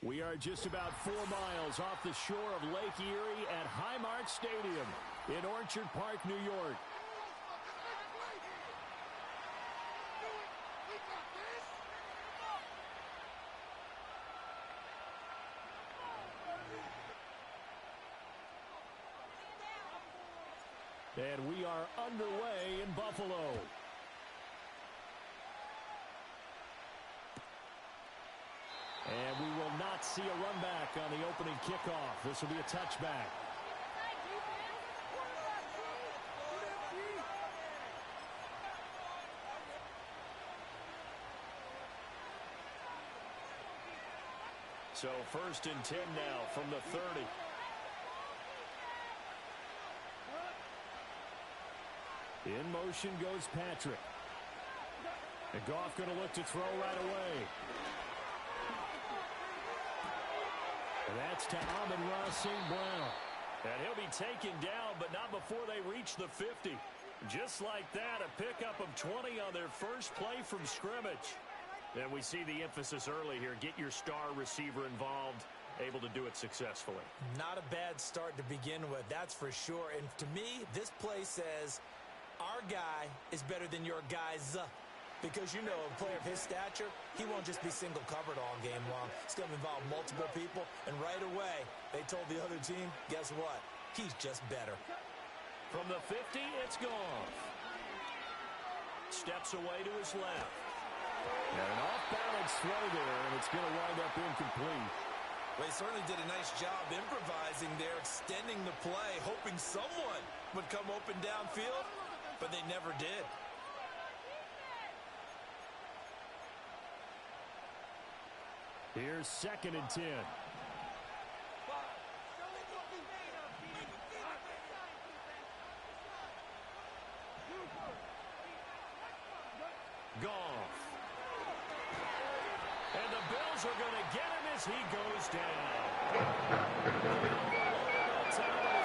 We are just about 4 miles off the shore of Lake Erie at Highmark Stadium in Orchard Park, New York. And we are underway in Buffalo. And we will not see a run back on the opening kickoff. This will be a touchback. So 1st and 10 now from the 30. In motion goes Patrick. And Goff going to look to throw right away. And that's to Amon-Ra St. Brown. And he'll be taken down, but not before they reach the 50. Just like that, a pickup of 20 on their first play from scrimmage. And we see the emphasis early here. Get your star receiver involved, able to do it successfully. Not a bad start to begin with, that's for sure. And to me, this play says, our guy is better than your guys. Because, you know, a player of his stature, he won't just be single covered all game long. It's going to involve multiple people. And right away, they told the other team, guess what? He's just better. From the 50, it's Goff. Steps away to his left. And an off-balance throw there, and it's going to wind up incomplete. Well, he certainly did a nice job improvising there, extending the play, hoping someone would come open downfield, but they never did. Here's 2nd and 10. Goff. And the Bills are going to get him as he goes down.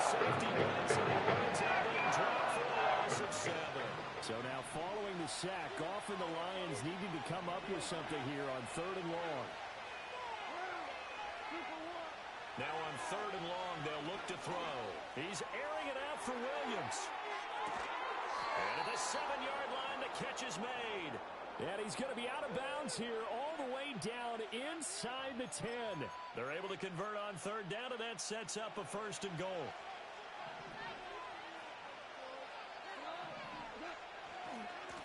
Safety blitz, and he runs out and dropped for a loss of 7. So now following the sack, Goff and the Lions needing to come up with something here on 3rd and long. Now on 3rd and long, they'll look to throw. He's airing it out for Williams. And at the 7-yard line, the catch is made. And he's going to be out of bounds here all the way down inside the 10. They're able to convert on 3rd down, and that sets up a 1st and goal.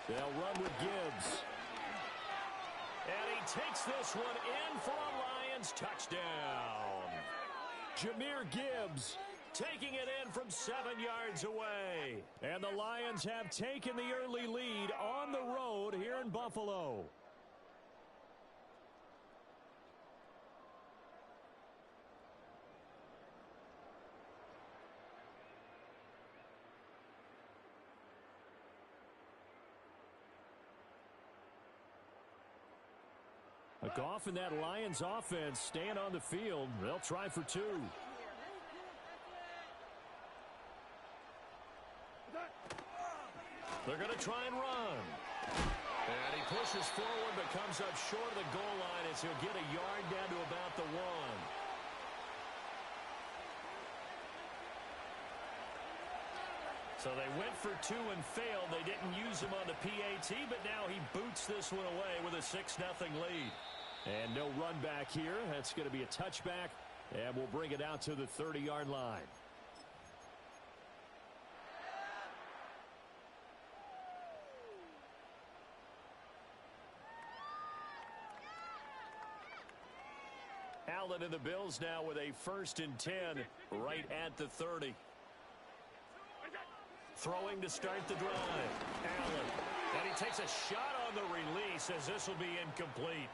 They'll run with Gibbs. And he takes this one in for a Lions touchdown. Jahmyr Gibbs taking it in from 7 yards away. And the Lions have taken the early lead on the road here in Buffalo. Goff and that Lions offense staying on the field. They'll try for 2. They're going to try and run. And he pushes forward but comes up short of the goal line as he'll get a yard down to about the 1. So they went for 2 and failed. They didn't use him on the PAT, but now he boots this one away with a 6-0 lead. And no run back here. That's going to be a touchback, and we'll bring it out to the 30-yard line. Allen and the Bills now with a 1st and 10 right at the 30. Throwing to start the drive. Allen. And he takes a shot on the release as this will be incomplete.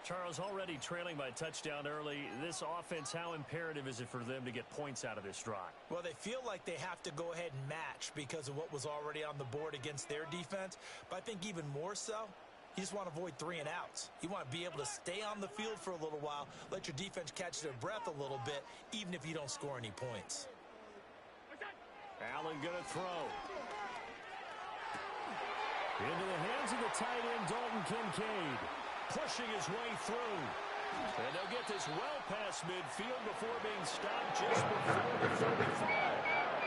Charles, already trailing by a touchdown early. This offense, how imperative is it for them to get points out of this drive? Well, they feel like they have to go ahead and match because of what was already on the board against their defense. But I think even more so, you just want to avoid 3 and outs. You want to be able to stay on the field for a little while, let your defense catch their breath a little bit, even if you don't score any points. Allen going to throw. Into the hands of the tight end, Dalton Kincaid. Pushing his way through. And they'll get this well past midfield before being stopped just before the 35.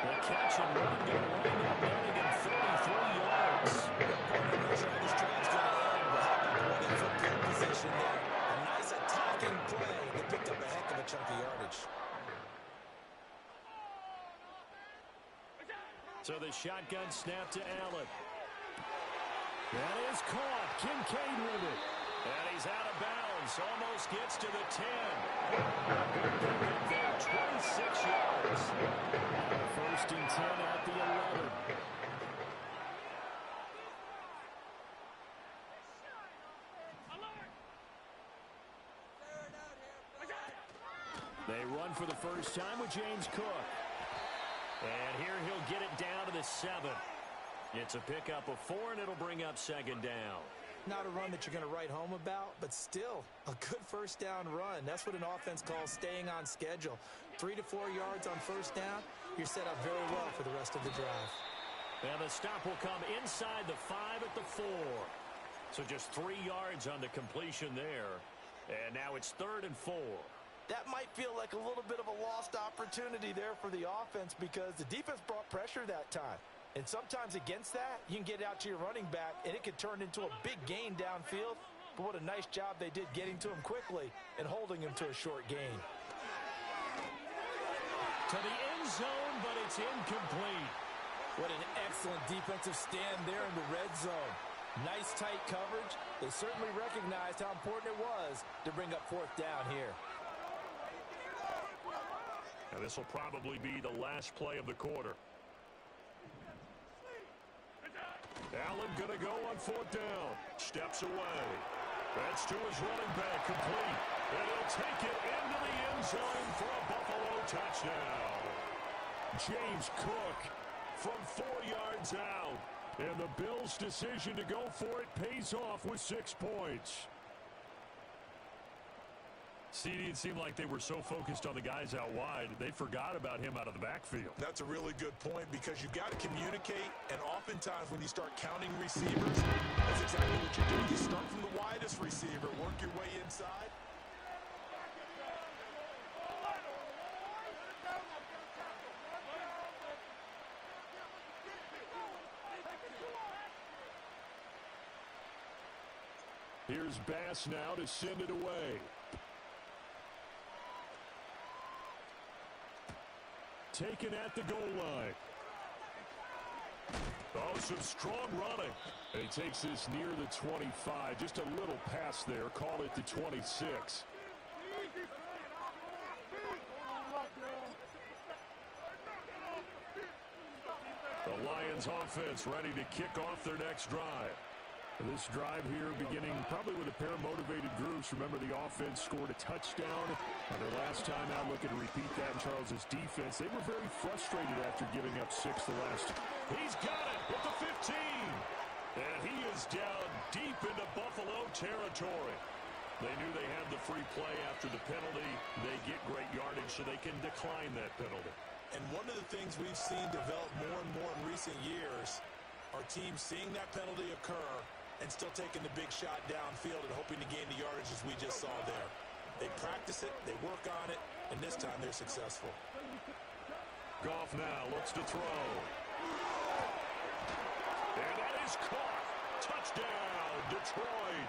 The catch and run going to wind up netting in 33 yards. I'm not sure how this drive's going to end, but how about the way they flipped field position there? A nice attacking play. They picked up a heck of a chunk of yardage. So the shotgun snap to Allen. That is caught. Kincaid with it. And he's out of bounds. Almost gets to the 10. There, 26 yards. First and 10 at the 11. They run for the first time with James Cook. And here he'll get it down to the 7. It's a pickup of 4, and it'll bring up second down. Not a run that you're going to write home about, but still a good first down run. That's what an offense calls staying on schedule. 3 to 4 yards on first down, you're set up very well for the rest of the drive. And the stop will come inside the 5 at the 4. So just 3 yards on the completion there. And now it's 3rd and 4. That might feel like a little bit of a lost opportunity there for the offense because the defense brought pressure that time. And sometimes against that, you can get out to your running back, and it could turn into a big gain downfield. But what a nice job they did getting to him quickly and holding him to a short gain. To the end zone, but it's incomplete. What an excellent defensive stand there in the red zone. Nice tight coverage. They certainly recognized how important it was to bring up 4th down here. And this will probably be the last play of the quarter. Allen going to go on 4th down. Steps away. That's to his running back, complete. And he'll take it into the end zone for a Buffalo touchdown. James Cook from 4 yards out. And the Bills' decision to go for it pays off with 6 points. It seemed like they were so focused on the guys out wide, they forgot about him out of the backfield. That's a really good point because you got to communicate, and oftentimes when you start counting receivers, that's exactly what you do. You start from the widest receiver, work your way inside. Here's Bass now to send it away. Taken at the goal line. Oh, some strong running. And he takes this near the 25. Just a little pass there. Call it the 26. The Lions offense ready to kick off their next drive. This drive here beginning probably with a pair of motivated groups. Remember, the offense scored a touchdown on their last time out. Looking to repeat that in Charles's defense. They were very frustrated after giving up 6 the last. He's got it at the 15. And he is down deep into Buffalo territory. They knew they had the free play after the penalty. They get great yardage so they can decline that penalty. And one of the things we've seen develop more and more in recent years are teams seeing that penalty occur and still taking the big shot downfield and hoping to gain the yardage as we just saw there. They practice it, they work on it, and this time they're successful. Goff now looks to throw. And that is caught. Touchdown, Detroit.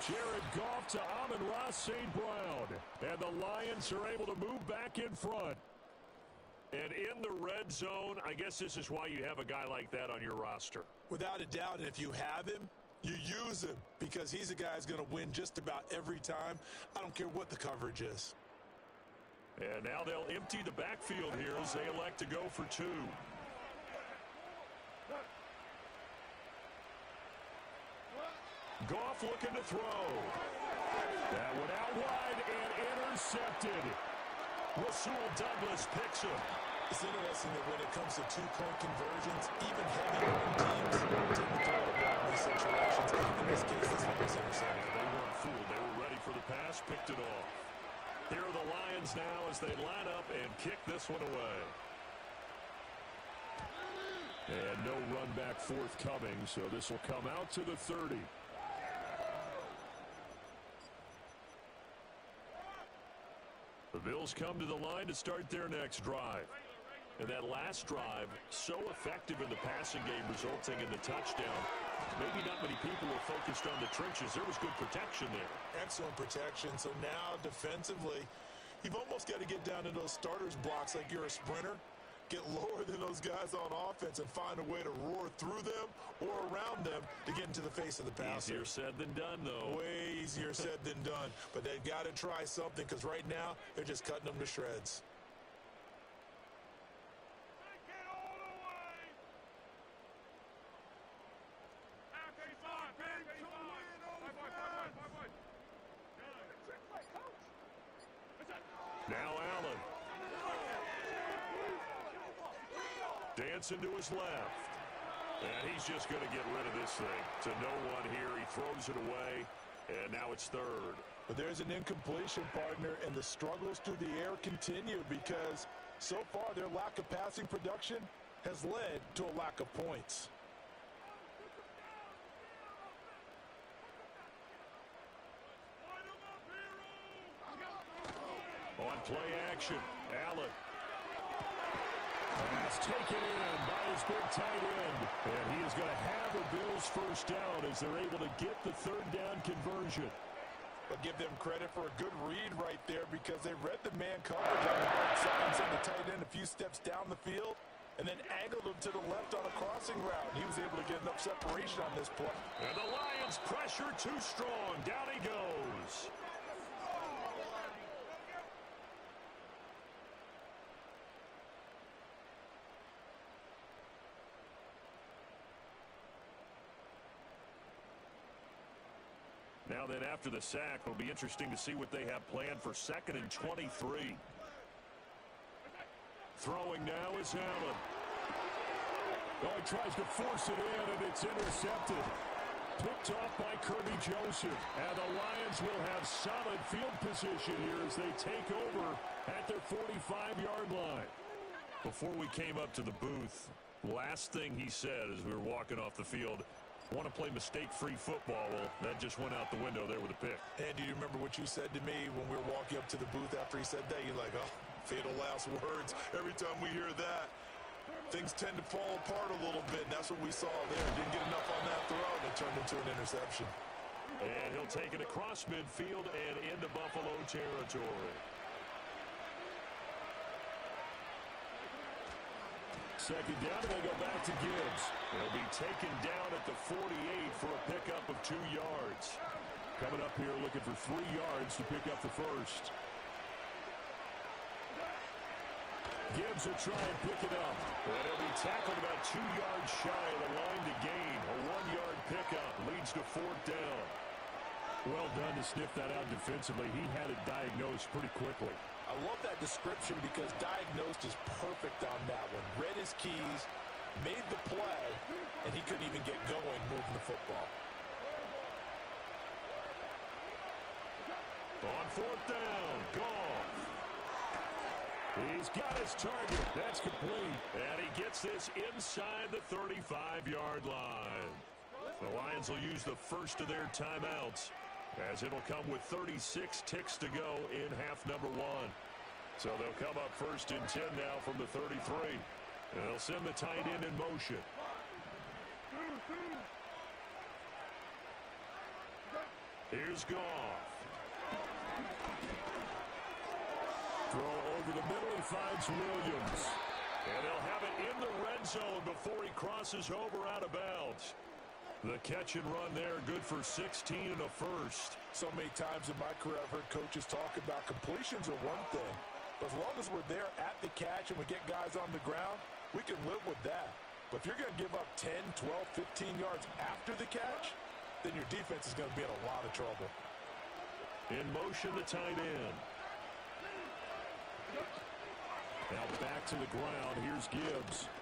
Jared Goff to Amon-Ra St. Brown. And the Lions are able to move back in front. And in the red zone, I guess this is why you have a guy like that on your roster. Without a doubt, and if you have him, you use him because he's a guy who's going to win just about every time. I don't care what the coverage is. And now they'll empty the backfield here as they elect to go for 2. Goff looking to throw. That one out wide and intercepted. Rasul Douglas picks him. It's interesting that when it comes to 2-point conversions, even heavy-run teams tend to throw the ball in these situations. In this case, this one was intercepted. They weren't fooled. They were ready for the pass, picked it off. Here are the Lions now as they line up and kick this one away. And no run back forthcoming, so this will come out to the 30. Cardinals come to the line to start their next drive. And that last drive, so effective in the passing game, resulting in the touchdown. Maybe not many people were focused on the trenches. There was good protection there. Excellent protection. So now, defensively, you've almost got to get down in those starters blocks like you're a sprinter. Get lower than those guys on offense and find a way to roar through them or around them to get into the face of the passer. Easier said than done, though. Way easier said than done. But they've got to try something because right now they're just cutting them to shreds. Now Allen. Dancing to his left. And he's just going to get rid of this thing. To no one here. He throws it away. And now it's third. But there's an incompletion, partner, and the struggles through the air continue because so far their lack of passing production has led to a lack of points. On play action, Allen. That's taken in by his big tight end. And he is going to have a Bills first down as they're able to get the third down conversion. But give them credit for a good read right there because they read the man coverage on the right side and sent the tight end a few steps down the field and then angled him to the left on a crossing route. He was able to get enough separation on this play. And the Lions pressure too strong. Down he goes. Now then, after the sack, it'll be interesting to see what they have planned for 2nd and 23. Throwing now is Allen. Oh, he tries to force it in, and it's intercepted. Picked off by Kirby Joseph. And the Lions will have solid field position here as they take over at their 45-yard line. Before we came up to the booth, last thing he said as we were walking off the field, want to play mistake-free football. Well, that just went out the window there with a pick. And do you remember what you said to me when we were walking up to the booth after he said that? You're like, oh, fatal last words. Every time we hear that, things tend to fall apart a little bit. And that's what we saw there. Didn't get enough on that throw, and it turned into an interception. And he'll take it across midfield and into Buffalo territory. Second down, and they go back to Gibbs. They'll be taken down at the 48 for a pickup of 2 yards. Coming up here looking for 3 yards to pick up the first. Gibbs will try and pick it up. And he'll be tackled about 2 yards shy of the line to gain. A 1-yard pickup leads to 4th down. Well done to sniff that out defensively. He had it diagnosed pretty quickly. I love that description because diagnosed is perfect on that one. Read his keys, made the play, and he couldn't even get going moving the football. On 4th down, Goff. He's got his target. That's complete. And he gets this inside the 35-yard line. The Lions will use the first of their timeouts, as it'll come with 36 ticks to go in half number 1. So they'll come up 1st and 10 now from the 33. And they'll send the tight end in motion. Here's Goff. Throw over the middle, he finds Williams. And he'll have it in the red zone before he crosses over out of bounds. The catch and run there, good for 16 and a first. So many times in my career I've heard coaches talk about completions are one thing. But as long as we're there at the catch and we get guys on the ground, we can live with that. But if you're going to give up 10, 12, 15 yards after the catch, then your defense is going to be in a lot of trouble. In motion, the tight end. Now back to the ground. Here's Gibbs.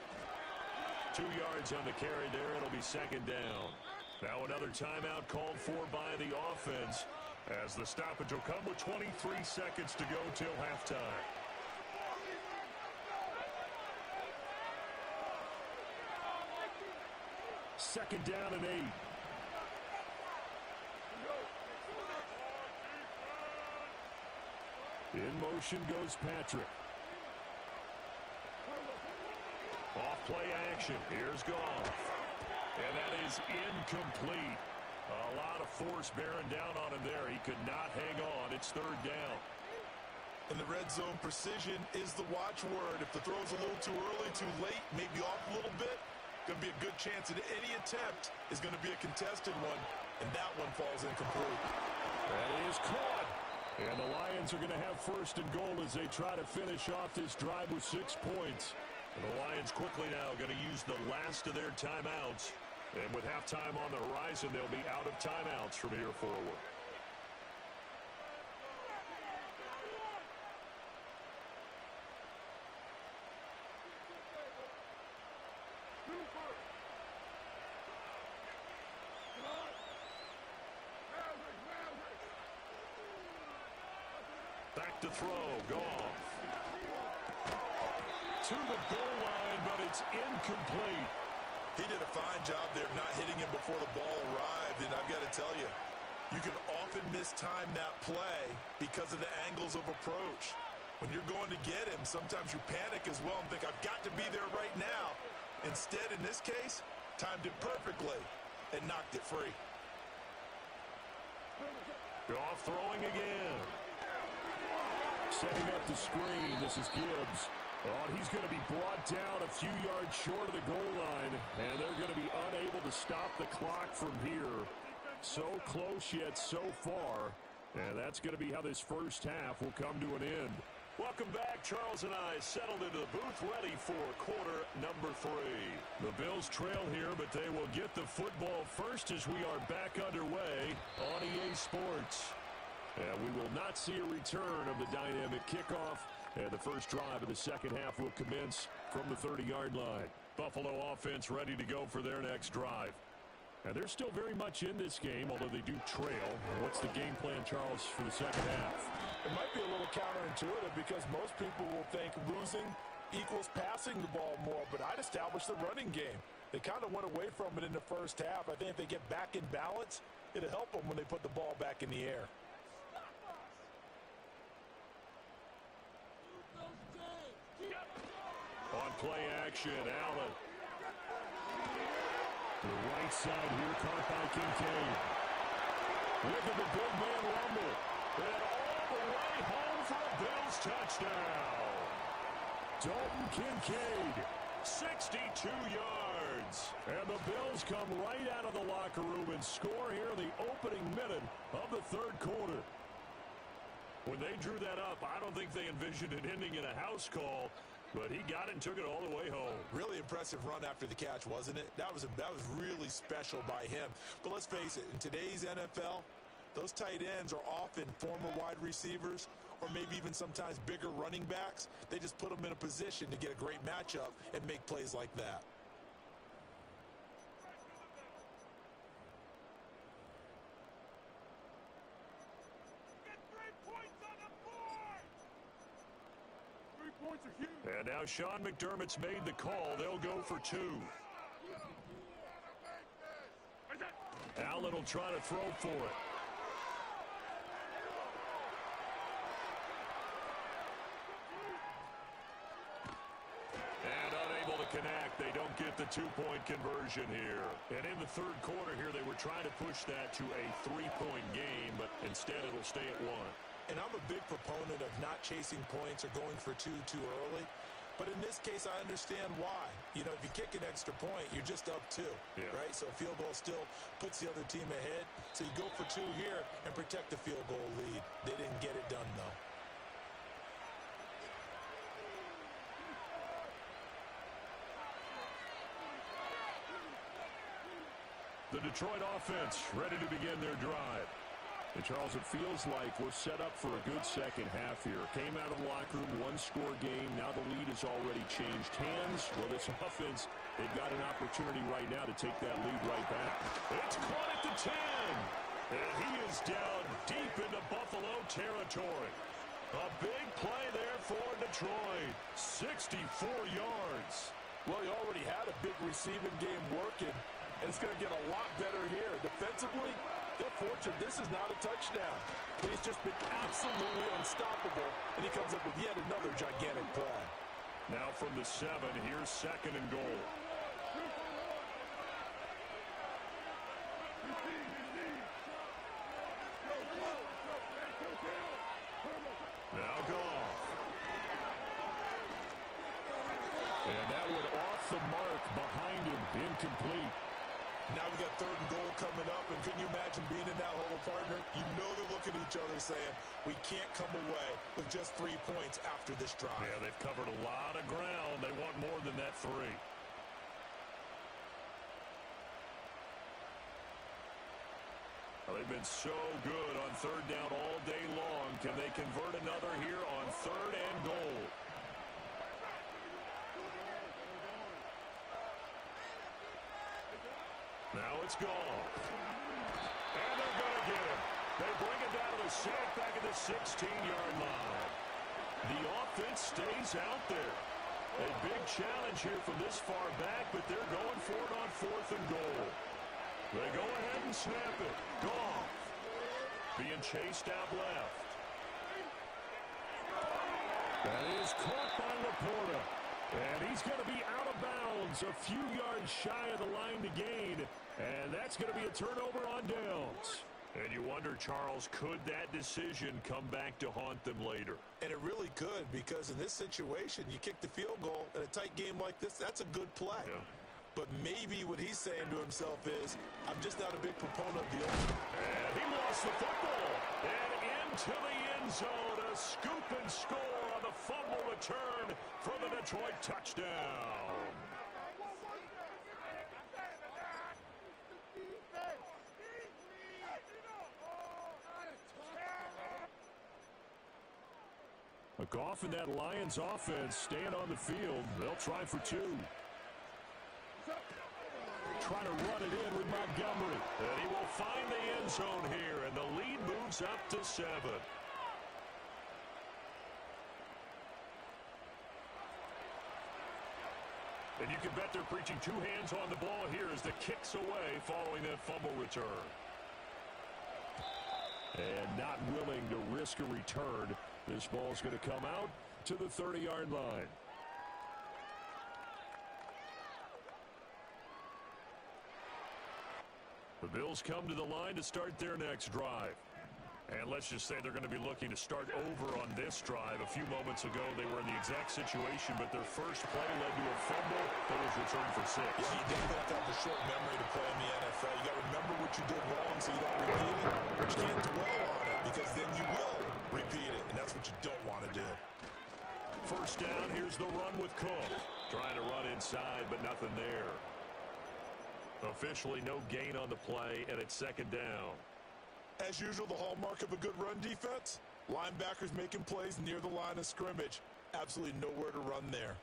2 yards on the carry there. It'll be 2nd down. Now another timeout called for by the offense, as the stoppage will come with 23 seconds to go till halftime. Second down and 8. In motion goes Patrick. Off play action. Here's Goff. And that is incomplete. A lot of force bearing down on him there. He could not hang on. It's third down. In the red zone, precision is the watchword. If the throw's a little too early, too late, maybe off a little bit, going to be a good chance that any attempt is going to be a contested one, and that one falls incomplete. That is caught. And the Lions are going to have first and goal as they try to finish off this drive with 6 points. And the Lions quickly now going to use the last of their timeouts. And with halftime on the horizon, they'll be out of timeouts from here forward. Back to throw, Goff. To the goal line, but it's incomplete. He did a fine job there of not hitting him before the ball arrived, and I've got to tell you, you can often mistime that play because of the angles of approach. When you're going to get him, sometimes you panic as well and think, I've got to be there right now. Instead, in this case, timed it perfectly and knocked it free. Goff throwing again. Setting up the screen. This is Gibbs. Oh, he's going to be brought down a few yards short of the goal line, and they're going to be unable to stop the clock from here. So close yet so far, and that's going to be how this first half will come to an end. Welcome back. Charles and I settled into the booth ready for quarter number 3. The Bills trail here, but they will get the football first as we are back underway on EA Sports. And we will not see a return of the dynamic kickoff. And the first drive of the second half will commence from the 30-yard line. Buffalo offense ready to go for their next drive. And they're still very much in this game, although they do trail. What's the game plan, Charles, for the second half? It might be a little counterintuitive because most people will think losing equals passing the ball more, but I'd establish the running game. They kind of went away from it in the first half. I think if they get back in balance, it'll help them when they put the ball back in the air. On play action, Allen. The right side here caught by Kincaid. Look at the big man rumble. And all the way home for a Bills touchdown. Dalton Kincaid, 62 yards. And the Bills come right out of the locker room and score here in the opening minute of the third quarter. When they drew that up, I don't think they envisioned it ending in a house call. But he got it and took it all the way home. Really impressive run after the catch, wasn't it? That was really special by him. But let's face it, in today's NFL, those tight ends are often former wide receivers or maybe even sometimes bigger running backs. They just put them in a position to get a great matchup and make plays like that. And now Sean McDermott's made the call. They'll go for 2. Allen will try to throw for it. And unable to connect. They don't get the 2-point conversion here. And in the third quarter here, they were trying to push that to a 3-point game, but instead it'll stay at 1. And I'm a big proponent of not chasing points or going for 2 too early. But in this case, I understand why. You know, if you kick an extra point, you're just up 2, right? So a field goal still puts the other team ahead. So you go for 2 here and protect the field goal lead. They didn't get it done, though. The Detroit offense ready to begin their drive. And Charles, it feels like we're set up for a good second half here. Came out of the locker room, 1-score game. Now the lead has already changed hands. Well, this offense, they've got an opportunity right now to take that lead right back. It's caught at the 10. And he is down deep into Buffalo territory. A big play there for Detroit. 64 yards. Well, he already had a big receiving game working, and it's going to get a lot better here. Defensively, They're fortunate this is not a touchdown. He's just been absolutely unstoppable, and he comes up with yet another gigantic play. Now from the 7, here's 2nd and goal. Now Goff. And that one off the mark behind him, incomplete. Now we got 3rd and goal coming up, and can you imagine being in that hole, partner? You know they're looking at each other saying, we can't come away with just 3 points after this drive. Yeah, they've covered a lot of ground. They want more than that 3. Well, they've been so good on 3rd down all day long. Can they convert another here on 3rd and goal? Now it's Goff. And they're going to get him. They bring it down to the sack back at the 16-yard line. The offense stays out there. A big challenge here from this far back, but they're going for it on 4th and goal. They go ahead and snap it. Goff being chased out left. That is caught by Laporta. And he's going to be out of bounds, a few yards shy of the line to gain. And that's going to be a turnover on downs. And you wonder, Charles, could that decision come back to haunt them later? And it really could, because in this situation, you kick the field goal in a tight game like this, that's a good play. Yeah. But maybe what he's saying to himself is, I'm just not a big proponent of the open. And he lost the football. And into the end zone, a scoop and score on the fumble return for the Detroit touchdown. Goff and that Lions offense staying on the field. They'll try for 2. Trying to run it in with Montgomery. And he will find the end zone here, and the lead moves up to 7. And you can bet they're preaching 2 hands on the ball here as the kick's away following that fumble return. And not willing to risk a return. This ball's going to come out to the 30-yard line. The Bills come to the line to start their next drive. And let's just say they're going to be looking to start over on this drive. A few moments ago, they were in the exact situation, but their first play led to a fumble that was returned for 6. Yeah, you definitely have to have a short memory to play in the NFL. You got to remember what you did wrong so you don't repeat it. But you can't dwell on it, because then you will repeat it, and that's what you don't want to do. First down, here's the run with Cook. Trying to run inside, but nothing there. Officially no gain on the play, and it's 2nd down. As usual, the hallmark of a good run defense, linebackers making plays near the line of scrimmage. Absolutely nowhere to run there.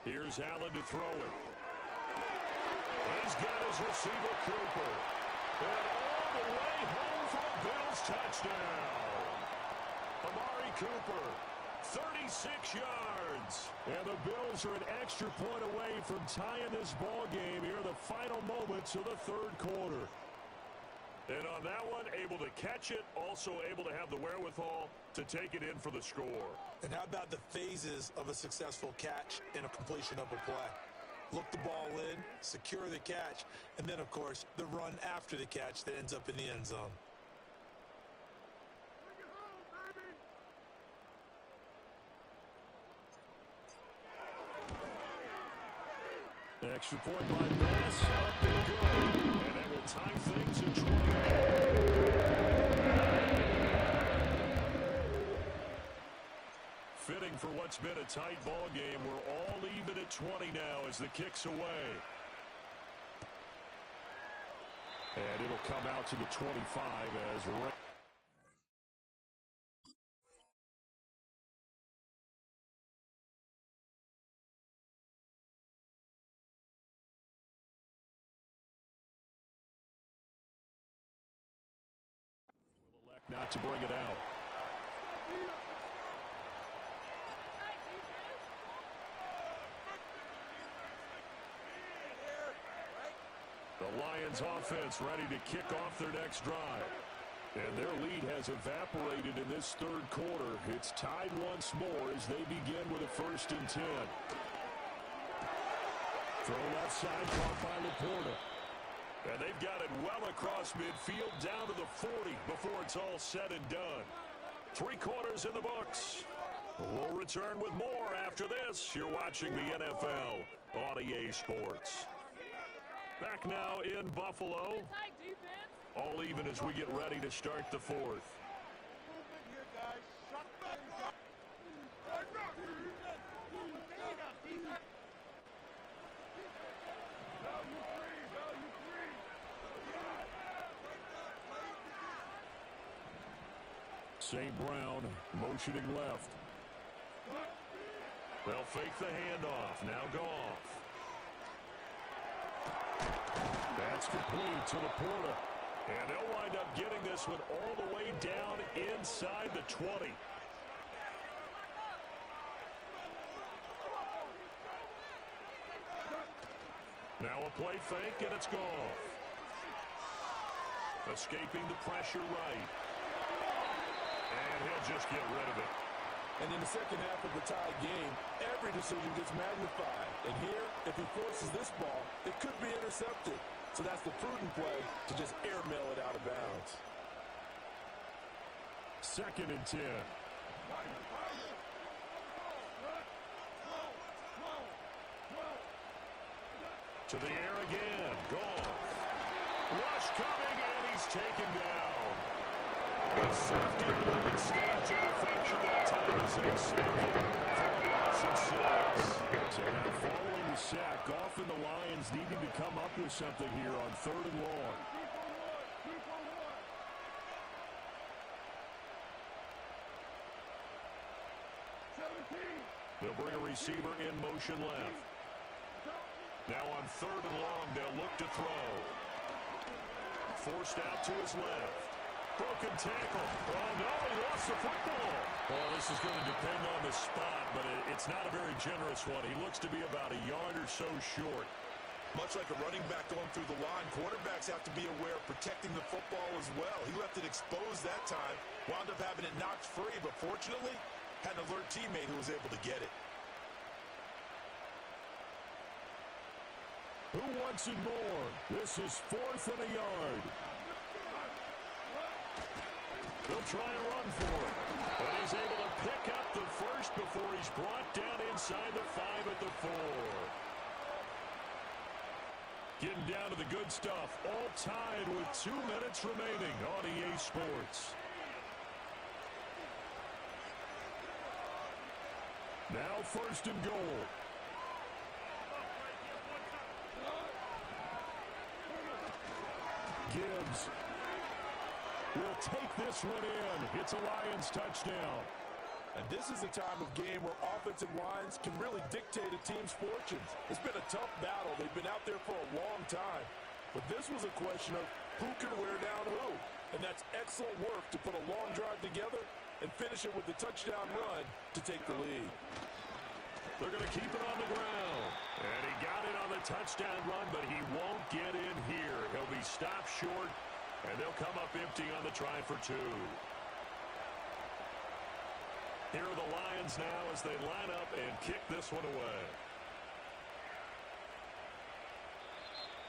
Here's Allen to throw it. He's got his receiver, Cooper. And all the way home for a Bills touchdown. Amari Cooper, 36 yards. And the Bills are an extra point away from tying this ball game here in the final moments of the 3rd quarter. And on that one, able to catch it, also able to have the wherewithal to take it in for the score. And how about the phases of a successful catch and a completion of a play? Look the ball in, secure the catch, and then, of course, the run after the catch that ends up in the end zone. Extra point by Bass. Up and go. And that will tie things at 20. Fitting for what's been a tight ball game. We're all even at 20 now as the kick's away. And it'll come out to the 25 as Ray. Not to bring it out. The Lions offense ready to kick off their next drive. And their lead has evaporated in this third quarter. It's tied once more as they begin with a 1st and 10. Throw left side, caught by Laporta. And they've got it well across midfield down to the 40 before it's all said and done. 3 quarters in the books. We'll return with more after this. You're watching the NFL on EA Sports. Back now in Buffalo. All even as we get ready to start the 4th. St. Brown motioning left. They'll fake the handoff. Now Goff. That's complete to Laporta. And they'll wind up getting this one all the way down inside the 20. Now a play fake, and it's Goff. Escaping the pressure right. And he'll just get rid of it. And in the second half of the tied game, every decision gets magnified. And here, if he forces this ball, it could be intercepted. So that's the prudent play to just airmail it out of bounds. 2nd and 10. To the air again. Goff. Rush coming, and he's taken down. The safety movement stopped to deflection that time as they sacked him for a loss of 6. So now following the sack, Goff and the Lions needing to come up with something here on 3rd and long. They'll bring a receiver in motion left. Now on 3rd and long, they'll look to throw. Forced out to his left. Broken tackle. Oh, no, he lost the football. Well, this is going to depend on the spot, but it's not a very generous one. He looks to be about a yard or so short. Much like a running back going through the line, quarterbacks have to be aware of protecting the football as well. He left it exposed that time, wound up having it knocked free, but fortunately, had an alert teammate who was able to get it. Who wants it more? This is 4th and a yard. They'll try a run for it. But he's able to pick up the first before he's brought down inside the 5 at the 4. Getting down to the good stuff. All tied with 2 minutes remaining on EA Sports. Now 1st and goal. Gibbs will take this one in. It's a Lions touchdown. And this is a time of game where offensive lines can really dictate a team's fortunes. It's been a tough battle. They've been out there for a long time. But this was a question of who can wear down who. And that's excellent work to put a long drive together and finish it with the touchdown run to take the lead. They're going to keep it on the ground. And he got it on the touchdown run, but he won't get in here. He'll be stopped short, and they'll come up empty on the try for 2. Here are the Lions now as they line up and kick this one away.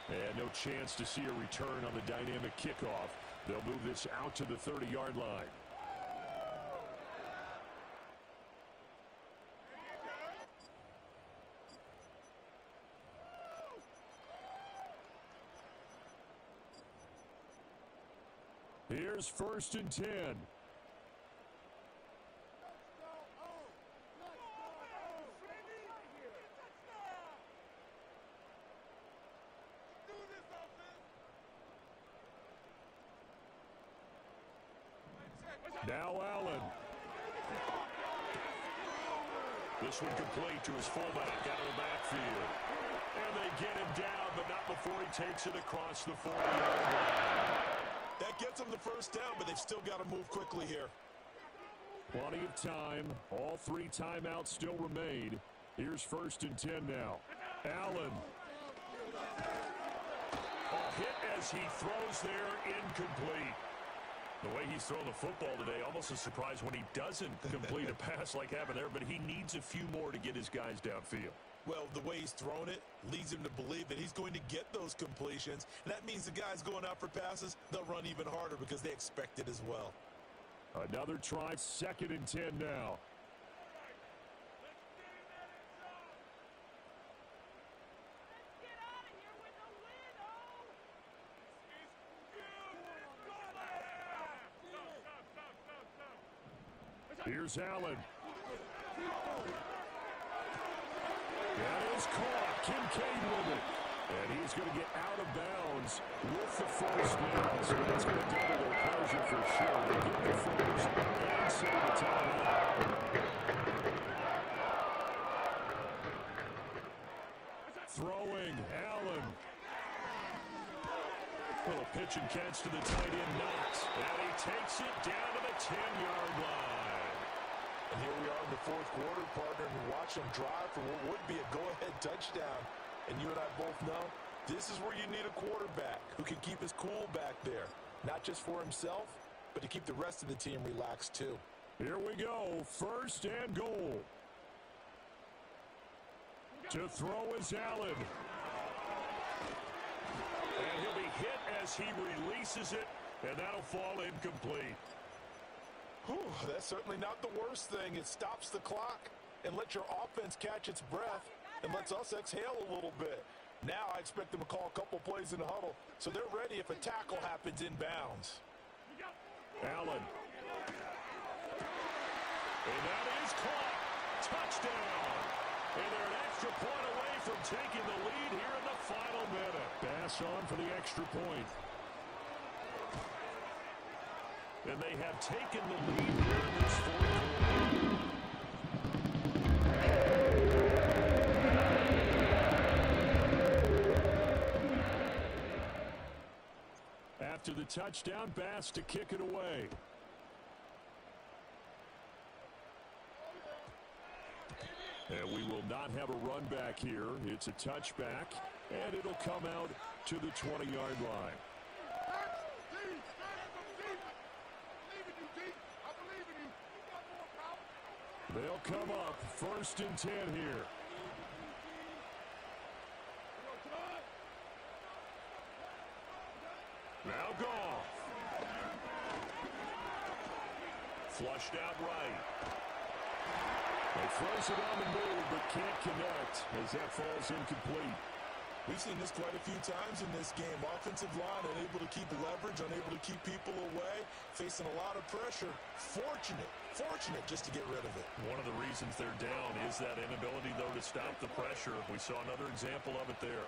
And no chance to see a return on the dynamic kickoff. They'll move this out to the 30-yard line. Here's 1st and 10. Now Allen. This one complete to his fullback out of the backfield. And they get him down, but not before he takes it across the 40-yard line. That gets them the first down, but they've still got to move quickly here. Plenty of time. All 3 timeouts still remain. Here's 1st and 10 now. Allen. A hit as he throws there, incomplete. The way he's thrown the football today, almost a surprise when he doesn't complete a pass like happened there, but he needs a few more to get his guys downfield. Well, the way he's thrown it leads him to believe that he's going to get those completions. And that means the guys going out for passes, they'll run even harder because they expect it as well. Another try, 2nd and 10 now. Here's Allen. That is caught. Kincaid with it. And he's going to get out of bounds with the first down. So that's going to double their pleasure for sure. They get the first and set the timeout. Throwing, Allen. Little pitch and catch to the tight end, Knox. And he takes it down to the 10-yard line. And here we are in the 4th quarter, partner, and watch him drive for what would be a go-ahead touchdown. And you and I both know this is where you need a quarterback who can keep his cool back there, not just for himself, but to keep the rest of the team relaxed too. Here we go, 1st and goal. To throw is Allen. And he'll be hit as he releases it, and that'll fall incomplete. Whew, that's certainly not the worst thing. It stops the clock and lets your offense catch its breath and lets us exhale a little bit. Now I expect them to call a couple plays in the huddle so they're ready if a tackle happens inbounds. Allen. And that is caught. Touchdown. And they're an extra point away from taking the lead here in the final minute. Pass on for the extra point. And they have taken the lead here in this 4th quarter. After the touchdown, Bass to kick it away. And we will not have a run back here. It's a touchback, and it'll come out to the 20-yard line. They'll come up 1st and 10 here. Now Goff. Flushed out right. He throws it on the move, but can't connect as that falls incomplete. We've seen this quite a few times in this game. Offensive line unable to keep leverage, unable to keep people away, facing a lot of pressure. Fortunate just to get rid of it. One of the reasons they're down is that inability, though, to stop the pressure. We saw another example of it there.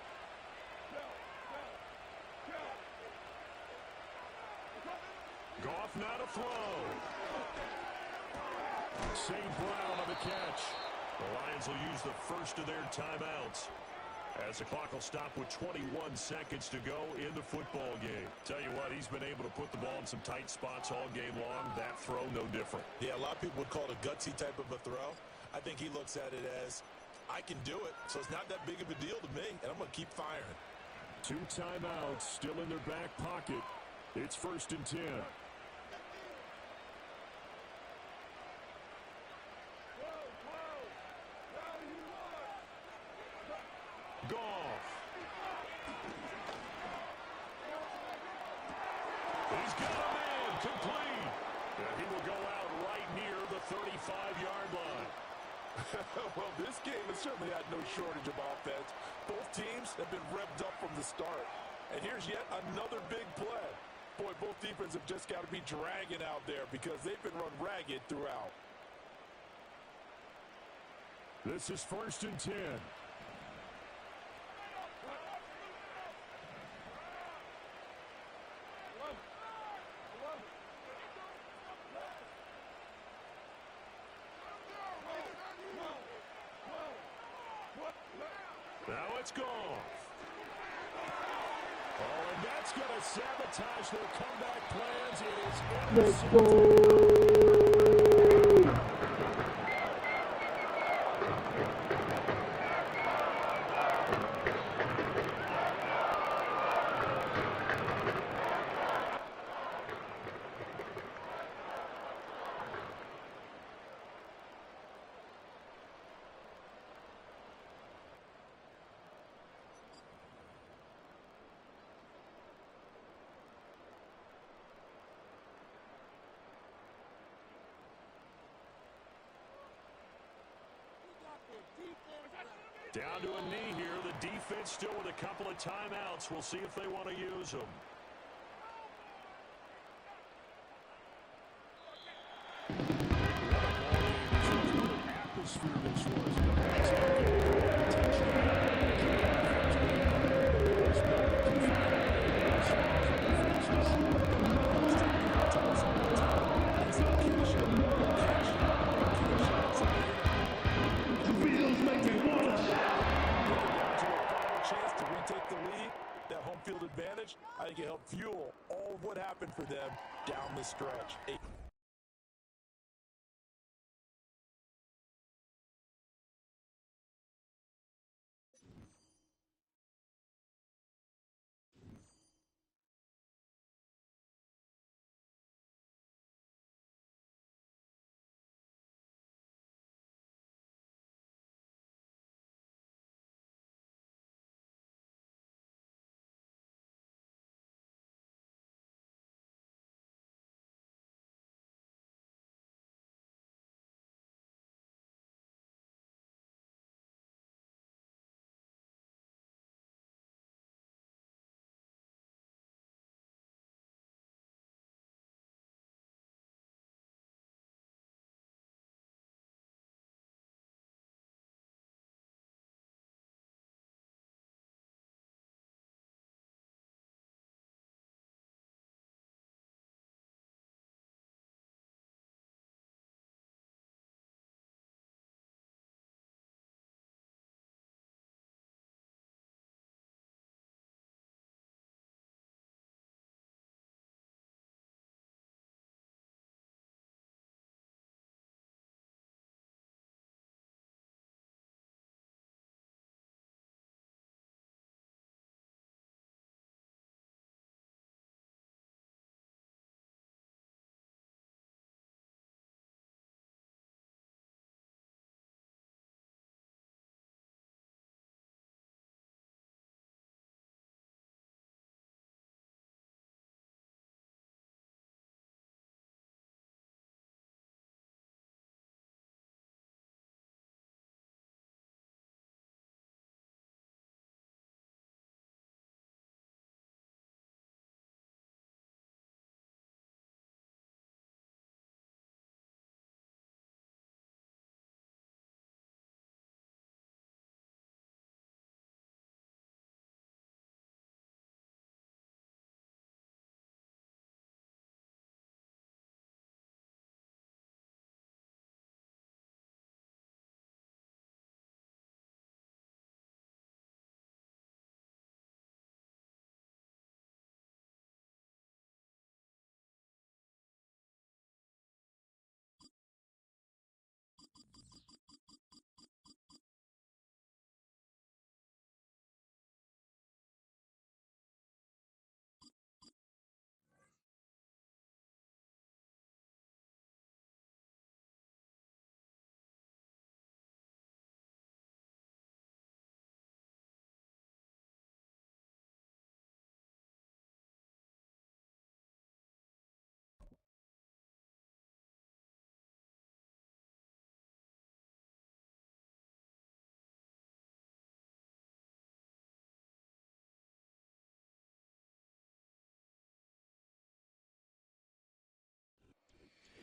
Goff now to throw. St. Brown on the catch. The Lions will use the first of their timeouts as the clock will stop with 21 seconds to go in the football game. Tell you what, he's been able to put the ball in some tight spots all game long. That throw, no different. Yeah, a lot of people would call it a gutsy type of a throw. I think he looks at it as, I can do it, so it's not that big of a deal to me, and I'm going to keep firing. 2 timeouts still in their back pocket. It's 1st and 10. Goff. He's got a man complete. And he will go out right near the 35-yard line. Well, this game has certainly had no shortage of offense. Both teams have been revved up from the start. And here's yet another big play. Boy, both defenses have just got to be dragging out there because they've been run ragged throughout. This is 1st and 10. Now it's Goff. Oh, and that's going to sabotage their comeback plans. It is Down to a knee here. The defense still with a couple of timeouts. We'll see if they want to use them. Atmosphere this was. Field advantage, I think it helped fuel all of what happened for them down the stretch.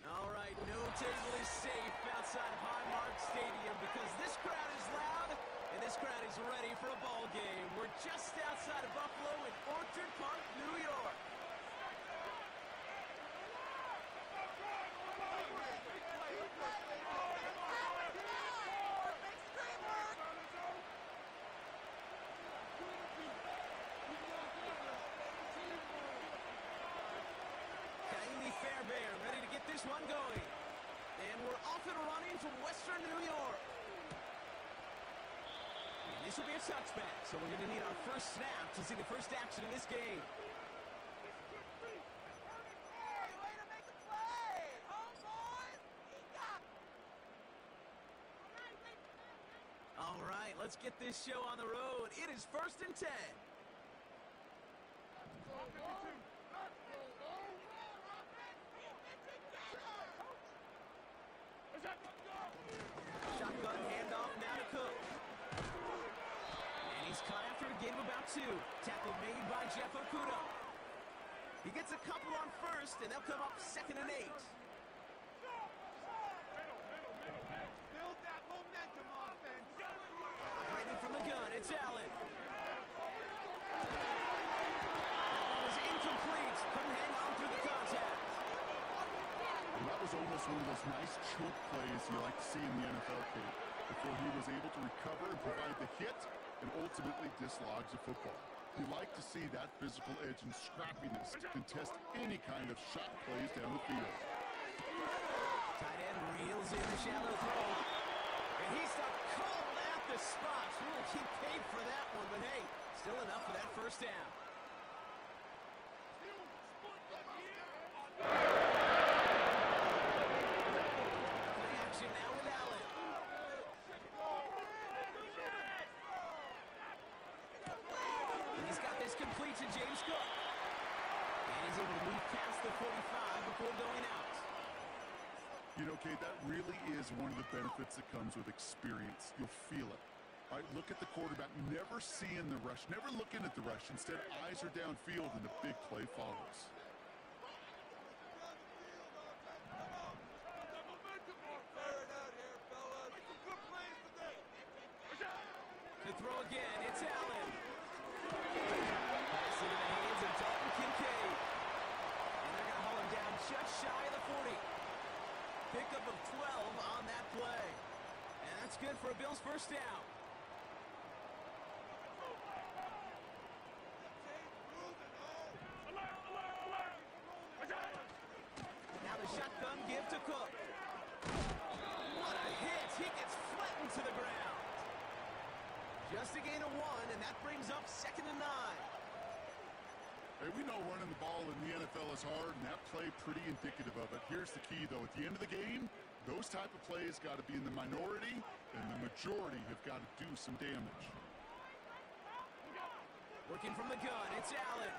All right, no table is safe outside of Highmark Stadium because this crowd is loud and this crowd is ready for a ball game. We're just outside of Buffalo in Orchard Park, New York. Ready to get this one going. And we're off and running from Western New York. And this will be a touchback, so we're going to need our first snap to see the first action in this game. All right, let's get this show on the road. It is 1st and 10. Shotgun handoff now to Cook. gain of about 2. Tackle made by Jeff Okuda. He gets a couple on first, and they'll come up 2nd and 8. Build that momentum offense. Ready from the gun, it's Allen. That was incomplete. Couldn't hang on through the contact. And that was almost one of those nice choke plays you like to see in the NFL, Kate, before he was able to recover and provide the hit and ultimately dislodge the football. You like to see that physical edge and scrappiness to contest any kind of shot plays down the field. Tight end reels in the shallow throw. And he stopped cold at the spot. We will keep paid for that one, but hey, still enough for that first down. Play action now with Allen. And he's got this complete to James Cook. And he's able to move past the 45 before going out. You know, Kate, that really is one of the benefits that comes with experience. You'll feel it. All right, look at the quarterback, never seeing the rush, never looking at the rush. Instead, eyes are downfield and the big play follows. To throw again, it's Allen. Pass into the hands of Dalton Kincaid. And they're going to haul him down just shy of the 40. Pickup of 12 on that play. And that's good for a Bills first down. Now the shotgun give to Cook. What a hit! He gets flattened to the ground. Just a gain of 1, and that brings up 2nd and 9. Hey, we know running the ball in the NFL is hard, and that play pretty indicative of it. Here's the key, though. At the end of the game, those type of plays got to be in the minority, and the majority have got to do some damage. Working from the gun, it's Allen.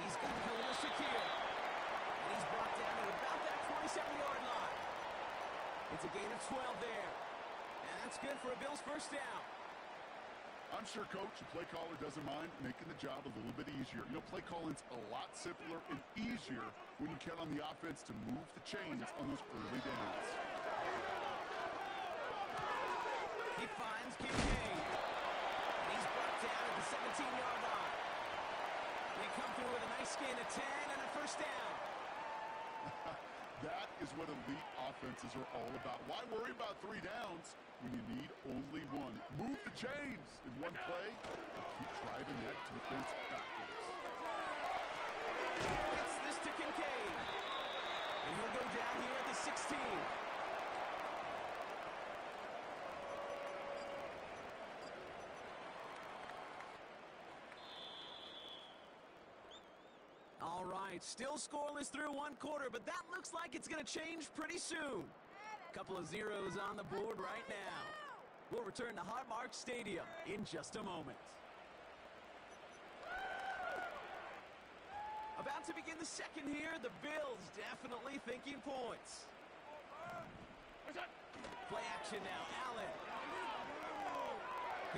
He's got Khalil Shakir. And he's brought down at about that 27-yard line. It's a gain of 12 there. And that's good for a Bills first down. I'm sure Coach and play caller doesn't mind making the job a little bit easier. You know, play calling's a lot simpler and easier when you count on the offense to move the chains on those early downs. He finds Kincaid. And he's brought down at the 17-yard line. They come through with a nice gain of 10 and a first down. That is what elite offenses are all about. Why worry about 3 downs when you need only 1? Move the chains in one play and keep driving that defense backwards. Gets this to Kincaid. And he'll go down here at the 16. All right, still scoreless through 1 quarter, but that looks like it's going to change pretty soon. Couple of zeros on the board right now. We'll return to Highmark Stadium in just a moment. About to begin the second here, the Bills definitely thinking points. Play action now, Allen.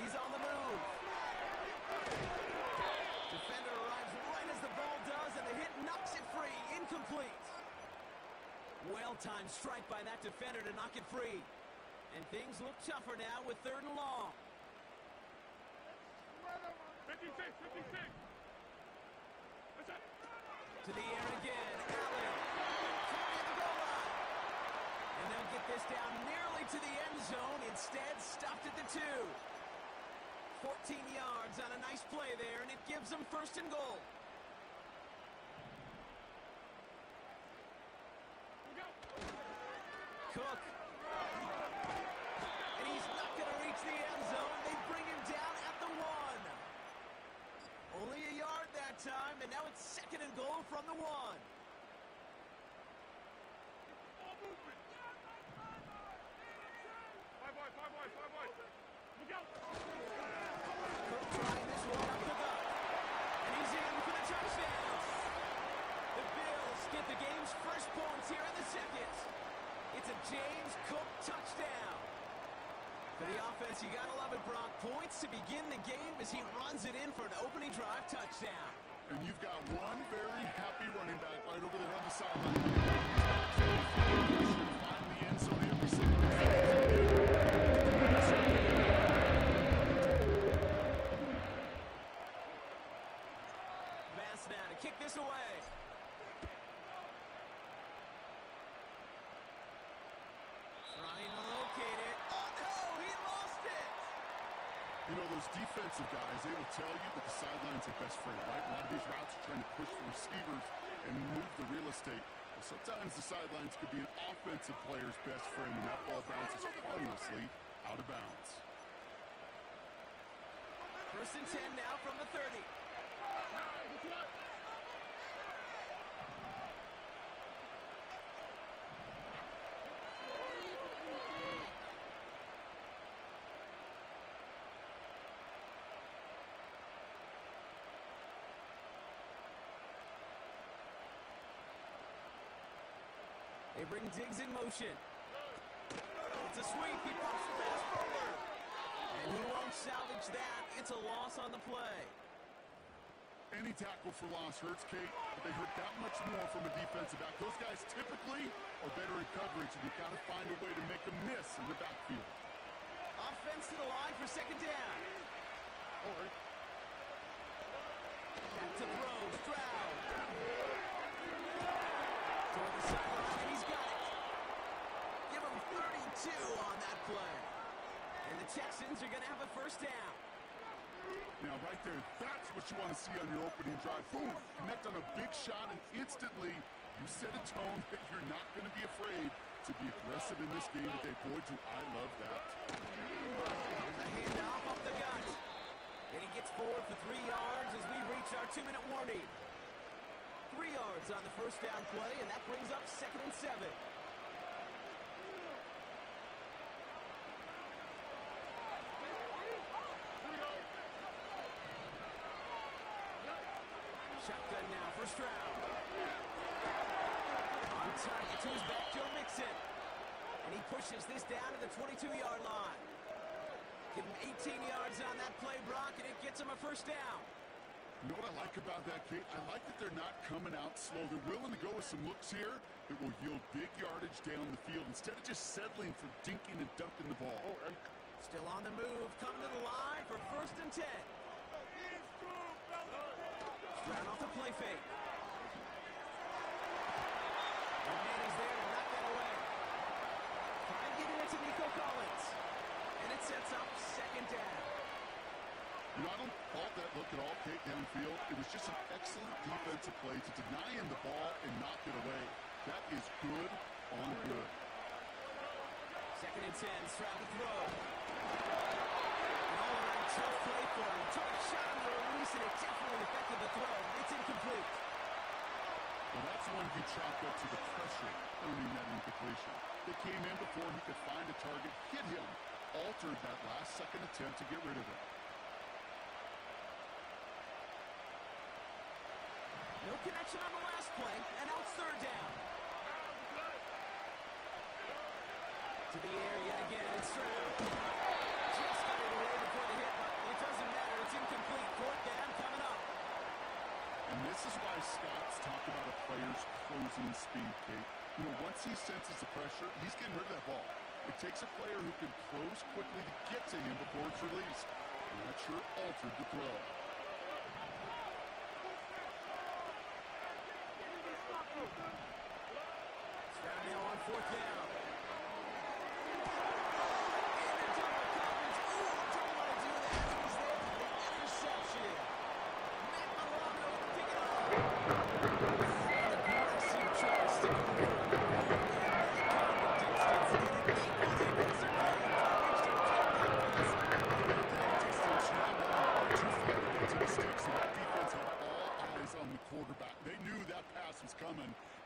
He's on the move. Defender arrives right as the ball does, and the hit knocks it free. Incomplete. Well-timed strike by that defender to knock it free. And things look tougher now with 3rd and long. 56. To the air again, Allen. At the goal line. And they'll get this down nearly to the end zone. Instead, stopped at the 2. 14 yards on a nice play there, and it gives them 1st and goal. Cook. And he's not going to reach the end zone. They bring him down at the 1. Only a yard that time, and now it's 2nd and goal from the 1. Cook trying this one up the gut. And he's in for the touchdown. The Bills get the game's first points here in the 2nd. It's a James Cook touchdown. For the offense, you gotta love it, Brock. Points to begin the game as he runs it in for an opening drive touchdown. And you've got one very happy running back right over there on the sideline. Find the end zone every single Pass now to kick this away. Trying to locate it. Oh, no, he lost it. You know, those defensive guys, they will tell you that the sideline's their best friend, right? A lot of these routes are trying to push the receivers and move the real estate. Well, sometimes the sidelines could be an offensive player's best friend, and that ball bounces harmlessly out of bounds. 1st and 10 now from the 30. They bring Diggs in motion. It's a sweep. He pops the pass forward. And he won't salvage that. It's a loss on the play. Any tackle for loss hurts, Kate, but they hurt that much more from a defensive back. Those guys typically are better in coverage, and you've got to find a way to make them miss in the backfield. Offense to the line for 2nd down. All right. Back to throw. Stroud. Toward the sideline. He's got it. Give him 32 on that play. And the Texans are going to have a 1st down. Now, right there, that's what you want to see on your opening drive. Boom! Connect on a big shot, and instantly you set a tone that you're not going to be afraid to be aggressive in this game today. Boy, do I love that. There's a handoff up the gut. And he gets forward for 3 yards as we reach our 2-minute warning. 3 yards on the 1st down play, and that brings up 2nd and 7. Shotgun now for Stroud. On target to his back, Joe Mixon. And he pushes this down to the 22-yard line. Give him 18 yards on that play, Brock, and it gets him a 1st down. You know what I like about that, Kate? I like that they're not coming out slow. They're willing to go with some looks here that will yield big yardage down the field instead of just settling for dinking and dunking the ball. Still on the move, coming to the line for 1st and 10. Stroud off the play fake. And Manny's there to knock that away. Trying to get it into Nico Collins. And it sets up 2nd down. You know, I don't fault that look at all, Kate, downfield. It was just an excellent defensive play to deny him the ball and knock it away. That is good on good. 2nd and 10, Stroud to throw. And all around tough play for him. Took a shot on the release, and it definitely affected the throw. It's incomplete. Well, that's one you chalk up to the pressure earning that incompletion. They came in before he could find a target, hit him, altered that last-second attempt to get rid of it. No connection on the last play, and now it's 3rd down. To the air yet again, it's Stroud. Just got it away before the hit, but it doesn't matter. It's incomplete. 4th down coming up. And this is why scouts talk about a player's closing speed, Kate. You know, once he senses the pressure, he's getting rid of that ball. It takes a player who can close quickly to get to him before it's released. And that sure altered the throw. Stroud now on 4th down.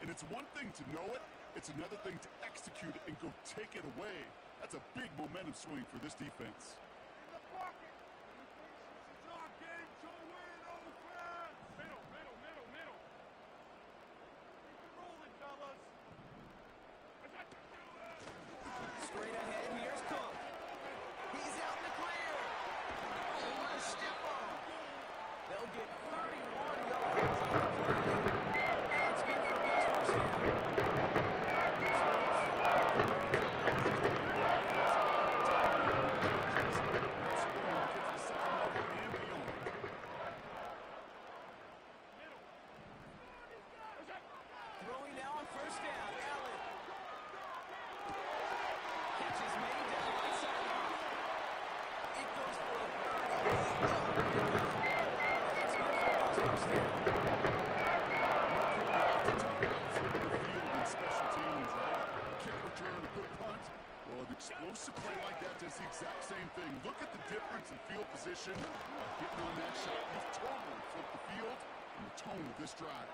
And it's one thing to know it, it's another thing to execute it and go take it away. That's a big momentum swing for this defense. In the pocket. It's our game to win, old fans. Middle. Keep it rolling, fellas. Straight ahead, here's Cook. He's out in the Special teams, right? Kick return, a good punt. Well, an explosive play like that does the exact same thing. Look at the difference in field position. Getting on that shot, you've totally flipped the field and the tone of this drive.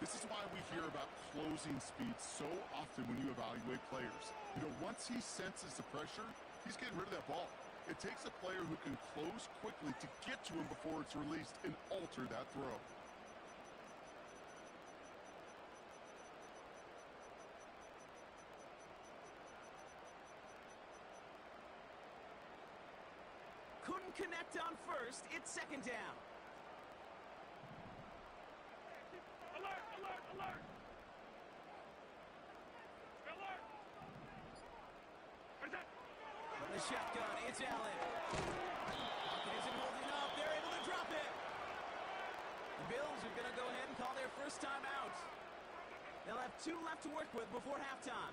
This is why we hear about closing speed so often when you evaluate players. You know, once he senses the pressure, he's getting rid of that ball. It takes a player who can close quickly to get to him before it's released and alter that throw. Couldn't connect on first. It's second down. Alert, alert, alert! Alert! What is that? From the shotgun, it's Allen. Pocket isn't holding up. They're able to drop it. The Bills are going to go ahead and call their first time out. They'll have 2 left to work with before halftime.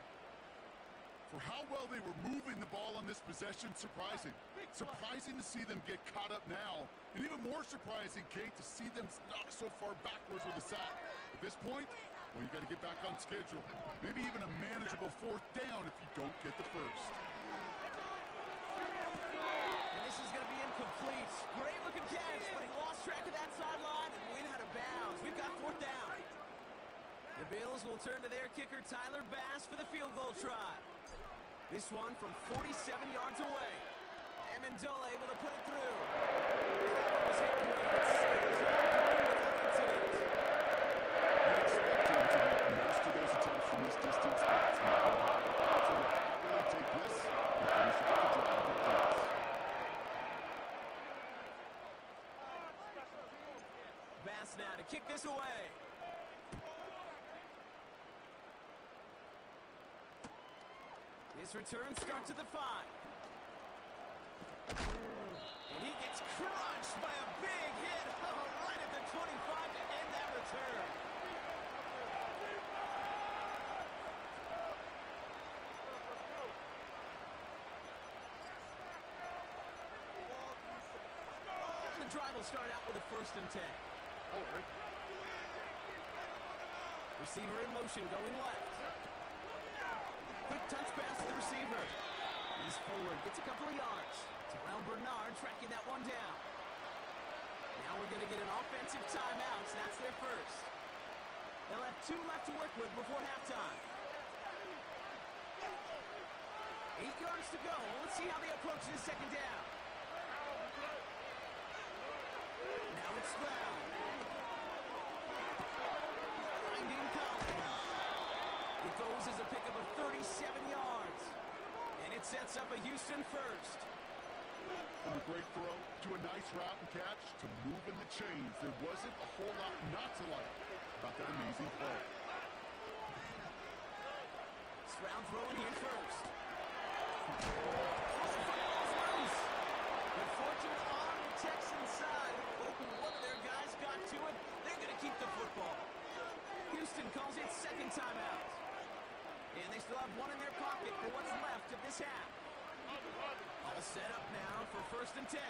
For how well they were moving the ball on this possession, surprising. Surprising to see them get caught up now. And even more surprising, Kate, to see them knocked so far backwards with a sack. At this point, well, you got to get back on schedule. Maybe even a manageable 4th down if you don't get the first. And this is going to be incomplete. Great looking catch, but he lost track of that sideline and went out of bounds. We've got 4th down. The Bills will turn to their kicker, Tyler Bass, for the field goal try. This one from 47 yards away. Amendola able to put it through. Was hit great. Most of those attempts from this distance, it's not going to happen. So they'll probably take this and finish off the drive with this. Bass now to kick this away. His return starts at the 5. And he gets crushed by a big hit right at the 25 to end that return. The drive will start out with a 1st and 10. Receiver in motion going left. Quick touch pass to the receiver. He's forward, gets a couple of yards. It's around Bernard tracking that one down. Now we're going to get an offensive timeout, so that's their first. They'll have 2 left to work with before halftime. 8 yards to go. Let's see how they approach this second down. Now it's Stroud. Finding Collins. It goes as a pickup of 37 yards. And it sets up a Houston first. From a great throw to a nice route and catch to moving the chains. There wasn't a whole lot not to like about that amazing play. Stroud throwing in first. Unfortunate on the Texan side. One of their guys got to it. They're going to keep the football. Houston calls it second timeout. And they still have 1 in their pocket for what's left of this half. All set up now for 1st and 10.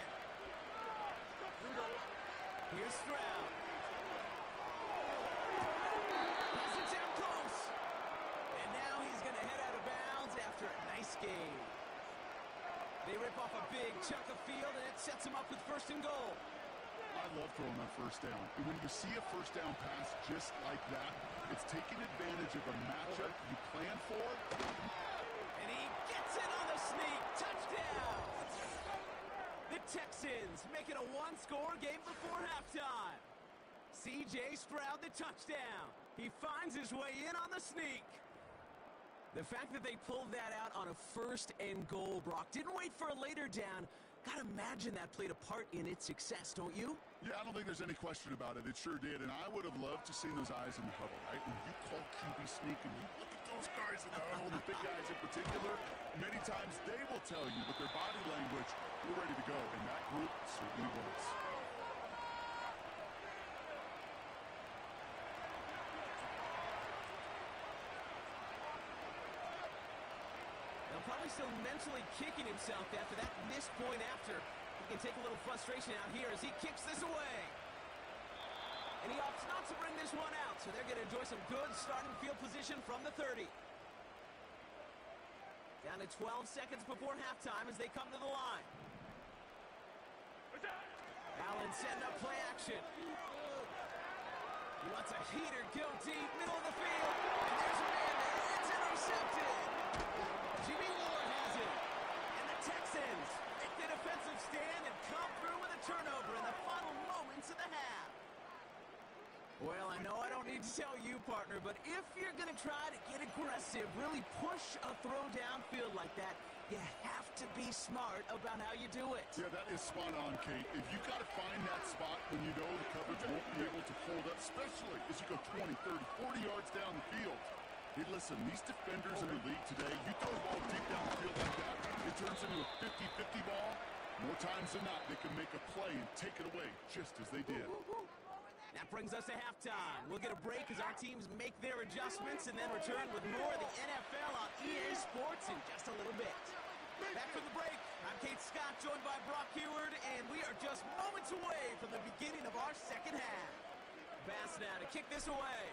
Here's Stroud. Pass it down close. And now he's going to head out of bounds after a nice game. They rip off a big chunk of field, and it sets them up with 1st and goal. I love throwing that 1st down. And when you see a 1st down pass just like that, it's taking advantage of a matchup you plan for. And he gets it on the sneak. Touchdown! The Texans make it a 1-score game before halftime. C.J. Stroud, the touchdown. He finds his way in on the sneak. The fact that they pulled that out on a 1st and goal, Brock, didn't wait for a later down. Gotta imagine that played a part in its success, don't you? Yeah, I don't think there's any question about it. It sure did, and I would have loved to see those eyes in the huddle, right? When you call QB sneak and you look at those guys in the huddle, the big guys in particular, many times they will tell you with their body language, we're ready to go, and that group certainly was. Probably still mentally kicking himself after that missed point after. can take a little frustration out here as he kicks this away. And he opts not to bring this one out, so they're going to enjoy some good starting field position from the 30. Down to 12 seconds before halftime as they come to the line. Allen setting up play action. He lets a heater go deep, middle of the field. And there's a man there. It's intercepted. Jimmy Moore has it. And the Texans make the defensive stand and come through with a turnover in the final moments of the half. Well, I know I don't need to tell you, partner, but if you're going to try to get aggressive, really push a throw downfield like that, you have to be smart about how you do it. Yeah, that is spot on, Kate. If you've got to find that spot when you know the coverage won't be able to hold up, especially as you go 20, 30, 40 yards down the field. Hey, listen, these defenders in the league today, you throw the ball deep down the field like that, it turns into a 50-50 ball. More times than not, they can make a play and take it away just as they did. That brings us to halftime. We'll get a break as our teams make their adjustments and then return with more of the NFL on EA Sports in just a little bit. Back from the break, I'm Kate Scott, joined by Brock Heward, and we are just moments away from the beginning of our second half. Bass now to kick this away.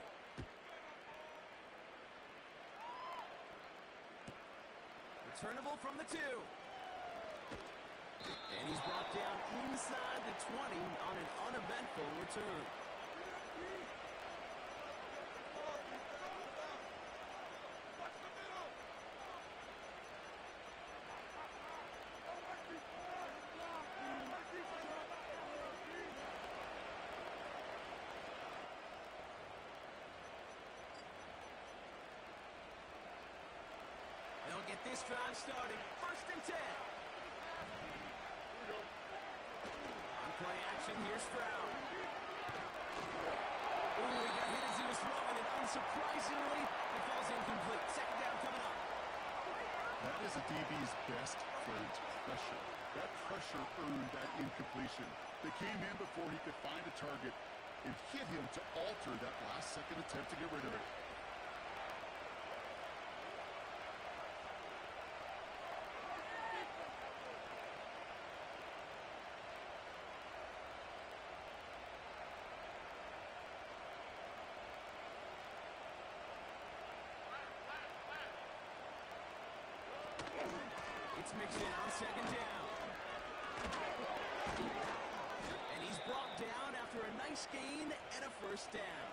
Returnable from the 2. And he's brought down inside the 20 on an uneventful return. They'll get this drive started. 1st and 10. On play action, here's Stroud. Ooh, he got hit as he was throwing it. Unsurprisingly, it falls incomplete. 2nd down coming up. That is a DB's best friend, pressure. That pressure earned that incompletion. They came in before he could find a target and hit him to alter that last-second attempt to get rid of it. It's mixed in on 2nd down. And he's brought down after a nice gain and a 1st down.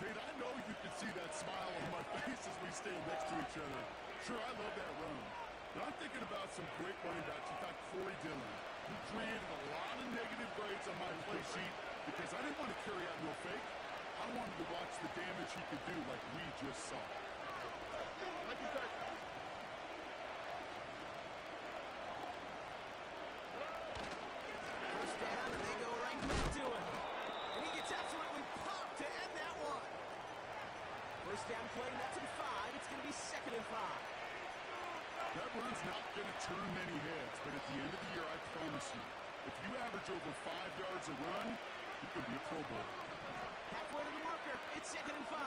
Kate, I know you can see that smile on my face as we stand next to each other. Sure, I love that run. But I'm thinking about some great running backs. In fact, Corey Dillon, who created a lot of negative grades on my play sheet because I didn't want to carry out no fake. I wanted to watch the damage he could do like we just saw. Like in fact, down play, that's in 5. It's going to be 2nd and 5. That run's not going to turn many heads, but at the end of the year, I promise you, if you average over 5 yards a run, you could be a Pro Bowl. Halfway to the marker, it's 2nd and 5.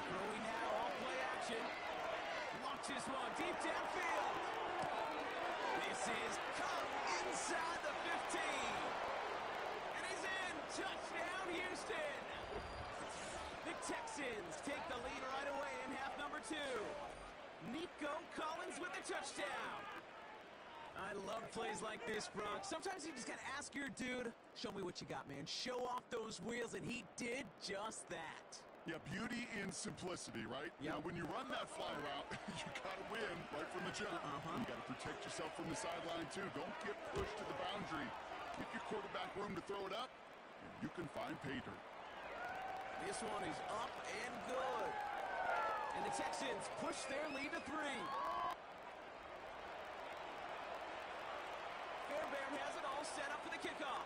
Throwing now, all play action. Launches one deep downfield. This is caught inside the 15. And he's in. Touchdown, Houston. The Texans take the lead right away in half number 2. Nico Collins with the touchdown. I love plays like this, Brock. Sometimes you just got to ask your dude, show me what you got, man. Show off those wheels, and he did just that. Yeah, beauty in simplicity, right? Yep. Now, when you run that fly route, you got to win right from the jump. You got to protect yourself from the sideline, too. Don't get pushed to the boundary. Give your quarterback room to throw it up, and you can find pay dirt. This one is up and good. And the Texans push their lead to 3. Fairbairn has it all set up for the kickoff.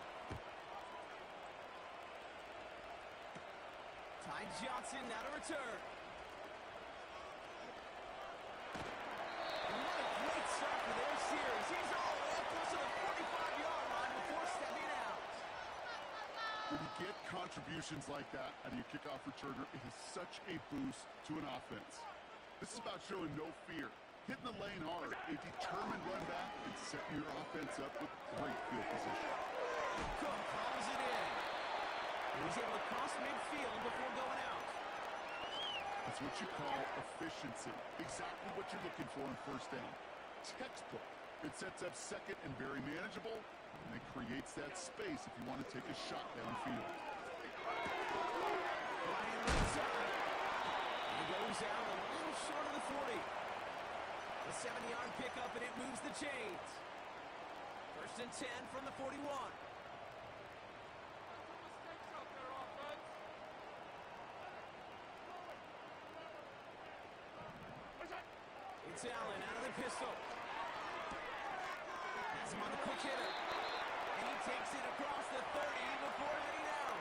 Ty Johnson now to return. And what a great start for their series. He's all the way up close to the 45-yard line before stepping out. When you get contributions like that out of your kickoff returner, it is such a boost to an offense. This is about showing no fear, hitting the lane playing hard, a determined run back, and setting your offense up with great field position. Cook calls it in. He was able to cross midfield before going out. That's what you call efficiency. Exactly what you're looking for in first down. Textbook. It sets up second and very manageable, and it creates that space if you want to take a shot downfield. Ryan left side. He goes out a little short of the 40. A 70-yard pickup, and it moves the chains. First and 10 from the 41. It's Allen out of the pistol. Has him on the quick hitter. And he takes it across the 30 before heading out.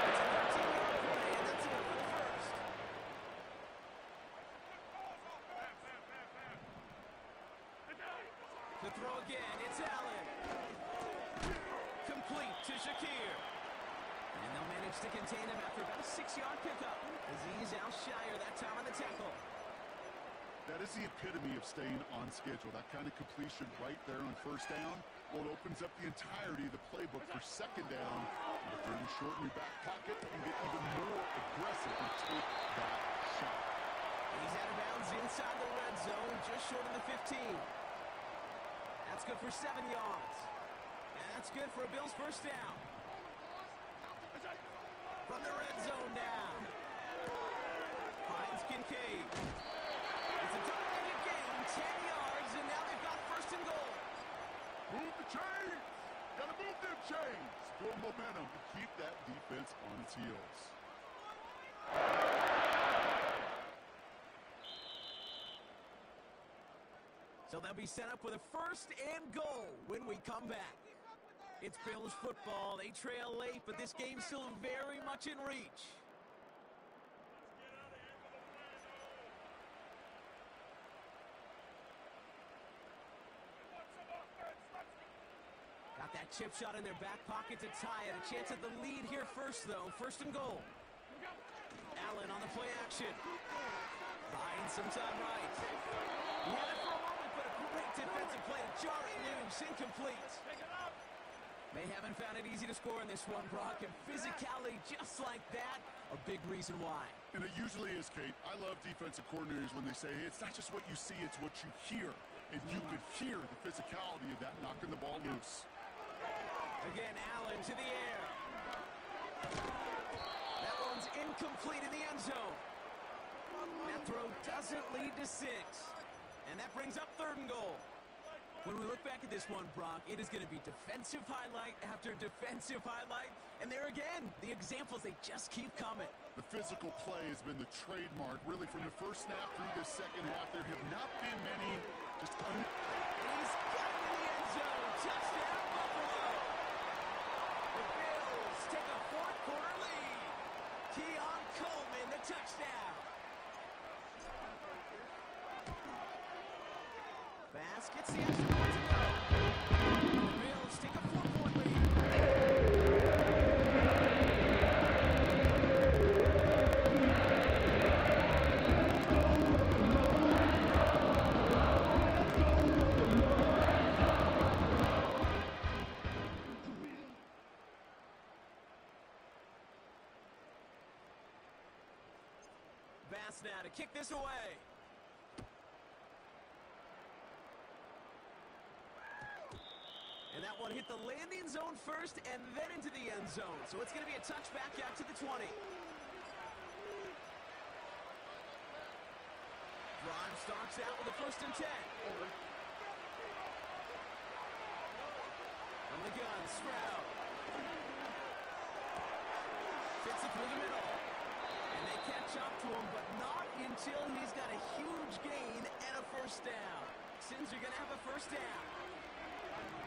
It's a 13-yard play, and that's it for the first. The throw again, it's Allen. Complete to Shakir. And they'll manage to contain him after about a 6-yard pickup as he's Al Shire that time on the tackle. That is the epitome of staying on schedule. That kind of completion right there on first down. Well, it opens up the entirety of the playbook for second down. And if you're in short in your back pocket, you can get even more aggressive and take that shot. He's out of bounds inside the red zone, just short of the 15. That's good for 7 yards. And that's good for a Bills first down. From the red zone now. Finds Kincaid. It's a double-digit gain, 10 yards, and now they've got first and goal. Move the chains! Gotta move them chains! Build momentum to keep that defense on its heels. So they'll be set up with a first and goal when we come back. It's Bills football. They trail late, but this game's still very much in reach. Got that chip shot in their back pocket to tie it. A chance at the lead here first, though. First and goal. Allen on the play action. Buying some time right. He had it for a moment, but a great defensive play to jar it loose. Incomplete. They haven't found it easy to score in this one, Brock, and physicality just like that, a big reason why. And it usually is, Kate. I love defensive coordinators when they say, hey, it's not just what you see, it's what you hear. And you could hear the physicality of that knocking the ball loose. Again, Allen to the air. That one's incomplete in the end zone. That throw doesn't lead to 6. And that brings up third and goal. When we look back at this one, Brock, it is going to be defensive highlight after defensive highlight. And there again, the examples, they just keep coming. The physical play has been the trademark, really, from the first snap through the second half. There have not been many just He's got it in the end zone. Touchdown, Buffalo. The Bills take a fourth-quarter lead. Keon Coleman, the touchdown. Bass gets the extra point to go. The Bills take a 4-point lead. Bass now to kick this away. And that one hit the landing zone first and then into the end zone. So it's going to be a touchback out to the 20. Drive starts out with a first and 10. On the gun, Stroud. Fits it through the middle. And they catch up to him, but not until he's got a huge gain and a first down. Sins are going to have a first down.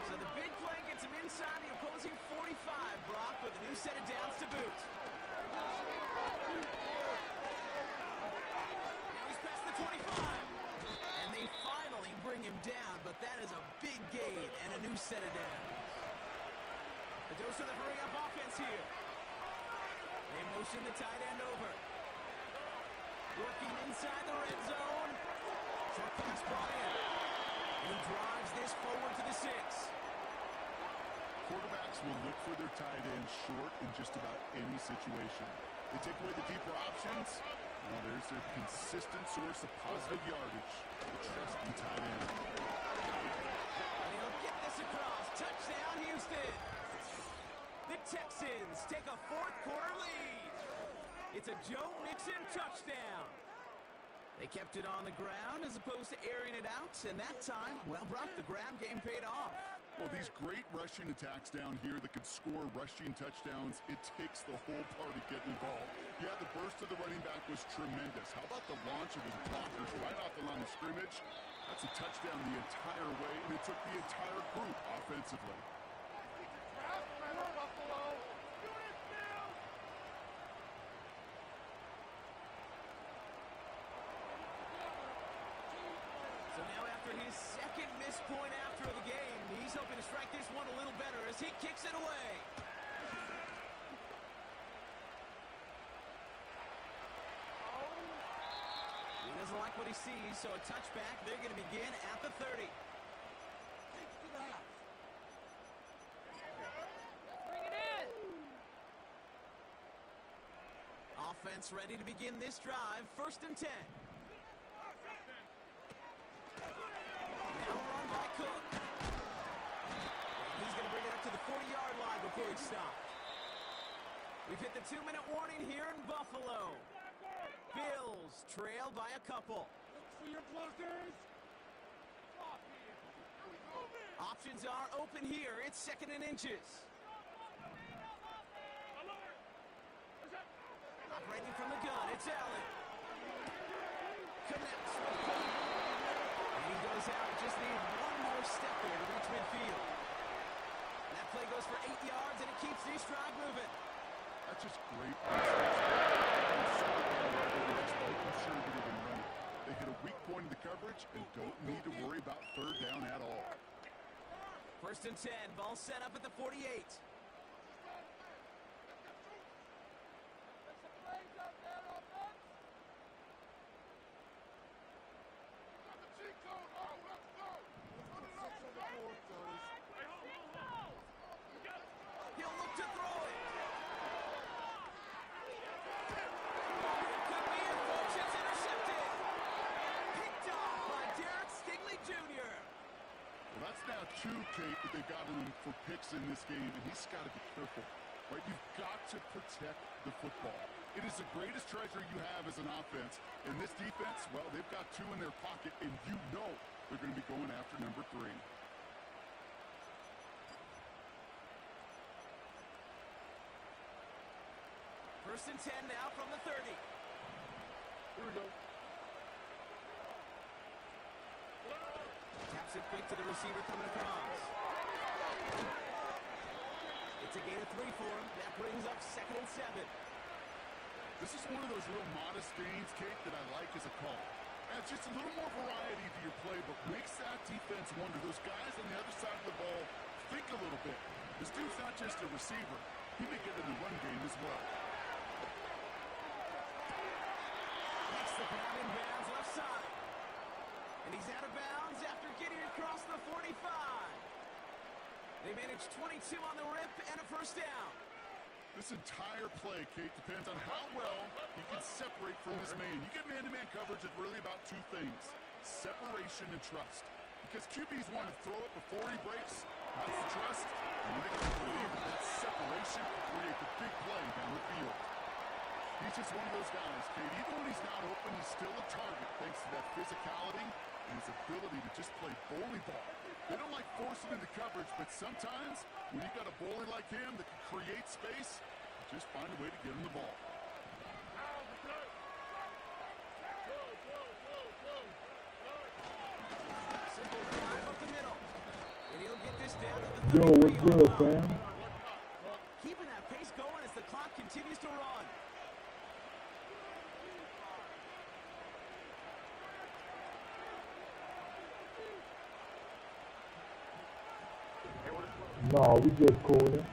So the big play gets him inside the opposing 45, Brock, with a new set of downs to boot. Now he's past the 25. And they finally bring him down, but that is a big gain and a new set of downs. The dose of the hurry-up offense here. They motion the tight end over. Working inside the red zone. Short pass brought in. And he drives this forward to the 6. Quarterbacks will look for their tight end short in just about any situation. They take away the deeper options. Well, there's their consistent source of positive yardage. The trusty tight end. And he'll get this across. Touchdown, Houston. The Texans take a fourth quarter lead. It's a Joe Mixon touchdown. They kept it on the ground as opposed to airing it out, and that time, well, Brock, the ground game paid off. Well, these great rushing attacks down here that can score rushing touchdowns, it takes the whole party getting involved. Yeah, the burst of the running back was tremendous. How about the launch of his blockers right off the line of scrimmage? That's a touchdown the entire way, and it took the entire group offensively. So now after his second missed point after the game, he's hoping to strike this one a little better as he kicks it away. He doesn't like what he sees, so a touchback. They're going to begin at the 30. Bring it in. Offense ready to begin this drive. 1st and 10. Now run by Cook. He's going to bring it up to the 40-yard line before he stopped. We've hit the 2-minute warning here in Buffalo. Bills trail by a couple. Look for your blockers. Options are open here. It's 2nd and inches. Operating from the gun, it's Allen. Connects with Cook. And he goes out. Just needs one more step there to reach midfield. That play goes for 8 yards, and it keeps these drive moving. That's just great. They hit a weak point in the coverage and don't need to worry about 3rd down at all. 1st and 10, ball set up at the 48. He'll look to throw it. Could be in folks. It's intercepted. Picked off by Derek Stingley Jr. Well, that's now 2, Kate, that they've got him for picks in this game, and he's got to be careful. Right? You've got to protect the football. It is the greatest treasure you have as an offense. And this defense, well, they've got 2 in their pocket, and you know they're going to be going after number 3. 1st and 10 now from the 30. Here we go. Taps it quick to the receiver coming across. It's a gain of 3 for him. That brings up 2nd and 7. This is one of those real modest gains, Kate, that I like as a call. Adds just a little more variety to your play, but makes that defense wonder. Those guys on the other side of the ball think a little bit. This dude's not just a receiver. He may get in the run game as well. Next, the grab in bounds left side. And he's out of bounds after getting across the 45. They managed 22 on the rip and a 1st down. This entire play, Kate, depends on how well he can separate from his man. You get man-to-man coverage, it's really about 2 things: separation and trust. Because QBs want to throw it before he breaks. That's the trust. And when they can believe that separation will create the big play down the field. He's just one of those guys, Kate. Even when he's not open, he's still a target thanks to that physicality and his ability to just play bully ball. They don't like forcing into coverage, but sometimes when you've got a bully like him that can create space, just find a way to get him the ball. Simple drive up the middle. And he'll get this down to the 33. Yo, what's good, fam? Keeping that pace going as the clock continues to run. No, we just cooling.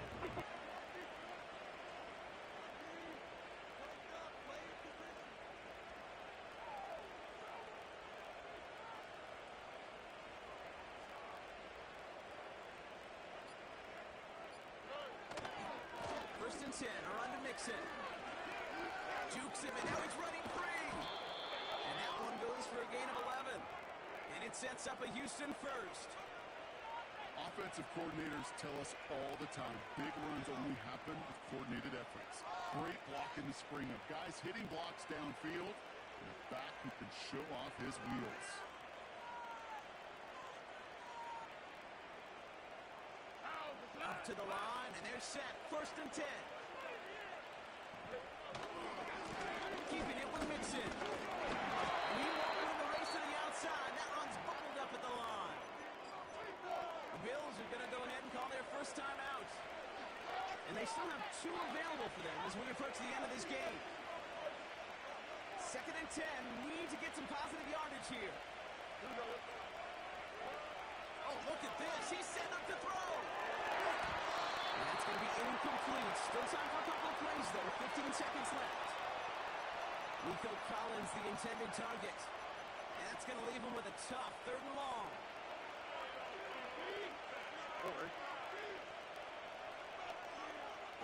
Mixon. Jukes him, and now he's running free. And that one goes for a gain of 11. And it sets up a Houston first. Offensive coordinators tell us all the time, big runs only happen with coordinated efforts. Great block in the spring of guys hitting blocks downfield, and a back who can show off his wheels. Up to the line, and they're set. 1st and 10. Keeping it with Mixon. Meanwhile, in the race to the outside. That one's bubbled up at the line. The Bills are going to go ahead and call their first time out. And they still have 2 available for them as we approach the end of this game. 2nd and 10. Need to get some positive yardage here. Oh, look at this. He's set up to throw. And that's going to be incomplete. Still time for a couple of plays, though. 15 seconds left. Nico Collins, the intended target. And that's going to leave him with a tough 3rd and long.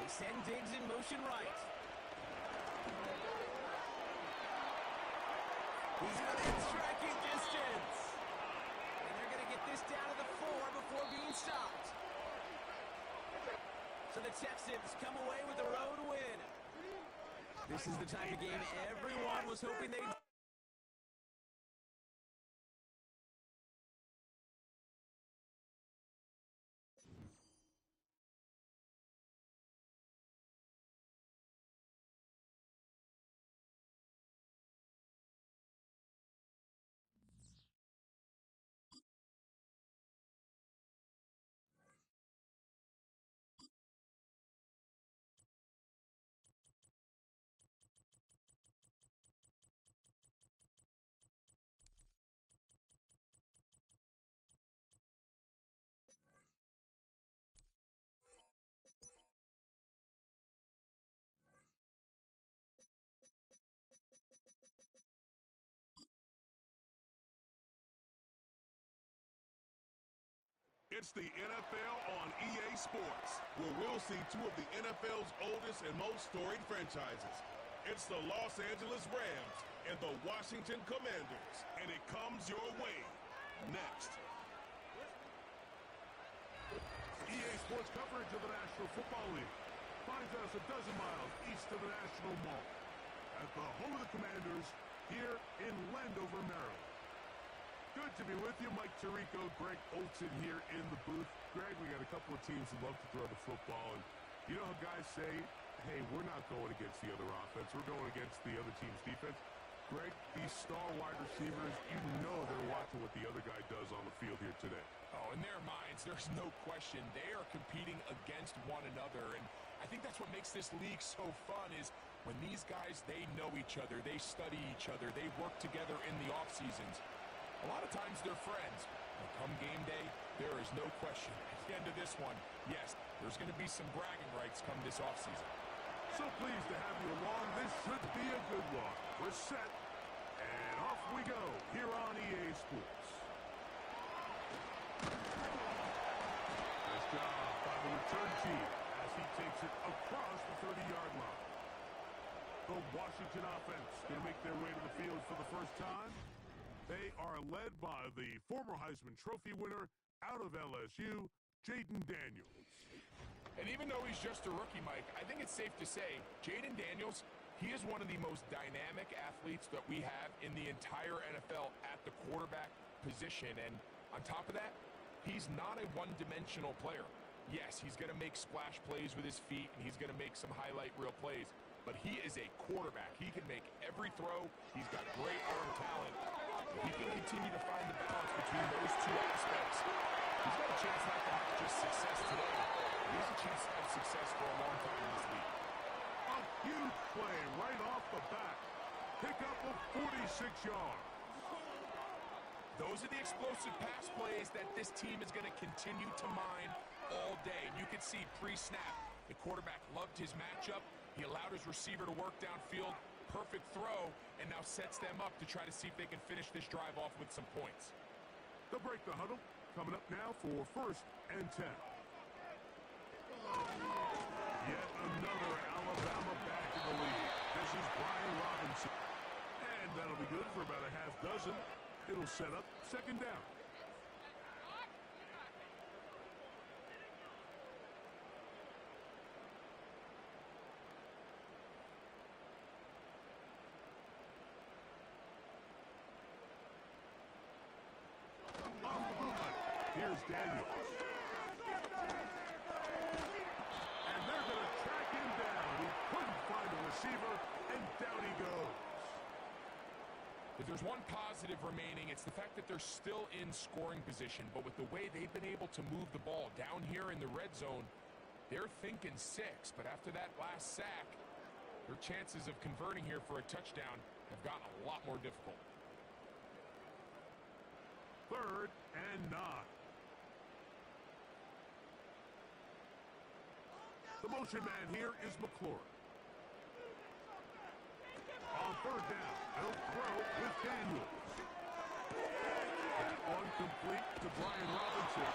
They send Diggs in motion right. He's within striking distance. And they're going to get this down to the 4 before being stopped. So the Texans come away with the road win. This is the type of game everyone was hoping they'd... It's the NFL on EA Sports, where we'll see 2 of the NFL's oldest and most storied franchises. It's the Los Angeles Rams and the Washington Commanders, and it comes your way next. EA Sports coverage of the National Football League finds us a dozen miles east of the National Mall at the home of the Commanders here in Landover, Maryland. Good to be with you. Mike Tirico, Greg Olson here in the booth. Greg, we got a couple of teams who love to throw the football, and you know how guys say, hey, we're not going against the other offense, we're going against the other team's defense. Greg, these star wide receivers, you know they're watching what the other guy does on the field here today. Oh, in their minds, there's no question. They are competing against one another, and I think that's what makes this league so fun is when these guys, they know each other, they study each other, they work together in the off seasons. A lot of times they're friends, but come game day, there is no question. At the end of this one, yes, there's going to be some bragging rights come this offseason. So pleased to have you along. This should be a good one. We're set, and off we go here on EA Sports. Nice job by the return team as he takes it across the 30-yard line. The Washington offense going to make their way to the field for the first time. They are led by the former Heisman Trophy winner out of LSU, Jayden Daniels. And even though he's just a rookie, Mike, I think it's safe to say Jayden Daniels, he is one of the most dynamic athletes that we have in the entire NFL at the quarterback position. And on top of that, he's not a one-dimensional player. Yes, he's going to make splash plays with his feet, and he's going to make some highlight reel plays. But he is a quarterback. He can make every throw. He's got great arm talent. If he can continue to find the balance between those 2 aspects, he's got a chance not to have just success today. He has a chance to have success for a long time in this league. A huge play right off the bat. Pick up of 46 yards. Those are the explosive pass plays that this team is going to continue to mine all day. You can see pre-snap, the quarterback loved his matchup. He allowed his receiver to work downfield. Perfect throw, and now sets them up to try to see if they can finish this drive off with some points. They'll break the huddle. Coming up now for 1st and 10. Yet another Alabama is Brian Robinson. And that'll be good for about a half dozen. It'll set up second down. Here's Daniels. And they're going to track him down. He couldn't find a receiver, and down he goes. If there's one positive remaining, it's the fact that they're still in scoring position. But with the way they've been able to move the ball down here in the red zone, they're thinking 6. But after that last sack, their chances of converting here for a touchdown have gotten a lot more difficult. 3rd and 9. The motion man here is McLaurin. On 3rd down, they'll throw with Daniels. Incomplete to Brian Robinson.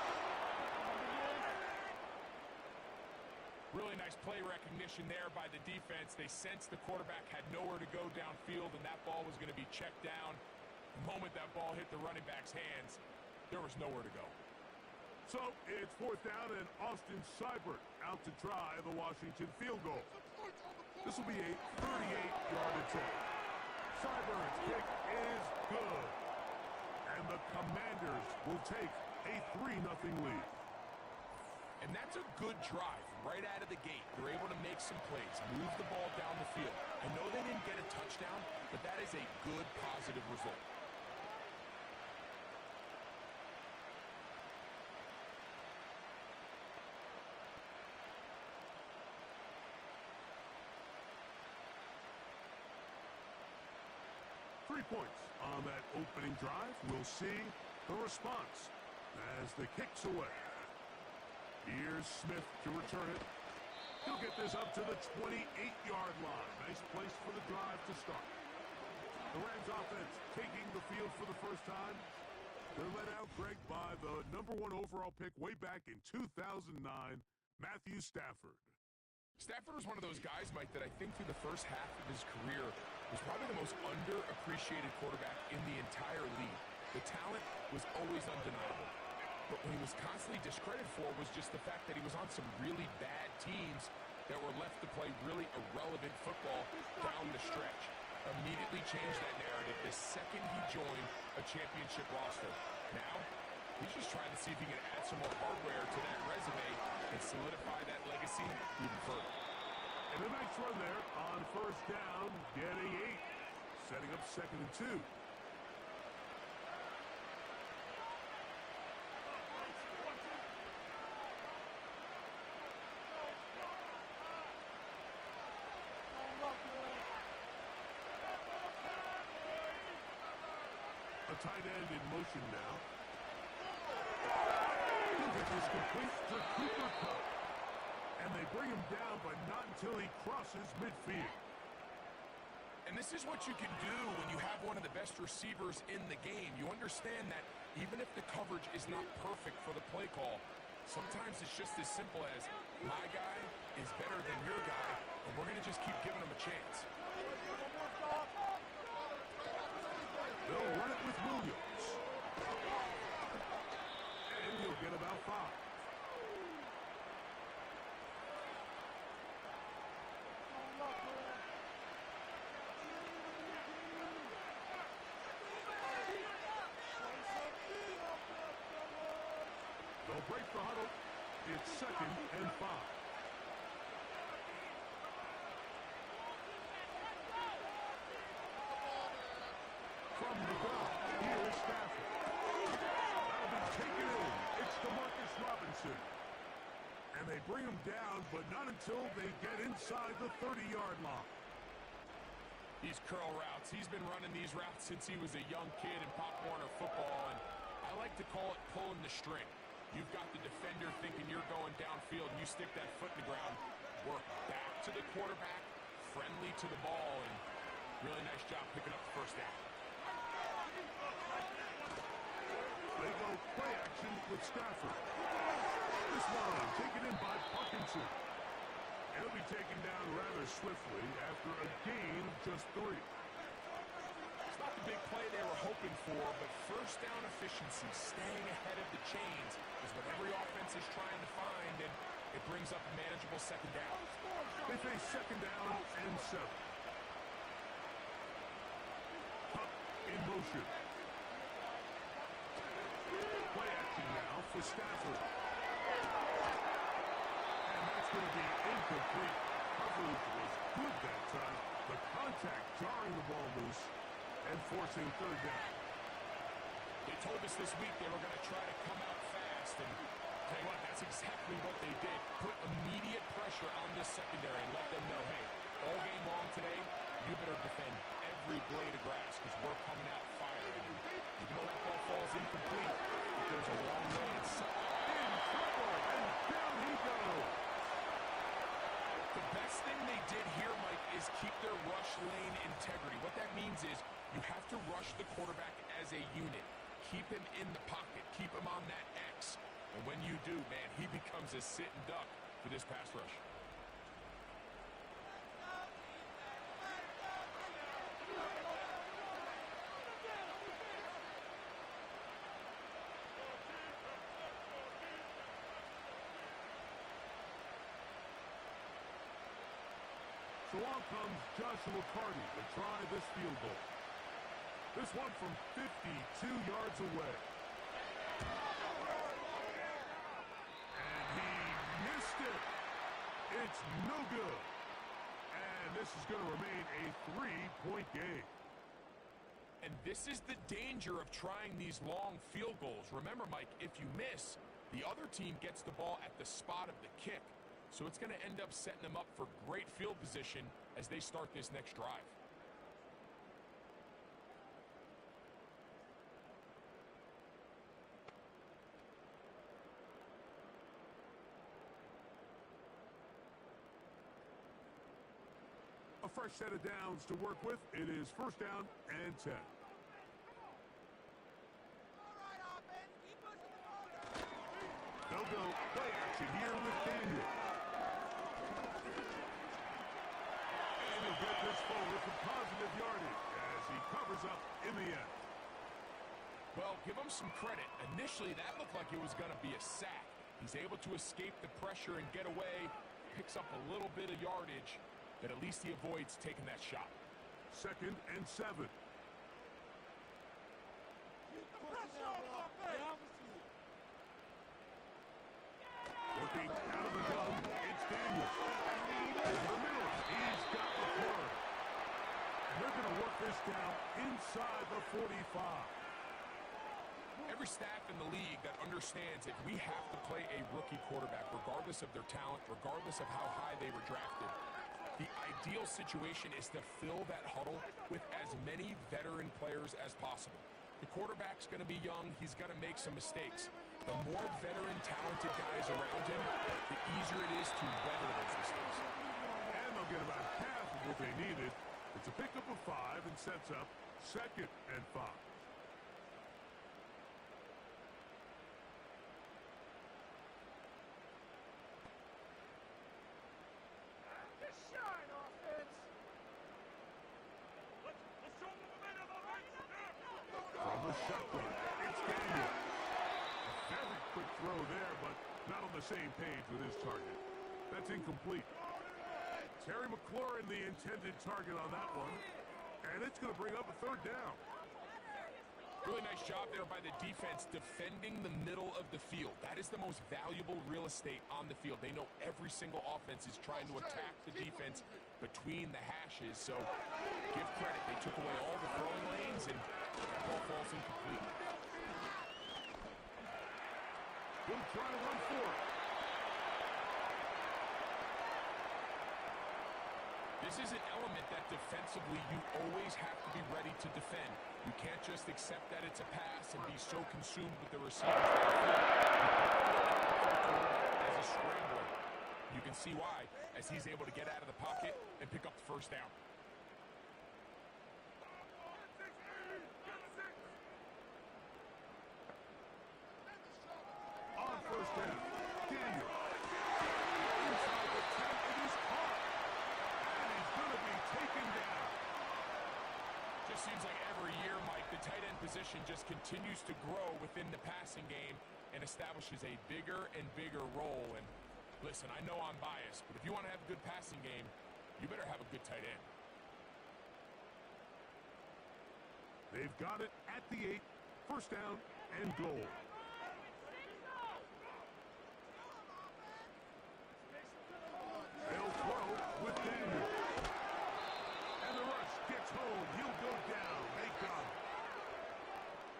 Really nice play recognition there by the defense. They sensed the quarterback had nowhere to go downfield, and that ball was going to be checked down. The moment that ball hit the running back's hands, there was nowhere to go. So it's 4th down, and Austin Seibert out to try the Washington field goal. This will be a 38-yard attempt. Seibert's kick is good. And the Commanders will take a 3-0 lead. And that's a good drive right out of the gate. They're able to make some plays, move the ball down the field. I know they didn't get a touchdown, but that is a good, positive result. Points on that opening drive. We'll see the response as the kick's away. Here's Smith to return it. He'll get this up to the 28-yard line. Nice place for the drive to start. The Rams offense taking the field for the first time. They're led out, Greg, by the #1 overall pick way back in 2009, Matthew Stafford. Stafford was one of those guys, Mike, that I think through the first half of his career was probably the most underappreciated quarterback in the entire league. The talent was always undeniable. But what he was constantly discredited for was just the fact that he was on some really bad teams that were left to play really irrelevant football down the stretch. Immediately changed that narrative the second he joined a championship roster. Now, he's just trying to see if he can add some more hardware to that resume and solidify that legacy even further. And a nice run there on 1st down, getting 8, setting up 2nd and 2. A tight end in motion now. He'll get this complete to Cooper Kupp. And they bring him down, but not until he crosses midfield. And this is what you can do when you have one of the best receivers in the game. You understand that even if the coverage is not perfect for the play call, sometimes it's just as simple as, my guy is better than your guy, and we're going to just keep giving him a chance. They'll run it with Williams. And he'll get about 5. They'll break the huddle. It's 2nd and 5. From the gun, here is Stafford. That'll be taken in. It's DeMarcus Robinson. And they bring him down, but not until they get inside the 30-yard line. These curl routes, he's been running these routes since he was a young kid in Pop Warner football, and I like to call it pulling the string. You've got the defender thinking you're going downfield, and you stick that foot in the ground, work back to the quarterback, friendly to the ball, and really nice job picking up the first down. They go play action with Stafford. This one taken in by Parkinson. He'll be taken down rather swiftly after a gain of just 3. It's not the big play they were hoping for, but first down efficiency, staying ahead of the chains, is what every offense is trying to find, and it brings up a manageable second down. They face second down and 7. Puck in motion. Play action now for Stafford. And that's going to be incomplete. Coverage was good that time. The contact jarring the ball loose and forcing third down. They told us this week they were going to try to come out fast, and tell you what, that's exactly what they did. Put immediate pressure on this secondary and let them know, hey, all game long today, you better defend every blade of grass because we're coming out firing. And even though that ball falls incomplete, it goes a long way inside. In trouble, and down he goes. The best thing they did here, Mike, is keep their rush lane integrity. What that means is you have to rush the quarterback as a unit. Keep him in the pocket. Keep him on that X. And when you do, man, he becomes a sitting duck for this pass rush. So on comes Joshua Carty to try this field goal. This one from 52 yards away. And he missed it. It's no good. And this is going to remain a 3-point game. And this is the danger of trying these long field goals. Remember, Mike, if you miss, the other team gets the ball at the spot of the kick. So it's going to end up setting them up for great field position as they start this next drive. A fresh set of downs to work with. It is first down and 10. They'll go play action here with Daniel. And he'll get this forward for positive yardage as he covers up in the end. Well, give him some credit. Initially, that looked like it was going to be a sack. He's able to escape the pressure and get away, picks up a little bit of yardage, but at least he avoids taking that shot. Second and 7. Working out of the gun, it's Daniel. Over the middle, he's got the corner. And they're going to work this down inside the 45. Every staff in the league that understands that we have to play a rookie quarterback, regardless of their talent, regardless of how high they were drafted. The ideal situation is to fill that huddle with as many veteran players as possible. The quarterback's going to be young. He's going to make some mistakes. The more veteran, talented guys around him, the easier it is to weather those mistakes. And they'll get about half of what they needed. It's a pickup of 5 and sets up second and 5. From the shotgun, it's Daniel. A very quick throw there, but not on the same page with his target. That's incomplete. Terry McLaurin, the intended target on that one. And it's going to bring up a third down. Really nice job there by the defense defending the middle of the field. That is the most valuable real estate on the field. They know every single offense is trying to attack the defense between the hashes. So give credit. They took away all the throwing lanes and that ball falls incomplete. We'll try to run for it. This is an element that defensively you always have to be ready to defend. You can't just accept that it's a pass and be so consumed with the receivers as a scrambler. You can see why, as he's able to get out of the pocket and pick up the first down. On first down, Daniel. Inside the 10, it is position just continues to grow within the passing game and establishes a bigger and bigger role. And listen, I know I'm biased, but if you want to have a good passing game, you better have a good tight end. They've got it at the 8. First down and goal. They'll throw with Daniel. And the rush gets home. He'll go down. They got him.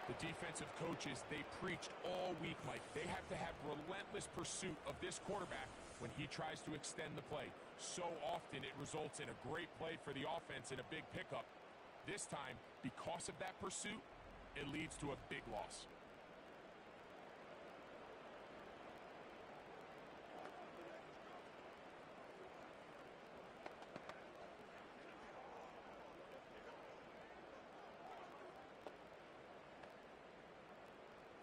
The defensive coaches, they preached all week, Mike. They have to have relentless pursuit of this quarterback when he tries to extend the play. So often it results in a great play for the offense and a big pickup. This time, because of that pursuit, it leads to a big loss.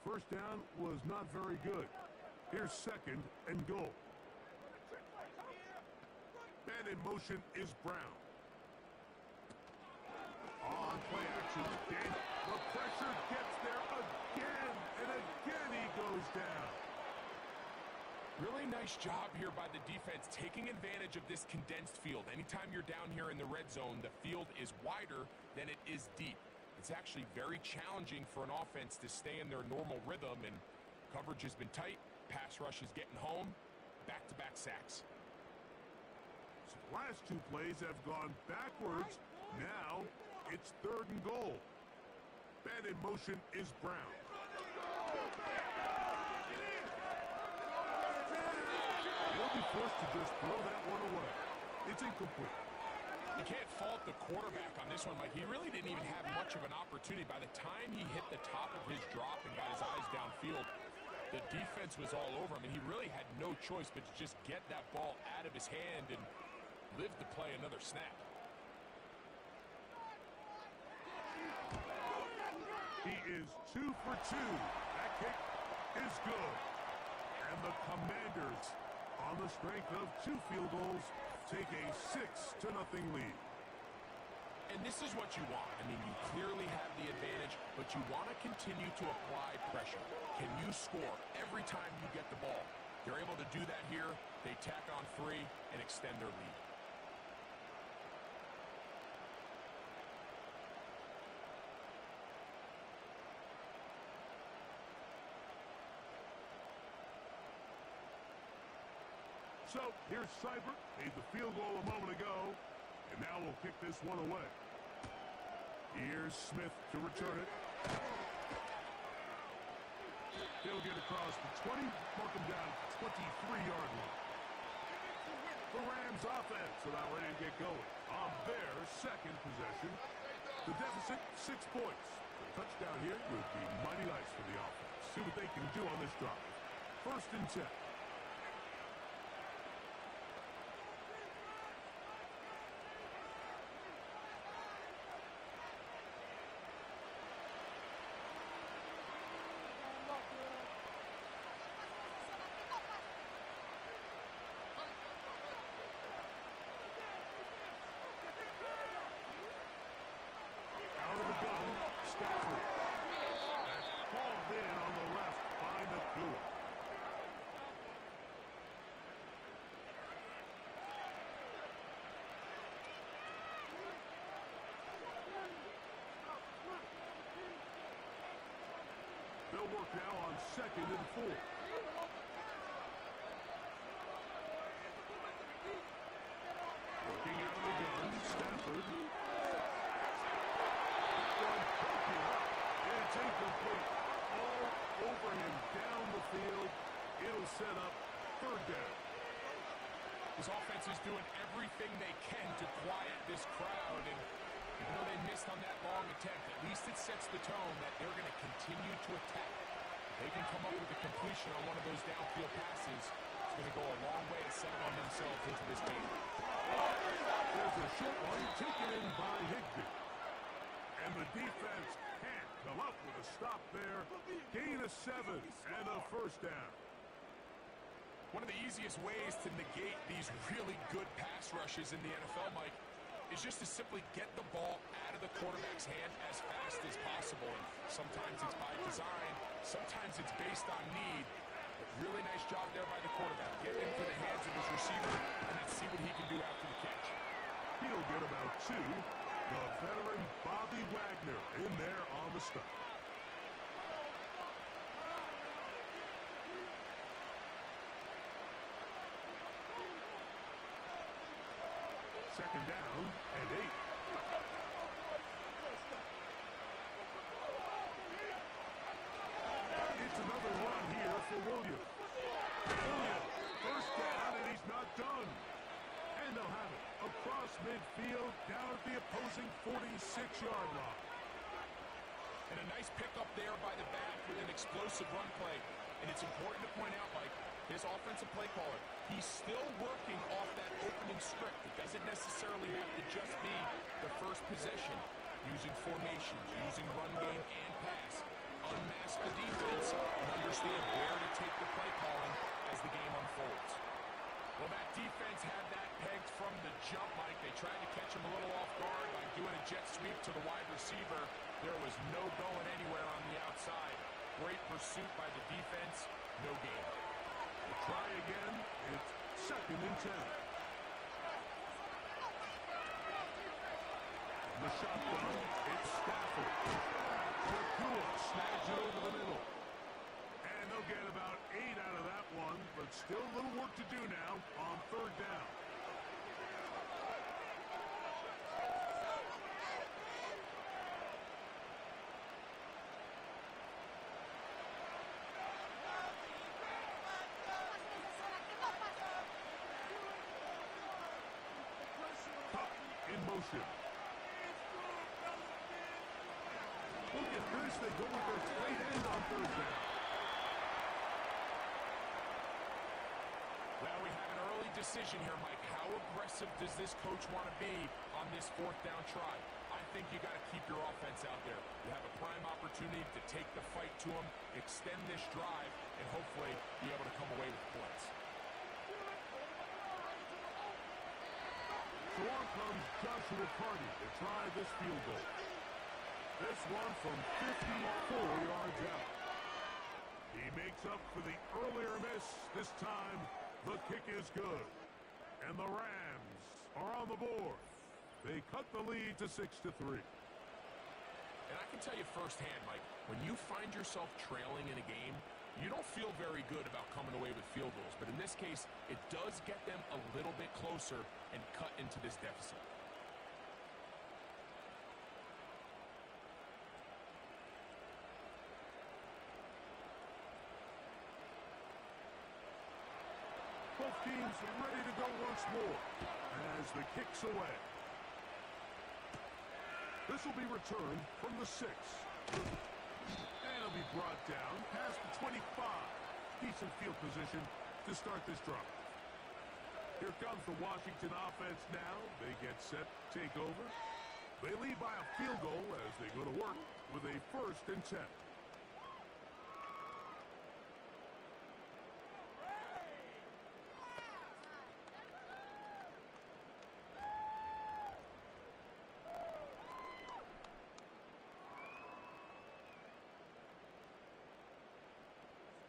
First down was not very good. Here's second and goal. Man in motion is Brown. On play action, Daniel. The pressure gets there again, and again he goes down. Really nice job here by the defense, taking advantage of this condensed field. Anytime you're down here in the red zone, the field is wider than it is deep. It's actually very challenging for an offense to stay in their normal rhythm, and coverage has been tight. Pass rush is getting home. Back-to-back sacks. So the last two plays have gone backwards. Now it's third and goal. Man in motion is Brown. He'll be forced to just throw that one away. It's incomplete. You can't fault the quarterback on this one, Mike. He really didn't even have much of an opportunity. By the time he hit the top of his drop and got his eyes downfield, the defense was all over him, and he really had no choice but to just get that ball out of his hand and live to play another snap. He is 2 for 2. That kick is good. And the Commanders, on the strength of 2 field goals, take a 6-0 lead. And this is what you want. I mean, you clearly have the advantage, but you want to continue to apply pressure. Can you score every time you get the ball? They're able to do that here. They tack on 3 and extend their lead. So here's Seibert, made the field goal a moment ago, and now we'll kick this one away. Here's Smith to return it. He'll get across the 20, mark him down 23-yard line. The Rams offense about ready to get going on their second possession. The deficit, 6 points. A touchdown here would be mighty nice for the offense. See what they can do on this drive. First and 10. They'll work now on second and 4. Working out of the gun, Stafford. It's incomplete. All over him down the field. It'll set up third down. This offense is doing everything they can to quiet this crowd, and even though they missed on that long attempt, at least it sets the tone that they're going to continue to attack. If they can come up with a completion on one of those downfield passes, it's going to go a long way to settle on themselves into this game. There's a short one taken in by Higbee. And the defense can't come up with a stop there. Gain of 7 and a first down. One of the easiest ways to negate these really good pass rushes in the NFL, Mike, is just to simply get the ball out of the quarterback's hand as fast as possible. And sometimes it's by design, sometimes it's based on need. But really nice job there by the quarterback. Get into the hands of his receiver, and let's see what he can do after the catch. He'll get about 2. The veteran Bobby Wagner in there on the stop. Second down and 8. It's another run here for Williams. Williams, first down, and he's not done. And they'll have it across midfield, down at the opposing 46-yard line. And a nice pickup there by the back with an explosive run play. And it's important to point out, Mike, his offensive play caller, he's still working off that opening script. It doesn't necessarily have to just be the first possession. Using formations, using run game and pass. Unmask the defense and understand where to take the play calling as the game unfolds. Well, that defense had that pegged from the jump, Mike. They tried to catch him a little off guard by doing a jet sweep to the wide receiver. There was no going anywhere on the outside. Great pursuit by the defense. No gain. Try again. It's second and 10. The shotgun. It's Stafford. Nakua snags it over the middle. And they'll get about 8 out of that one, but still a little work to do now on third down. In motion. Look at this. They go with their tight end on third down. Well, we have an early decision here, Mike. How aggressive does this coach want to be on this fourth down try? I think you got to keep your offense out there. You have a prime opportunity to take the fight to them, extend this drive, and hopefully be able to come away with points. So on comes Joshua Carty to try this field goal. This one from 54 yards out. He makes up for the earlier miss. This time, the kick is good. And the Rams are on the board. They cut the lead to 6-3. And I can tell you firsthand, Mike, when you find yourself trailing in a game, you don't feel very good about coming away with field goals. But in this case, it does get them a little bit closer and cut into this deficit. Both teams ready to go once more as the kick's away. This will be returned from the 6. And it'll be brought down past the 25. Decent field position to start this drive. Here comes the Washington offense now. They get set, take over. They lead by a field goal as they go to work with a 1st and 10.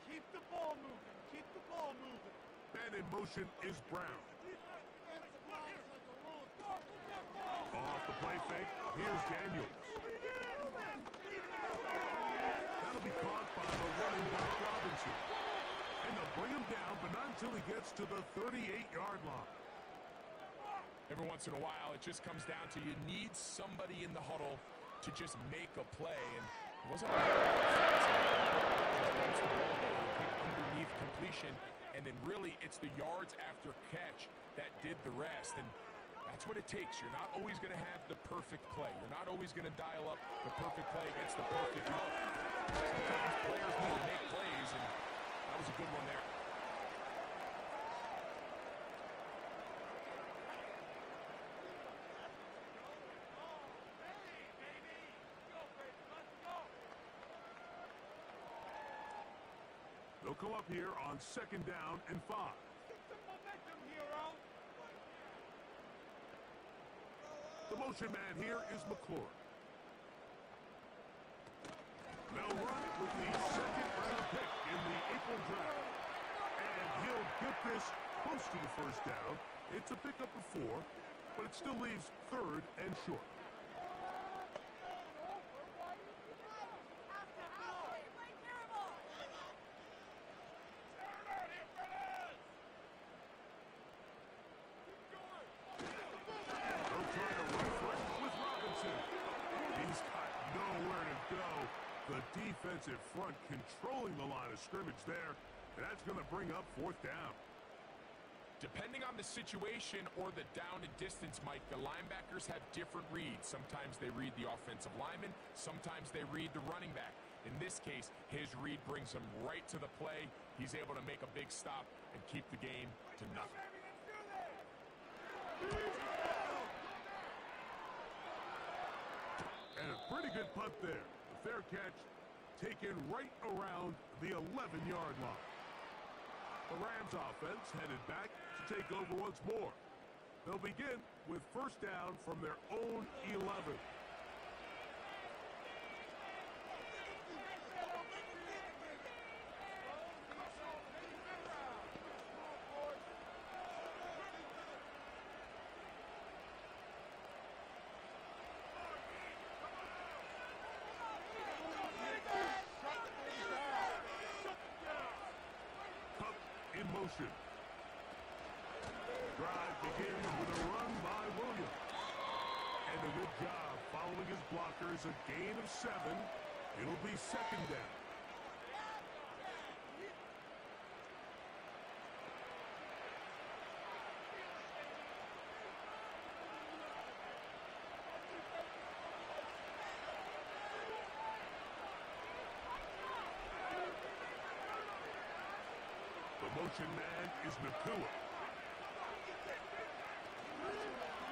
Keep the ball moving. Keep the ball moving. And in motion is Brown. Off the play fake, here's Daniels. That'll be caught by the running back Robinson. And they'll bring him down, but not until he gets to the 38-yard line. Every once in a while, it just comes down to you need somebody in the huddle to just make a play. And it wasn't underneath completion, and then really it's the yards after catch that did the rest. And that's what it takes. You're not always going to have the perfect play. You're not always going to dial up the perfect play against the perfect look. Sometimes players need to make plays, and that was a good one there. They'll come up here on 2nd down and 5. Get some momentum, hero. The motion man here is McClure. They'll run with the second-round pick in the April draft. And he'll get this close to the first down. It's a pickup of 4, but it still leaves 3rd and short. They'll try to rifle it with Robinson. He's got nowhere to go. The defensive front controlling the line of scrimmage there. And that's going to bring up 4th down. Depending on the situation or the down and distance, Mike, the linebackers have different reads. Sometimes they read the offensive lineman. Sometimes they read the running back. In this case, his read brings him right to the play. He's able to make a big stop and keep the game to nothing. And a pretty good punt there. A fair catch taken right around the 11-yard line. The Rams offense headed back to take over once more. They'll begin with first down from their own 11. Motion. Drive begins with a run by Williams. And a good job following his blockers. A gain of 7. It'll be 2nd down. The motion man is Nakua.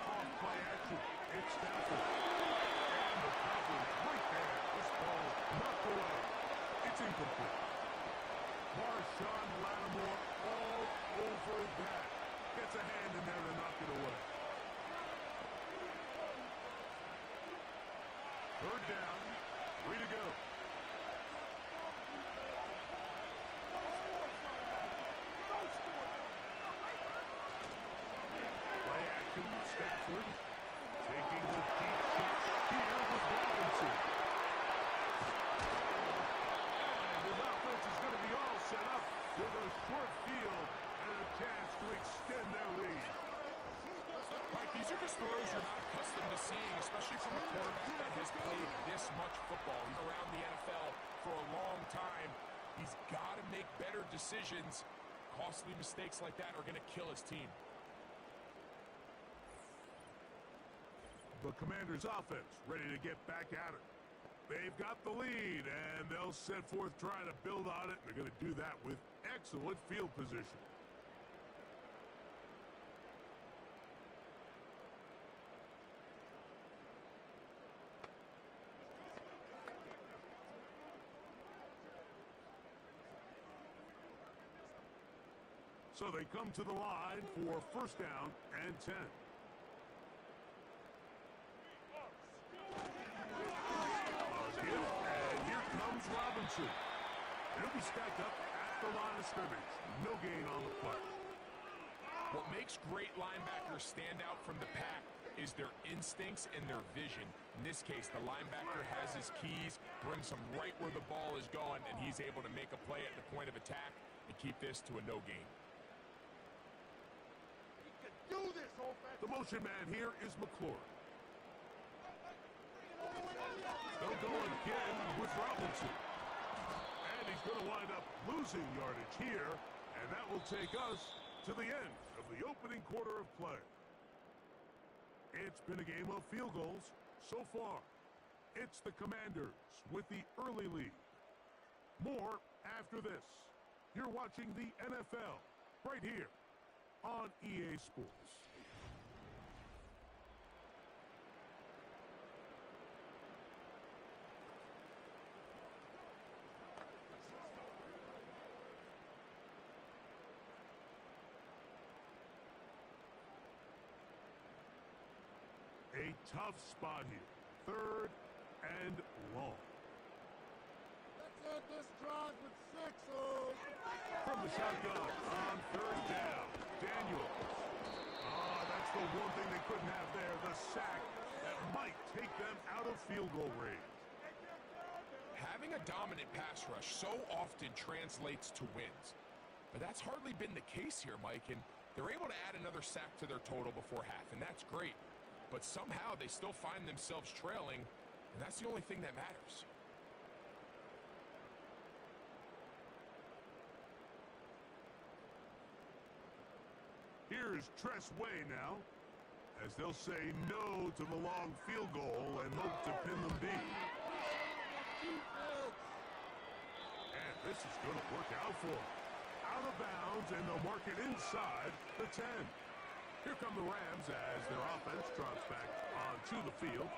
Off by action. It's Stafford. And the coverage right there. This ball knocked away. It's incomplete. Marshawn Lattimore all over that. Gets a hand in there to knock it away. 3rd down. 3 to go. Stafford taking the deep shot here with Robinson. And the offense is going to be all set up with a short field and a chance to extend their lead. Mike, these are just throws you're not accustomed to seeing, especially from a quarterback that has played this much football. He's around the NFL for a long time. He's got to make better decisions. Costly mistakes like that are going to kill his team. The Commanders' offense ready to get back at it. They've got the lead, and they'll set forth trying to build on it. They're going to do that with excellent field position. So they come to the line for first down and 10. And here comes Robinson. He'll be stacked up at the line of scrimmage. No gain on the play. What makes great linebackers stand out from the pack is their instincts and their vision. In this case, the linebacker has his keys, brings him right where the ball is going, and he's able to make a play at the point of attack and keep this to a no gain. The motion man here is McClure. They'll go again with Robinson. And he's going to wind up losing yardage here, and that will take us to the end of the opening quarter of play. It's been a game of field goals so far. It's the Commanders with the early lead. More after this. You're watching the NFL right here on EA Sports. tough spot here. 3rd and long. Let's end this drive with 6. From the shotgun on 3rd down. Daniels. That's the one thing they couldn't have there, the sack that might take them out of field goal range. Having a dominant pass rush so often translates to wins. But that's hardly been the case here, Mike, and they're able to add another sack to their total before half, and that's great. But somehow they still find themselves trailing, and that's the only thing that matters. Here's Tress Way now, as they'll say no to the long field goal and hope to pin them deep. And this is going to work out for them. Out of bounds, and they'll mark it inside the 10. Here come the Rams as their offense trots back onto the field.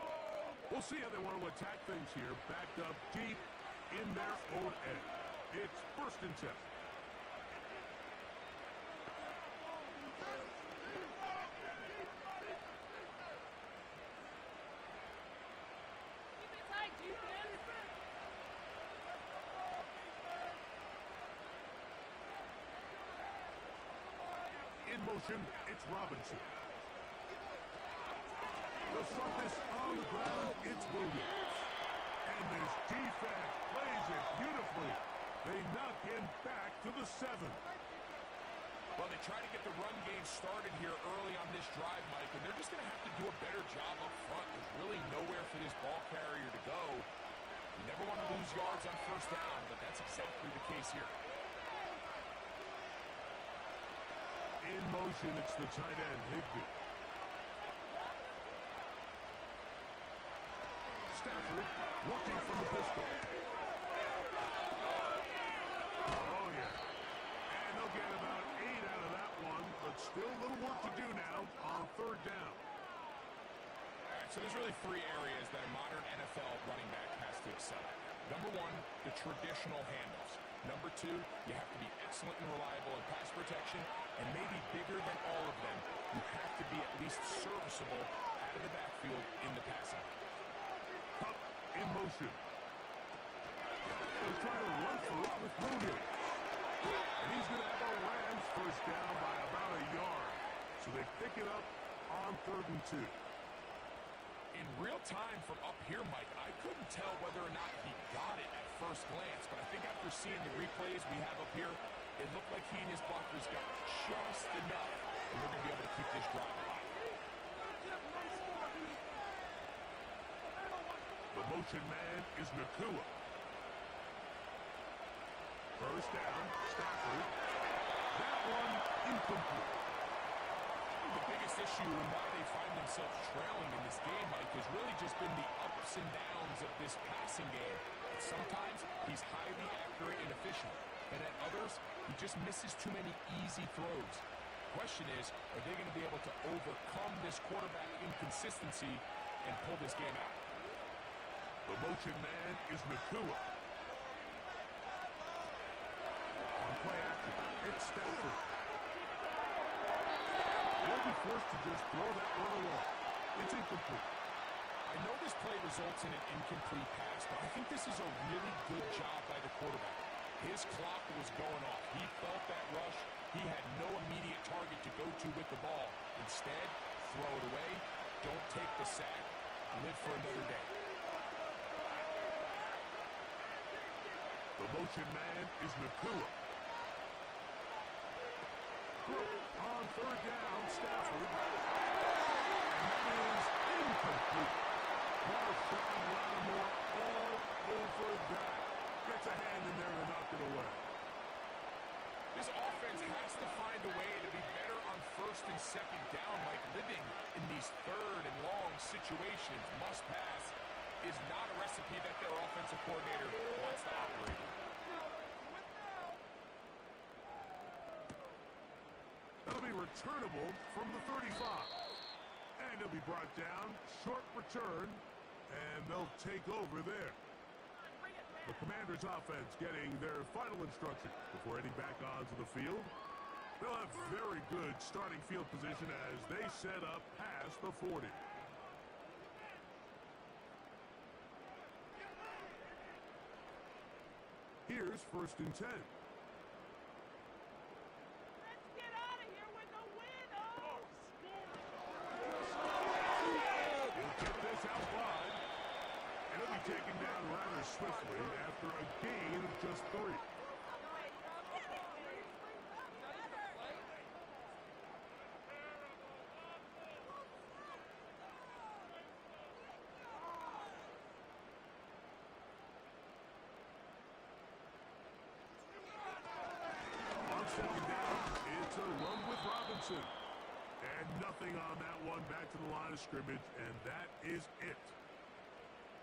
We'll see how they want to attack things here, backed up deep in their own end. It's 1st and 10. In motion, it's Robinson. The softest on the ground, it's Williams. And this defense plays it beautifully. They knock him back to the 7. Well, they try to get the run game started here early on this drive, Mike, and they're just going to have to do a better job up front. There's really nowhere for this ball carrier to go. You never want to lose yards on 1st down, but that's exactly the case here. In motion, it's the tight end, Higbee. Stafford looking from the pistol. Oh, yeah. And they'll get about 8 out of that one, but still a little work to do now on 3rd down. All right, so there's really 3 areas that a modern NFL running back has to excel at. Number 1, the traditional handoffs. Number 2, you have to be excellent and reliable in pass protection, and maybe bigger than all of them, you have to be at least serviceable out of the backfield in the passing. Cup in motion. They're trying to run for it with Williams. And he's going to have a Rams 1st down by about a yard. So they pick it up on 3rd and 2. In real time from up here, Mike, I couldn't tell whether or not he got it at first glance, but I think after seeing the replays we have up here, it looked like he and his blockers got just enough, and we're going to be able to keep this drive alive. The motion man is Nakua. 1st down, Stafford. That one incomplete. The biggest issue and why they find themselves trailing in this game, Mike, has really just been the ups and downs of this passing game. And sometimes he's highly accurate and efficient, and at others, he just misses too many easy throws. The question is, are they going to be able to overcome this quarterback inconsistency and pull this game out? The motion man is Nakua. On play action, it's Stafford. They'll be forced to just throw that one away. It's incomplete. I know this play results in an incomplete pass, but I think this is a really good job by the quarterback. His clock was going off. He felt that rush. He had no immediate target to go to with the ball. Instead, throw it away. Don't take the sack. Live for another day. The motion man is Nakua. On 3rd down, Stafford. And that is incomplete. Marshawn Lattimore all over that. Gets a hand in there to knock it away. This offense has to find a way to be better on 1st and 2nd down, like living in these 3rd and long situations. Must pass is not a recipe that their offensive coordinator wants to operate in. That'll be returnable from the 35. And he'll be brought down, short return, and they'll take over there. The Commanders' offense getting their final instructions before heading back onto the field. They'll have very good starting field position as they set up past the 40. Here's 1st and 10. Let's get out of here with the win. Oh, He'll get this out wide. And he'll be taken down rather swiftly after a gain of just 3. And nothing on that one, back to the line of scrimmage, and that is it.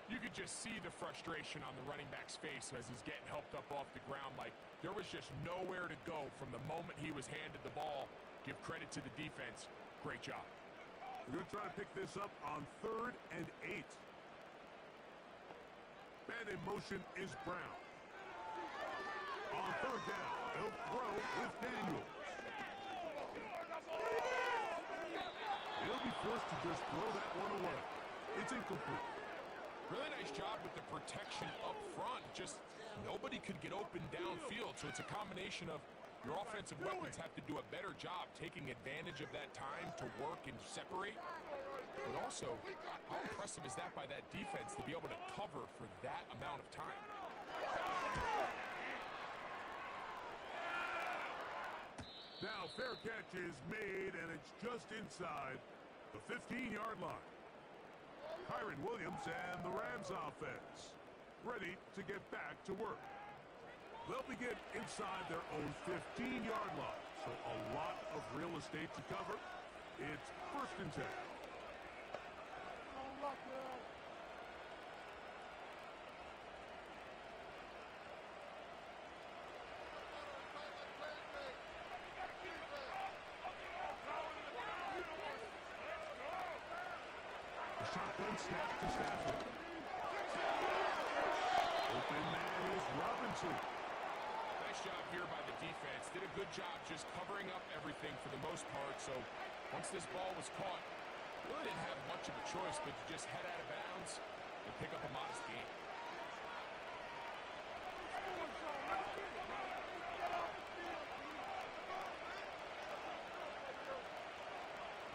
You could just see the frustration on the running back's face as he's getting helped up off the ground. Like, there was just nowhere to go from the moment he was handed the ball. Give credit to the defense. Great job. We're going to try to pick this up on 3rd and 8. Man in motion is Brown. On 3rd down, he'll throw with Daniels. He'll be forced to just throw that one away. It's incomplete. Really nice job with the protection up front. Just nobody could get open downfield. So it's a combination of your offensive weapons have to do a better job taking advantage of that time to work and separate. But also, how impressive is that by that defense to be able to cover for that amount of time? Now, fair catch is made, and it's just inside the 15-yard line. Kyron Williams and the Rams offense ready to get back to work. They'll begin inside their own 15-yard line, so a lot of real estate to cover. It's 1st and 10. Shotgun snap to Stafford. Open man is Robinson. Nice job here by the defense. Did a good job just covering up everything for the most part. So once this ball was caught, really didn't have much of a choice but to just head out of bounds and pick up a modest gain.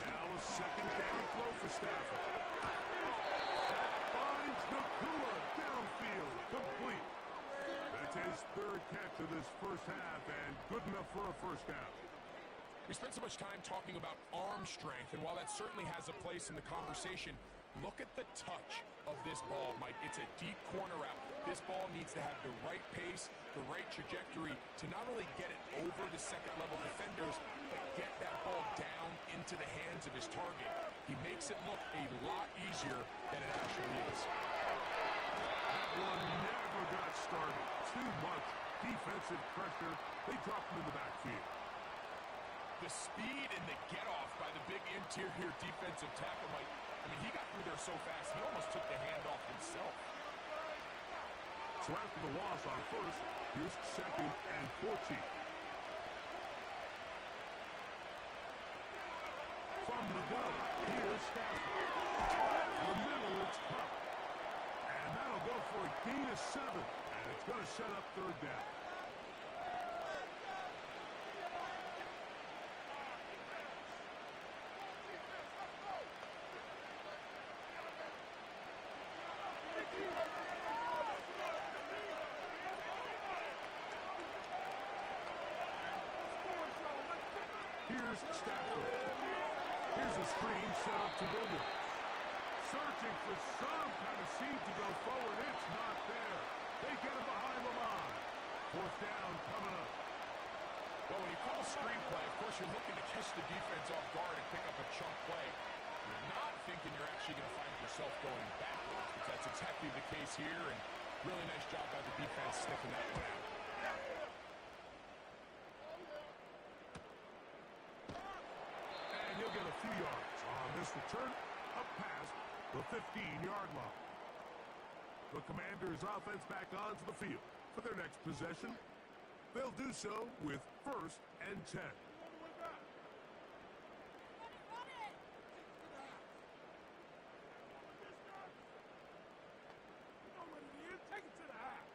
Now a second down throw for Stafford. Finds Nakua downfield, complete. That's his 3rd catch of this first half, and good enough for a 1st down. We spent so much time talking about arm strength, and while that certainly has a place in the conversation, look at the touch of this ball, Mike. It's a deep corner route. This ball needs to have the right pace, the right trajectory to not only get it over the second-level defenders, but get that ball down into the hands of his target. He makes it look a lot easier than it actually is. That one never got started. Too much defensive pressure. They dropped him in the backfield. The speed and the get-off by the big interior defensive tackle, Mike. I mean, he got through there so fast, he almost took the handoff himself. So after the loss on 1st, here's 2nd and 14. From the gun, here's Stafford. The middle, it's Cup. And that'll go for a gain of 7. And it's going to set up 3rd down. Here's Stafford. Here's a screen set up to Williams. Searching for some kind of seed to go forward. It's not there. They get him behind the line. 4th down coming up. Well, when you call a screenplay, of course you're looking to catch the defense off guard and pick up a chunk play. You're not thinking you're actually going to find yourself going backwards, but that's exactly the case here, and really nice job by the defense sniffing that one out. And he'll get a few yards on this return up past the 15-yard line. The Commanders' offense back onto the field for their next possession. They'll do so with 1st and 10. Take it to the house.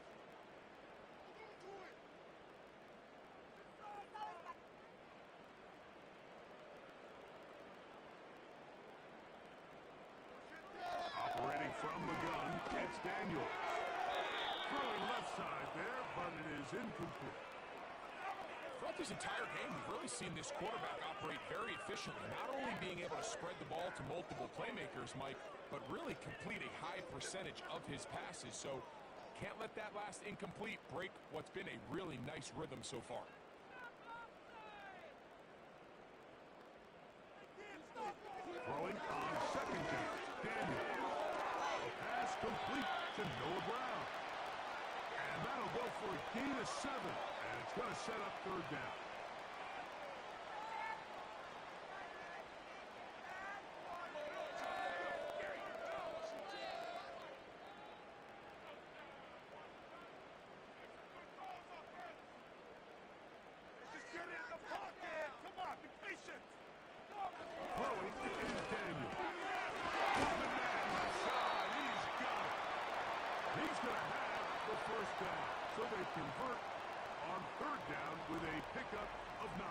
incomplete. Throughout this entire game, we've really seen this quarterback operate very efficiently, not only being able to spread the ball to multiple playmakers, Mike, but really complete a high percentage of his passes. So can't let that last incomplete break what's been a really nice rhythm so far. Throwing on second down. Daniel. A pass complete to Noah Brown. And that'll go for a gain of 7. And it's going to set up third down. Just get in the pocket. Come on, be patient. Throwing is Daniel. The man left side. He's got it. He's going to have the first down. So they convert on third down with a pickup of 9.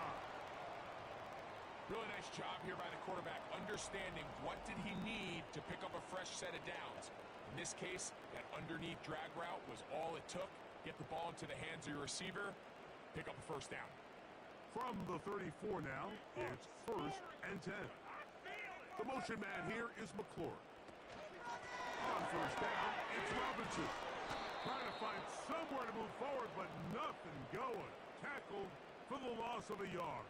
Really nice job here by the quarterback, understanding what did he need to pick up a fresh set of downs. In this case, that underneath drag route was all it took. Get the ball into the hands of your receiver, pick up a first down. From the 34 now, it's 1st and 10. The motion man here is McClure. On first down, it's Robinson. Trying to find somewhere to move forward, but nothing going. Tackled for the loss of a yard.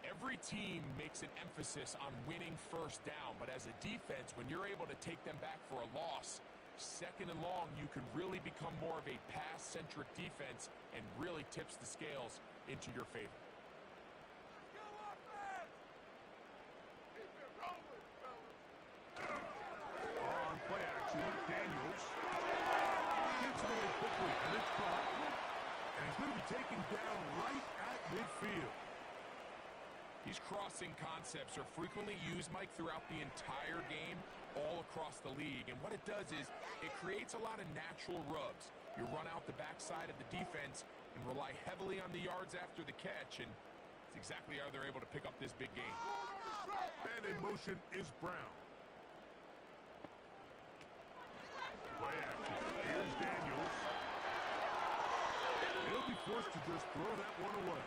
Every team makes an emphasis on winning first down, but as a defense, when you're able to take them back for a loss, second and long, you can really become more of a pass-centric defense and really tips the scales into your favor. On play action, Daniels gets away quickly, and it's caught. And he's going to be taken down right at midfield. These crossing concepts are frequently used, Mike, throughout the entire game, all across the league. And what it does is it creates a lot of natural rubs. You run out the backside of the defense and rely heavily on the yards after the catch, and it's exactly how they're able to pick up this big game. And in motion is Brown. Play action. Here's Daniels. He'll be forced to just throw that one away.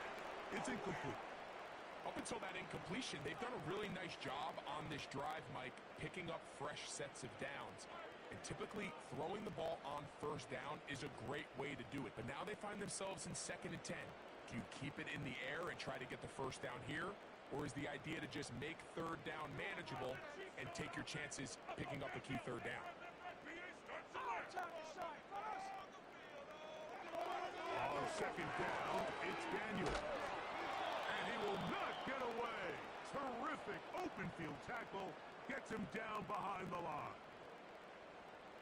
It's incomplete. Up until that incompletion, they've done a really nice job on this drive, Mike, picking up fresh sets of downs. And typically, throwing the ball on first down is a great way to do it. But now they find themselves in 2nd and 10. Do you keep it in the air and try to get the first down here? Or is the idea to just make third down manageable and take your chances picking up a key third down? On second down, it's Daniel. And he will not get away. Terrific open field tackle. Gets him down behind the line.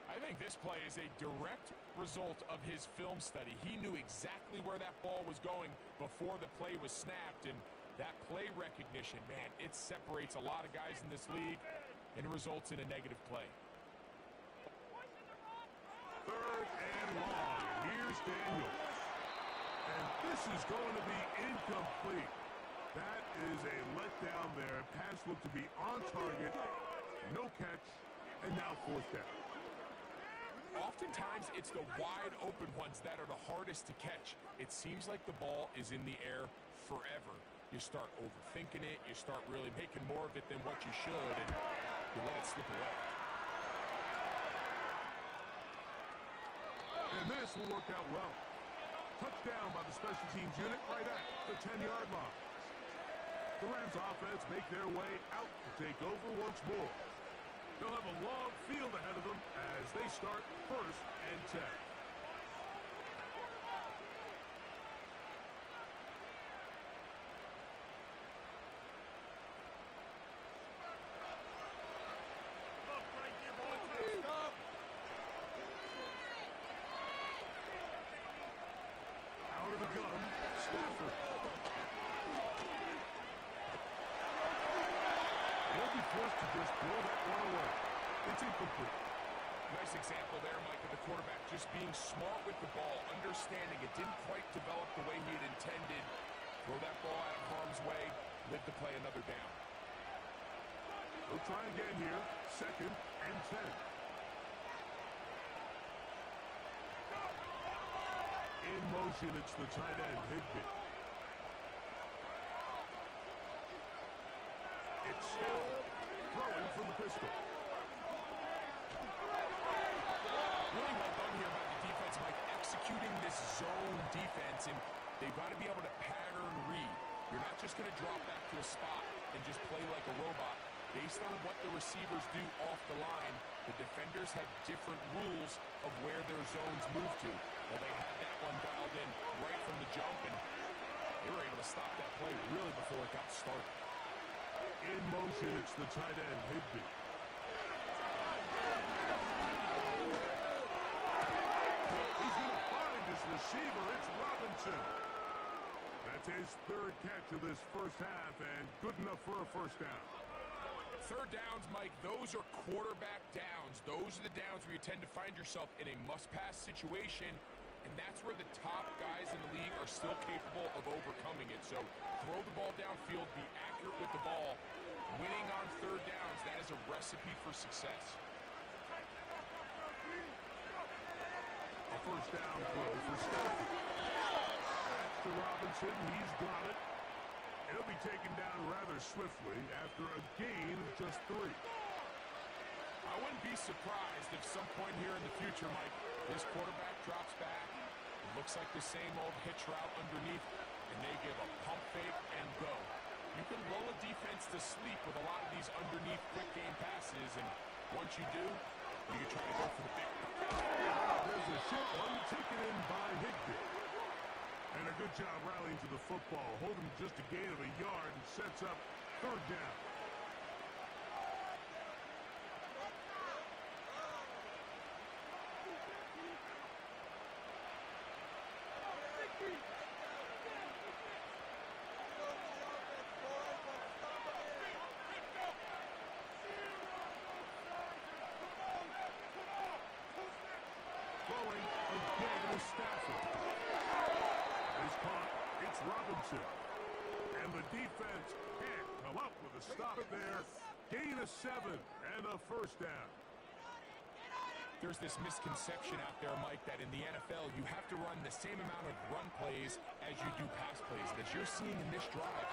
I think this play is a direct result of his film study. He knew exactly where that ball was going before the play was snapped, and that play recognition, man, it separates a lot of guys in this league and results in a negative play. 3rd and long. Here's Daniels. And this is going to be incomplete. That is a letdown there. Pass looked to be on target. No catch. And now 4th down. Oftentimes, it's the wide open ones that are the hardest to catch. It seems like the ball is in the air forever. You start overthinking it. You start really making more of it than what you should, and you let it slip away. And this will work out well. Touchdown by the special teams unit right at the 10-yard line. The Rams offense make their way out to take over once more. They'll have a long field ahead of them as they start 1st and 10. Out of the gun, Stafford. They'll be forced to just throw that one away. It's incomplete. Nice example there, Mike, of the quarterback just being smart with the ball, understanding it didn't quite develop the way he had intended. Throw that ball out of harm's way, live to play another down. They'll try again here, 2nd and 10. In motion, it's the tight end, Higbee. It's still throwing from the pistol. Really well done here by the defense, Mike, executing this zone defense, and they've got to be able to pattern read. You're not just going to drop back to a spot and just play like a robot. Based on what the receivers do off the line, the defenders have different rules of where their zones move to. Well, they had that one dialed in right from the jump, and they were able to stop that play really before it got started. In motion, it's the tight end, Higbee. He's going to find his receiver. It's Robinson. That's his third catch of this first half, and good enough for a first down. Third downs, Mike, those are quarterback downs. Those are the downs where you tend to find yourself in a must-pass situation, and that's where the top guys in the league are still capable of overcoming it. So throw the ball downfield, be accurate with the ball. Winning on third downs, that is a recipe for success. A first down throw for Stafford. That's to Robinson. He's got it. He'll be taken down rather swiftly after a gain of just 3. I wouldn't be surprised if some point here in the future, Mike, this quarterback drops back. It looks like the same old hitch route underneath, and they give a pump fake and go. You can lull a defense to sleep with a lot of these underneath quick game passes, and once you do, you can try to go for the big one. There's a short one taken in by Higbee. And a good job rallying to the football, holding just a gain of a yard and sets up third down. Throwing again is Stafford. He's caught. It's Robinson. And the defense can't come up with a stop there. Gain of 7 and a first down. There's this misconception out there, Mike, that in the NFL you have to run the same amount of run plays as you do pass plays. And as you're seeing in this drive,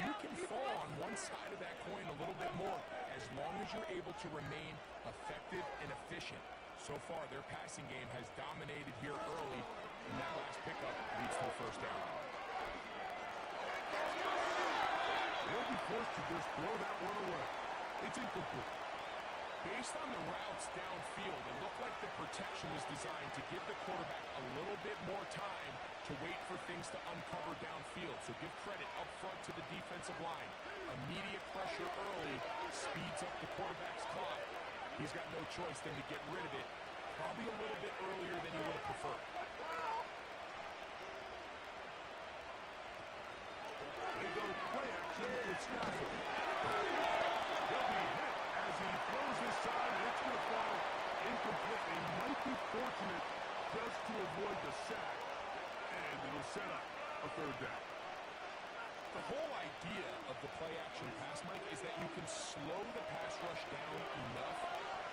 you can fall on one side of that coin a little bit more as long as you're able to remain effective and efficient. So far, their passing game has dominated here early, and that last pickup leads to a first down. They'll be forced to just throw that one away. It's incomplete. Based on the routes downfield, it looked like the protection was designed to give the quarterback a little bit more time to wait for things to uncover downfield. So give credit up front to the defensive line. Immediate pressure early speeds up the quarterback's clock. He's got no choice than to get rid of it, probably a little bit earlier than he would have preferred. They go play action with Stafford. He'll be hit as he throws his side, and it's going to fall incomplete. They might be fortunate just to avoid the sack, and it'll set up a third down. The whole idea of the play-action pass, Mike, is that you can slow the pass rush down enough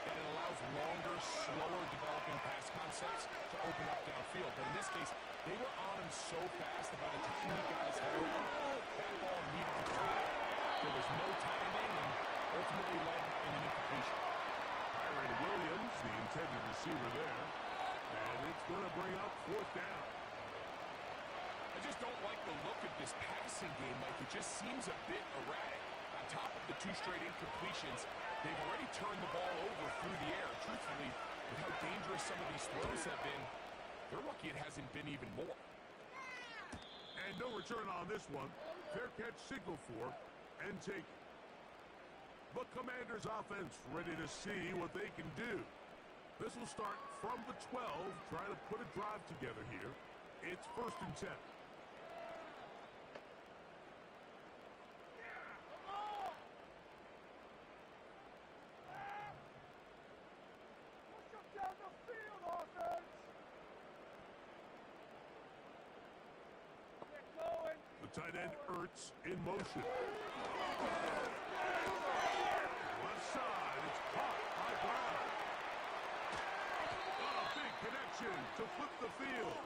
that it allows longer, slower developing pass concepts to open up downfield. But in this case, they were on him so fast that by the time he got his head over, that ball needed to drop. There was no timing and ultimately led in an incompletion. Kyren Williams, the intended receiver there, and it's going to bring up fourth down. I just don't like the look of this passing game, Mike. It just seems a bit erratic. On top of the 2 straight incompletions, they've already turned the ball over through the air. Truthfully, with how dangerous some of these throws have been, they're lucky it hasn't been even more. And no return on this one. Fair catch signal for and taken. The Commanders' offense ready to see what they can do. This will start from the 12, trying to put a drive together here. It's 1st and 10. The tight end Ertz in motion. Left side, it's caught by Brown. A big connection to flip the field.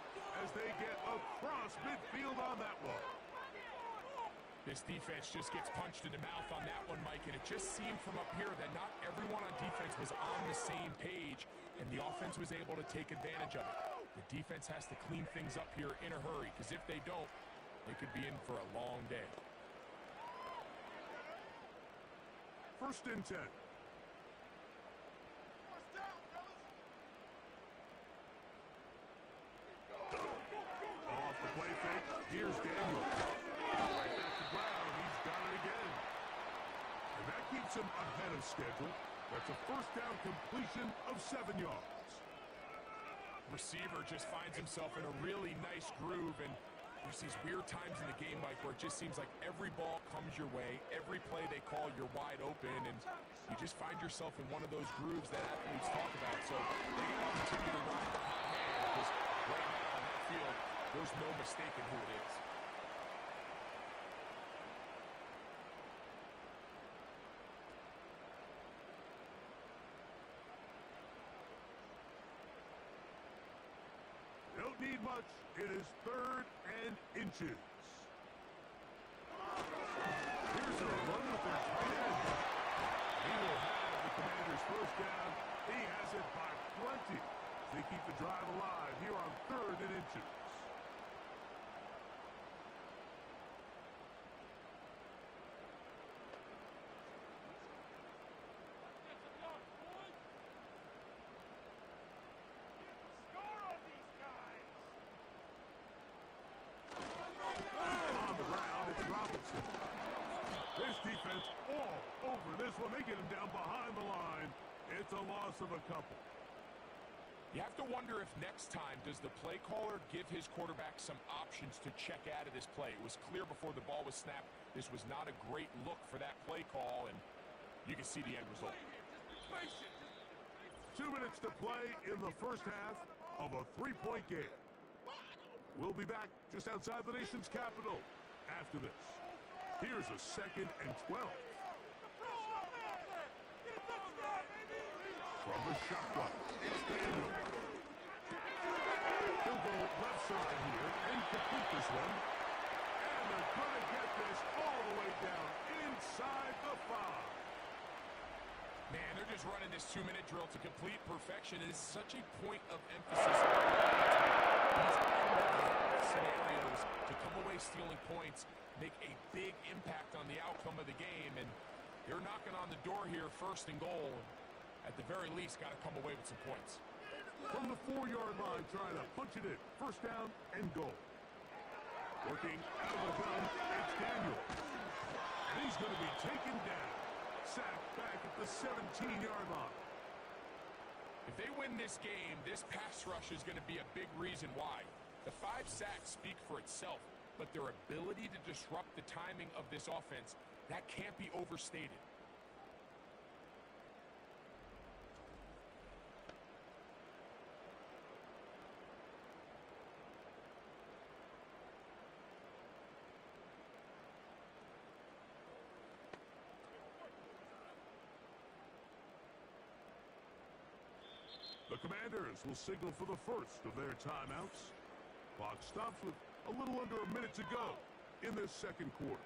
as they get across midfield on that one. This defense just gets punched in the mouth on that one, Mike, and it just seemed from up here that not everyone on defense was on the same page, and the offense was able to take advantage of it. The defense has to clean things up here in a hurry, because if they don't, they could be in for a long day. 1st and 10. Off the play fake, here's Daniels. Right back to Brown, he's got it again. And that keeps him ahead of schedule. That's a 1st down completion of 7 yards. Receiver just finds himself in a really nice groove, and there's these weird times in the game, Mike, where it just seems like every ball comes your way, every play they call, you're wide open, and you just find yourself in one of those grooves that athletes talk about. So they got to continue to ride the hot hand, because right now on that field, there's no mistaking who it is. Don't need much. It is 3rd and inches. Here's a run with their tight end. He will have the Commanders' 1st down. He has it by plenty. They keep the drive alive here on 3rd and inches. Defense all over this one. They get him down behind the line. It's a loss of a couple. You have to wonder if next time does the play caller give his quarterback some options to check out of this play. It was clear before the ball was snapped this was not a great look for that play call, and you can see the end result. 2 minutes to play in the 1st half of a 3-point game. We'll be back just outside the nation's capital after this. Here's a 2nd and 12. From the shotgun, it's Daniel. He'll go left side here and complete this one. And they're going to get this all the way down inside the 5. Man, they're just running this 2-minute drill to complete perfection. It is such a point of emphasis. These scenarios to come away stealing points make a big impact on the outcome of the game, and they're knocking on the door here, 1st and goal. At the very least, got to come away with some points. From the 4-yard line, trying to punch it in. 1st down and goal. Working out of the gun, it's Daniel. And he's going to be taken down. Sacked back at the 17-yard line. If they win this game, this pass rush is going to be a big reason why. The 5 sacks speak for itself, but their ability to disrupt the timing of this offense, that can't be overstated. The Commanders will signal for the 1st of their timeouts. Clock stops with a little under a minute to go in this 2nd quarter.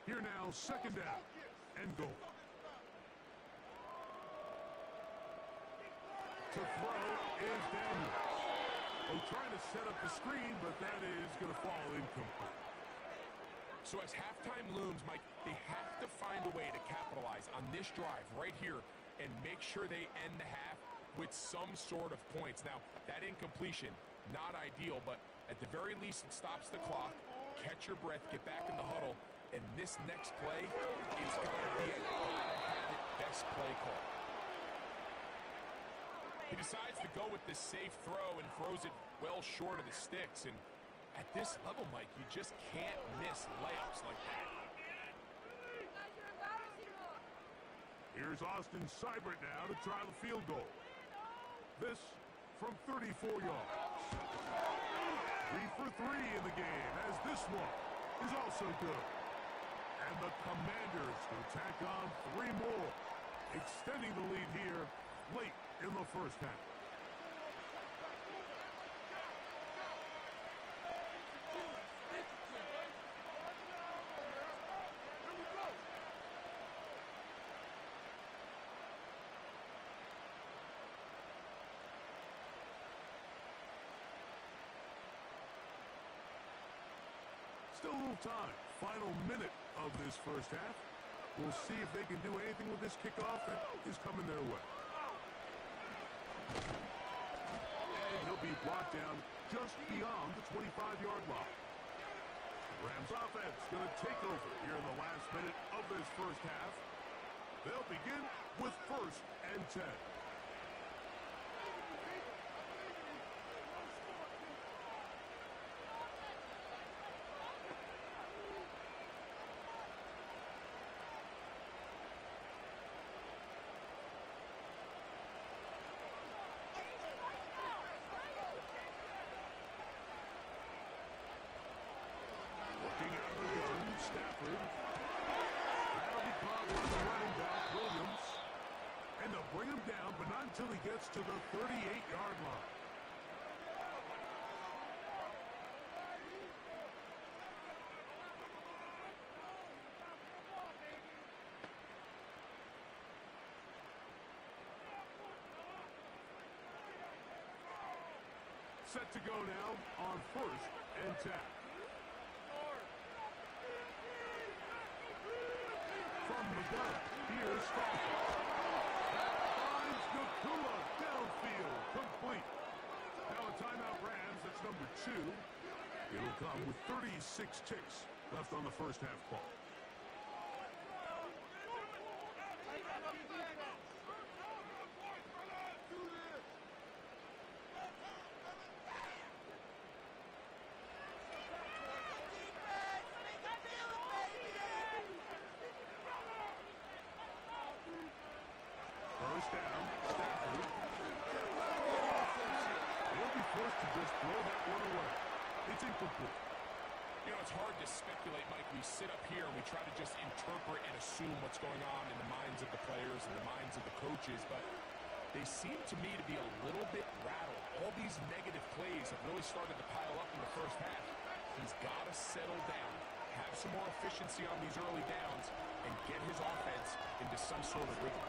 Here now, 2nd down and goal. To throw is Daniels. Oh, trying to set up the screen, but that is going to fall incomplete. So as halftime looms, Mike, they have to find a way to capitalize on this drive right here and make sure they end the half with some sort of points. Now, that incompletion, not ideal, but at the very least, it stops the clock. Catch your breath, get back in the huddle, and this next play is going to be a best play call. He decides to go with this safe throw and throws it well short of the sticks. And at this level, Mike, you just can't miss layups like that. Here's Austin Seibert now to try the field goal. This from 34 yards. 3 for 3 in the game, as this one is also good. And the Commanders will tack on 3 more, extending the lead here late in the first half. Still a little time. Final minute of this first half. We'll see if they can do anything with this kickoff that is coming their way. And he'll be brought down just beyond the 25-yard line. Rams offense going to take over here in the last minute of this first half. They'll begin with 1st and 10. Bring him down, but not until he gets to the 38-yard line. Set to go now on 1st and 10. From the gun, here's Stafford. Downfield, complete. Now a timeout Rams, that's number 2. It'll come with 36 ticks left on the first half clock. First down, Stafford. He'll be forced to just throw that one away. It's incomplete. You know, it's hard to speculate, Mike. We sit up here and we try to just interpret and assume what's going on in the minds of the players and the minds of the coaches, but they seem to me to be a little bit rattled. All these negative plays have really started to pile up in the first half. He's got to settle down, have some more efficiency on these early downs, and get his offense into some sort of rhythm.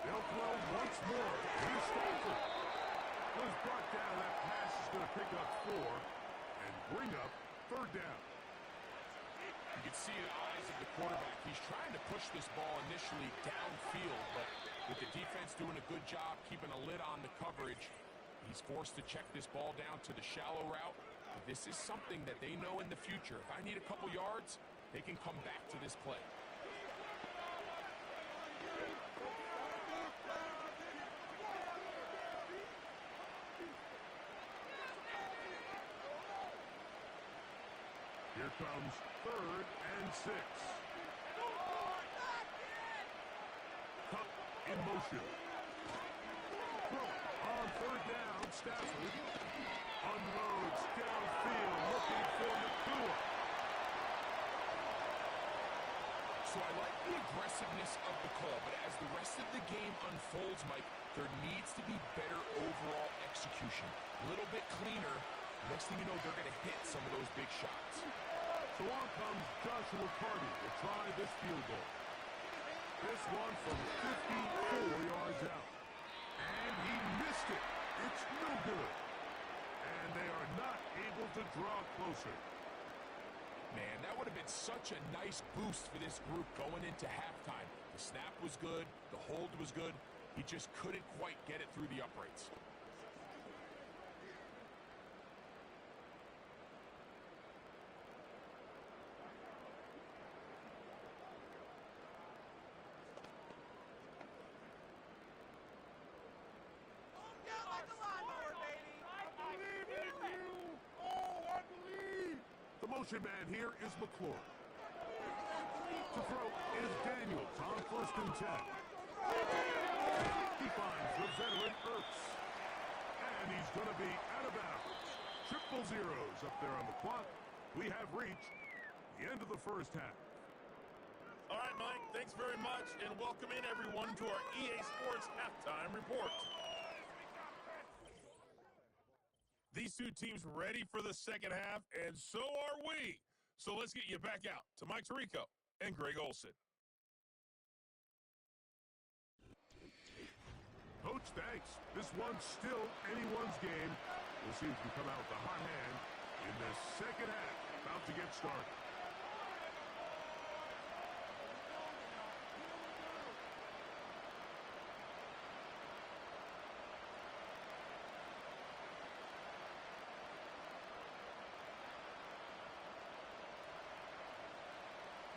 They'll throw once more. Here's Stafford. Was brought down. That pass is going to pick up 4 and bring up 3rd down. You can see in the eyes of the quarterback. He's trying to push this ball initially downfield, but with the defense doing a good job keeping a lid on the coverage, he's forced to check this ball down to the shallow route. This is something that they know in the future. If I need a couple yards, they can come back to this play. Here comes 3rd and 6. Cup in motion. Throw on 3rd down. Stafford unloads downfield, looking for McCool. So I like the aggressiveness of the call, but as the rest of the game unfolds, Mike, there needs to be better overall execution. A little bit cleaner. Next thing you know, they're going to hit some of those big shots. So on comes Joshua Carty to try this field goal. This one from 54 yards out. And he missed it. It's no good. And they are not able to draw closer. Man, that would have been such a nice boost for this group going into halftime. The snap was good. The hold was good. He just couldn't quite get it through the uprights. Motion man here is McClure. To throw is Daniels on 1st and 10. He finds the veteran Ertz. And he's going to be out of bounds. Triple zeros up there on the clock. We have reached the end of the first half. All right, Mike, thanks very much, and welcome in everyone to our EA Sports Halftime Report. These two teams ready for the second half, and so are we. So let's get you back out to Mike Tirico and Greg Olson. Coach, thanks. This one's still anyone's game. We'll see if we come out with a hot hand in the second half. About to get started.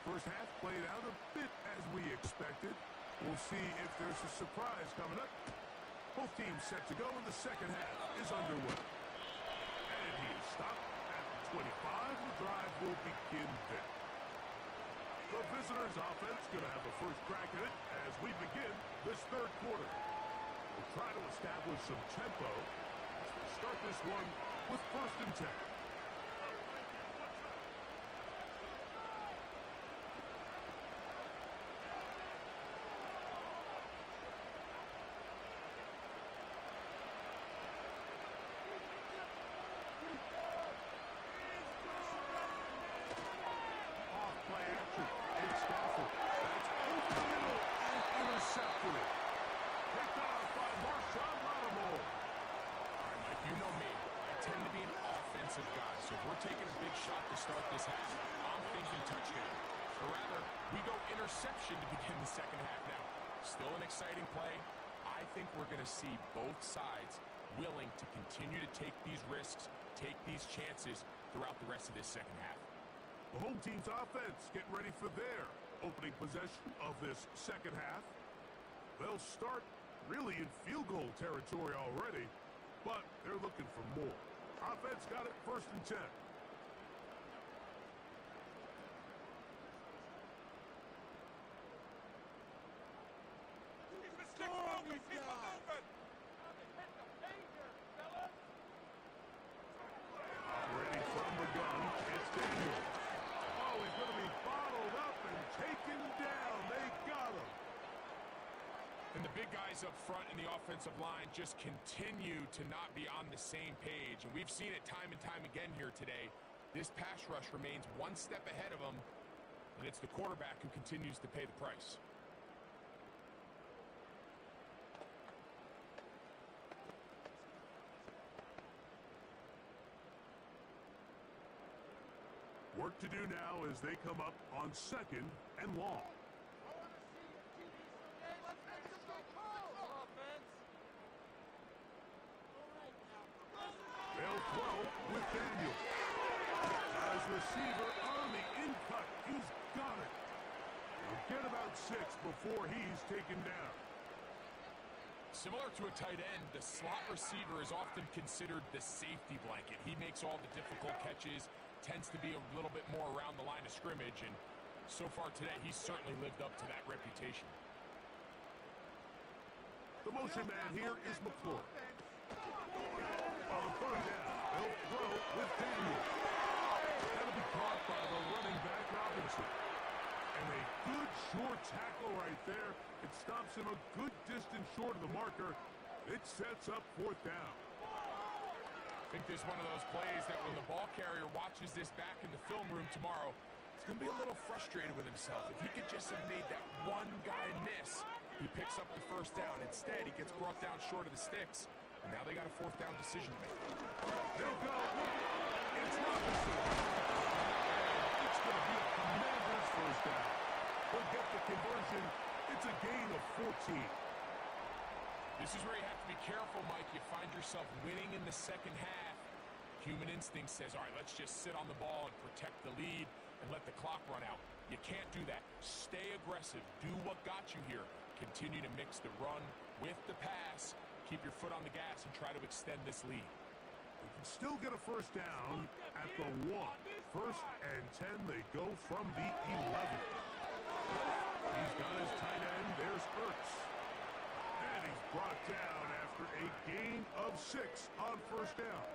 First half played out a bit as we expected. We'll see if there's a surprise coming up. Both teams set to go, and the second half is underway. And he is stopped at the 25. The drive will begin then. The visitors' offense going to have a first crack at it as we begin this third quarter. We'll try to establish some tempo as we start this one with 1st and 10. Interception to begin the second half now. Still an exciting play. I think we're going to see both sides willing to continue to take these risks, take these chances throughout the rest of this second half. The home team's offense getting ready for their opening possession of this second half. They'll start really in field goal territory already, but they're looking for more. Offense got it 1st and 10. Operating from the gun, it's Daniels. Oh, he's going to be bottled up and taken down. They got him. And the big guys up front in the offensive line just continue to not be on the same page. And we've seen it time and time again here today. This pass rush remains one step ahead of them, and it's the quarterback who continues to pay the price. Work to do now as they come up on 2nd and long. They'll throw with Daniels. As receiver on the in-cut. He's got it. He'll get about 6 before he's taken down. Similar to a tight end, the slot receiver is often considered the safety blanket. He makes all the difficult catches, tends to be a little bit more around the line of scrimmage, and so far today, he's certainly lived up to that reputation. The motion man here is McClure. On 3rd down, they'll throw with Daniels. That'll be caught by the running back, Robinson. And a good short tackle right there. It stops him a good distance short of the marker. It sets up 4th down. I think this is one of those plays that when the ball carrier watches this back in the film room tomorrow, he's going to be a little frustrated with himself. If he could just have made that one guy miss, he picks up the 1st down. Instead, he gets brought down short of the sticks, and now they got a 4th down decision to make. They'll go. It's Robinson. It's going to be a Commanders 1st down. They'll get the conversion. It's a gain of 14. This is where you have to be careful, Mike. You find yourself winning in the second half. Human instinct says, all right, let's just sit on the ball and protect the lead and let the clock run out. You can't do that. Stay aggressive. Do what got you here. Continue to mix the run with the pass. Keep your foot on the gas and try to extend this lead. They can still get a 1st down at the 1. 1st and 10, they go from the 11. He's got his tight end. There's Ertz. And he's brought down after a gain of 6 on first down.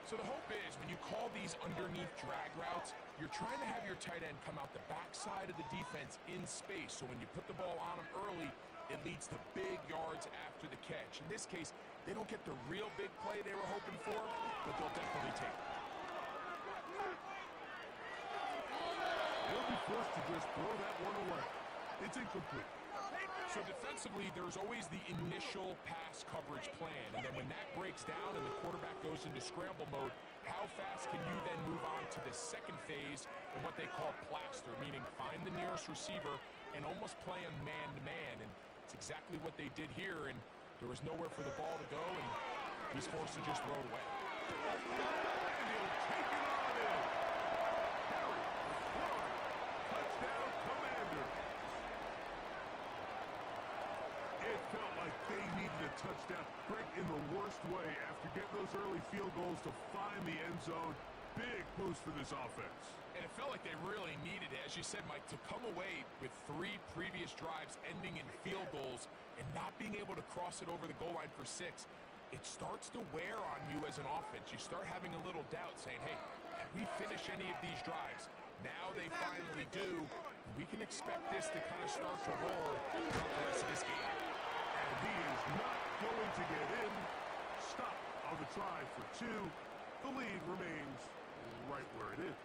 So the hope is when you call these underneath drag routes, you're trying to have your tight end come out the backside of the defense in space. So when you put the ball on him early, it leads to big yards after the catch. In this case, they don't get the real big play they were hoping for, but they'll definitely take it. They'll be forced to just throw that one away. It's incomplete. So defensively, there's always the initial pass coverage plan. And then when that breaks down and the quarterback goes into scramble mode, how fast can you then move on to the second phase in what they call plaster, meaning find the nearest receiver and almost play him man-to-man. And it's exactly what they did here, and there was nowhere for the ball to go, and he's forced to just throw it away. And he'll take it on in. Harry, touchdown, Commanders. It felt like they needed a touchdown break in the worst way after getting those early field goals to find the end zone. Big boost for this offense. And it felt like they really needed it, as you said, Mike, to come away with 3 previous drives ending in field goals and not being able to cross it over the goal line for 6. It starts to wear on you as an offense. You start having a little doubt saying, hey, can we finish any of these drives? Now they finally do. We can expect this to kind of start to roll throughout the rest of this game. And he is not going to get in. Stop on the try for 2. The lead remains right where it is.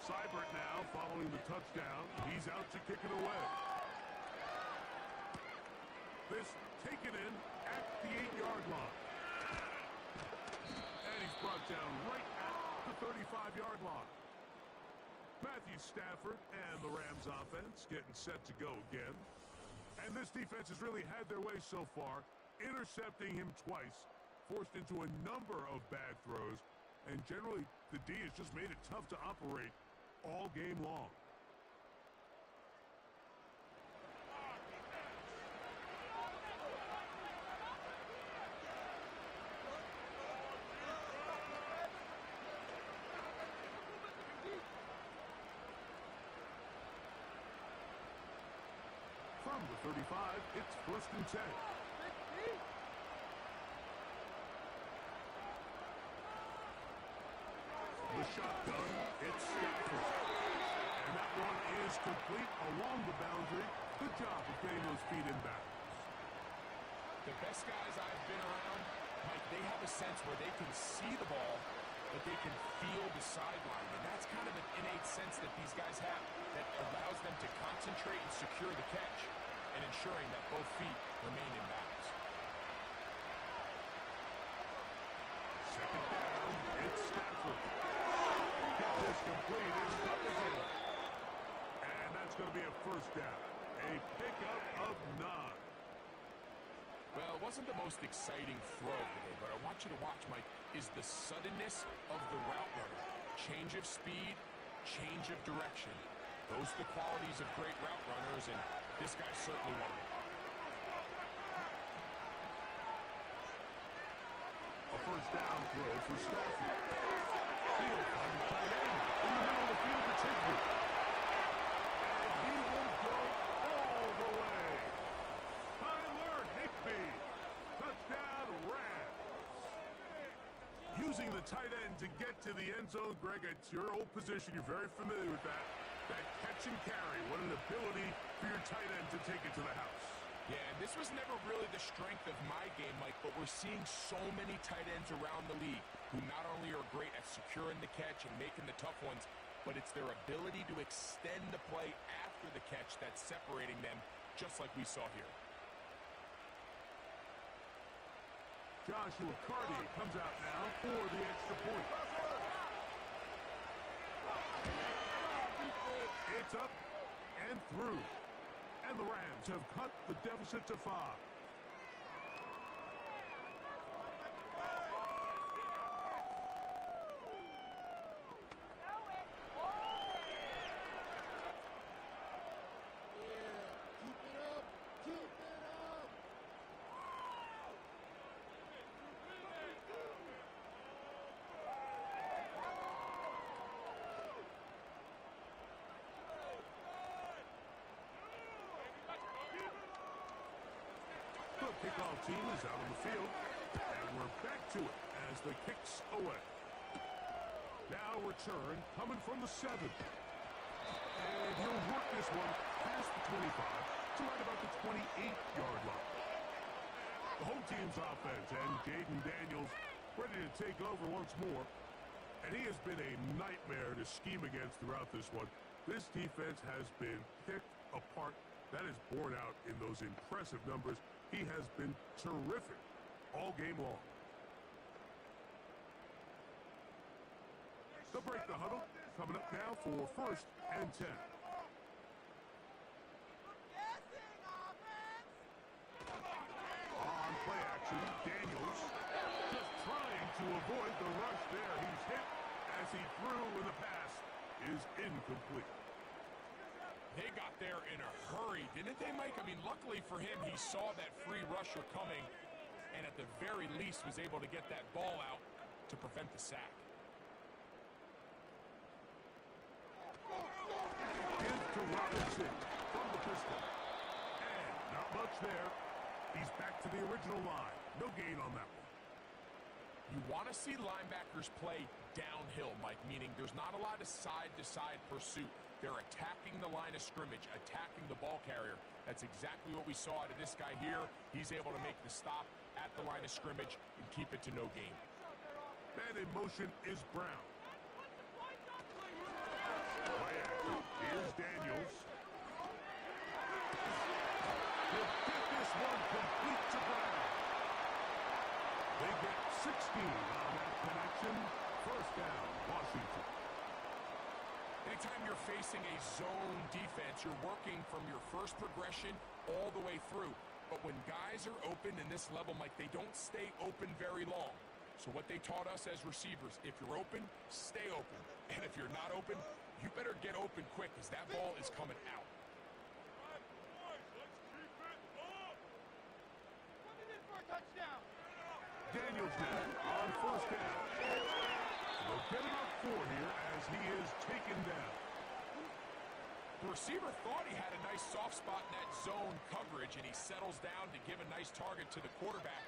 Seibert now following the touchdown. He's out to kick it away. This taken in at the 8-yard line. And he's brought down right at the 35-yard line. Matthew Stafford and the Rams offense getting set to go again. And this defense has really had their way so far, intercepting him twice, forced into a number of bad throws, and generally the D has just made it tough to operate all game long. From the 35, it's 1st and 10. The shotgun, it's Stafford. And that one is complete along the boundary. Good job of getting those feet in bounds. The best guys I've been around, Mike, they have a sense where they can see the ball, but they can feel the sideline. And that's kind of an innate sense that these guys have that allows them to concentrate and secure the catch and ensuring that both feet remain in bounds. Second down, it's Stafford. Is complete. It's up again. And that's going to be a 1st down. A pickup of 9. Well, it wasn't the most exciting throw today, but I want you to watch, Mike, is the suddenness of the route runner. Change of speed, change of direction. Those are the qualities of great route runners, and this guy certainly one of them. A 1st down throw for Stafford. Field on the tight end. In the middle of the field, it's Higbee. And he will go all the way. Tyler Higbee. Touchdown, Rams. Using the tight end to get to the end zone, Greg, it's your old position. You're very familiar with that. That catch and carry. What an ability for your tight end to take it to the house. Yeah, and this was never really the strength of my game, Mike, but we're seeing so many tight ends around the league who not only are great at securing the catch and making the tough ones, but it's their ability to extend the play after the catch that's separating them, just like we saw here. Joshua Carty comes out now for the extra point. It's up and through. And the Rams have cut the deficit to 5. The kickoff team is out on the field, and we're back to it as the kick's away. Now return coming from the 7. And he'll work this one past the 25 to right about the 28-yard line. The home team's offense and Jaden Daniels ready to take over once more. And he has been a nightmare to scheme against throughout this one. This defense has been picked apart. That is borne out in those impressive numbers. He has been terrific all game long. They'll break the huddle. Coming up now for 1st and 10. On play action, Daniels just trying to avoid the rush there. He's hit as he threw, and the pass is incomplete. They got there in a hurry, didn't they, Mike? I mean, luckily for him, he saw that free rusher coming and at the very least was able to get that ball out to prevent the sack. Give to Robinson from the pistol. And not much there. He's back to the original line. No gain on that one. You want to see linebackers play downhill, Mike, meaning there's not a lot of side-to-side pursuit. They're attacking the line of scrimmage, attacking the ball carrier. That's exactly what we saw out of this guy here. He's able to make the stop at the line of scrimmage and keep it to no gain. Man in motion is Brown. Play action. Here's Daniels. He'll get this one complete to Brown. They get 16 on that connection. 1st down, Washington. Anytime you're facing a zone defense, you're working from your first progression all the way through. But when guys are open in this level, Mike, they don't stay open very long. So what they taught us as receivers, if you're open, stay open. And if you're not open, you better get open quick because that ball is coming out. Daniels now on 1st down. They'll get about 4 here as he is taken down. The receiver thought he had a nice soft spot in that zone coverage, and he settles down to give a nice target to the quarterback.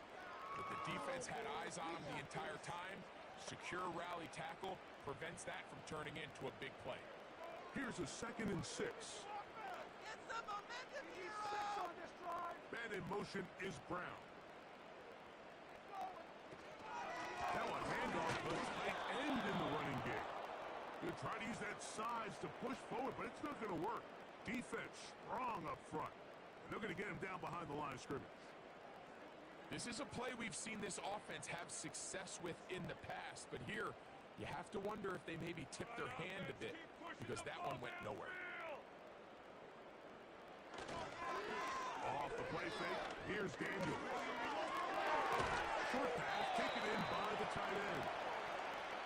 But the defense had eyes on him the entire time. Secure rally tackle prevents that from turning into a big play. Here's a 2nd and 6. Man in motion is Brown. Now a handoff, the tight end in the running game. They're trying to use that size to push forward, but it's not going to work. Defense strong up front. And they're going to get him down behind the line of scrimmage. This is a play we've seen this offense have success with in the past, but here you have to wonder if they maybe tipped their hand a bit because that one went nowhere. Off the play fake, here's Daniels. Short pass taken in by the tight end.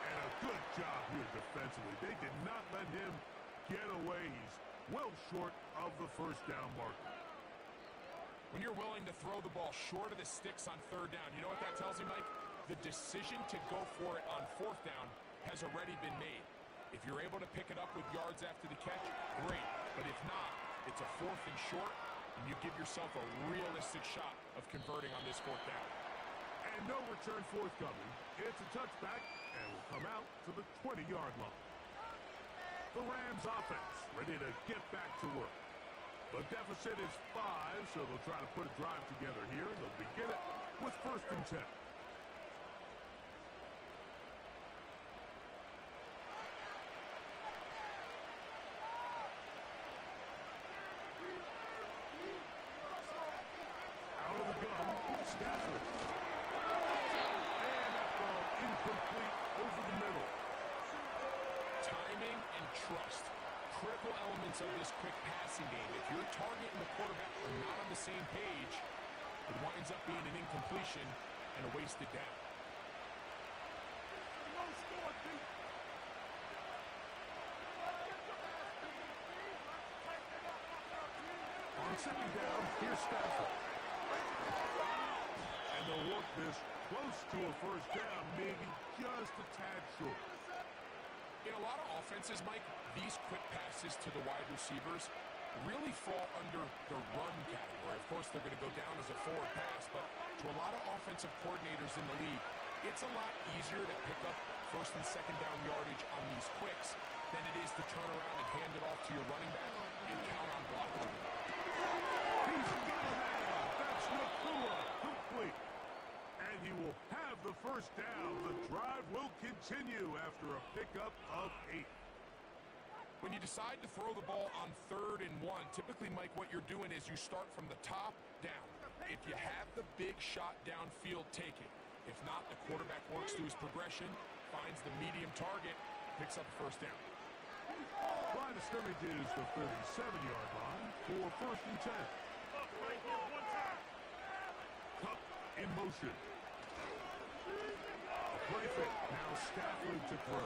And a good job here defensively. They did not let him get away. He's well short of the 1st down marker. When you're willing to throw the ball short of the sticks on 3rd down, you know what that tells you, Mike? The decision to go for it on 4th down has already been made. If you're able to pick it up with yards after the catch, great. But if not, it's a 4th and short, and you give yourself a realistic shot of converting on this 4th down. And no return forthcoming. It's a touchback, and will come out to the 20-yard line. The Rams offense ready to get back to work. The deficit is 5, so they'll try to put a drive together here. They'll begin it with 1st and 10. Out of the gun, Stafford. And that ball incomplete over the middle. Timing and trust. Critical elements of this quick passing game. If your target and the quarterback are not on the same page, it winds up being an incompletion and a wasted down. On second down, here's Stafford. And they'll work this close to a first down, maybe just a tad short. In a lot of offenses, Mike, these quick passes to the wide receivers really fall under the run category. Of course, they're going to go down as a forward pass, but to a lot of offensive coordinators in the league, it's a lot easier to pick up first and second down yardage on these quicks than it is to turn around and hand it off to your running back and count on blocking. He's got it. That's Nakua, complete. And he will have the first down. The drive will continue after a pickup of 8. When you decide to throw the ball on 3rd and 1, typically, Mike, what you're doing is you start from the top down. If you have the big shot downfield, take it. If not, the quarterback works through his progression, finds the medium target, picks up the first down. Line of scrimmage is the 37-yard line for 1st and 10. Cup in motion. A play fake. Now Stafford to throw.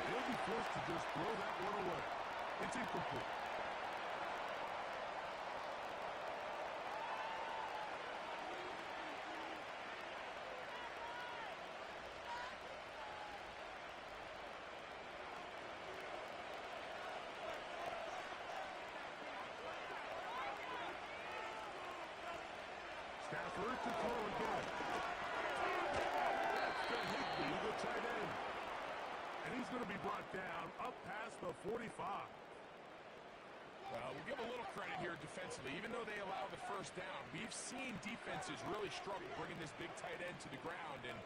He'll be forced to just throw that one away. It's incomplete. Stafford to throw again. That's to Higbee, the tight end. And he's going to be brought down up past the 45. Well, we'll give a little credit here defensively. Even though they allow the first down, we've seen defenses really struggle bringing this big tight end to the ground, and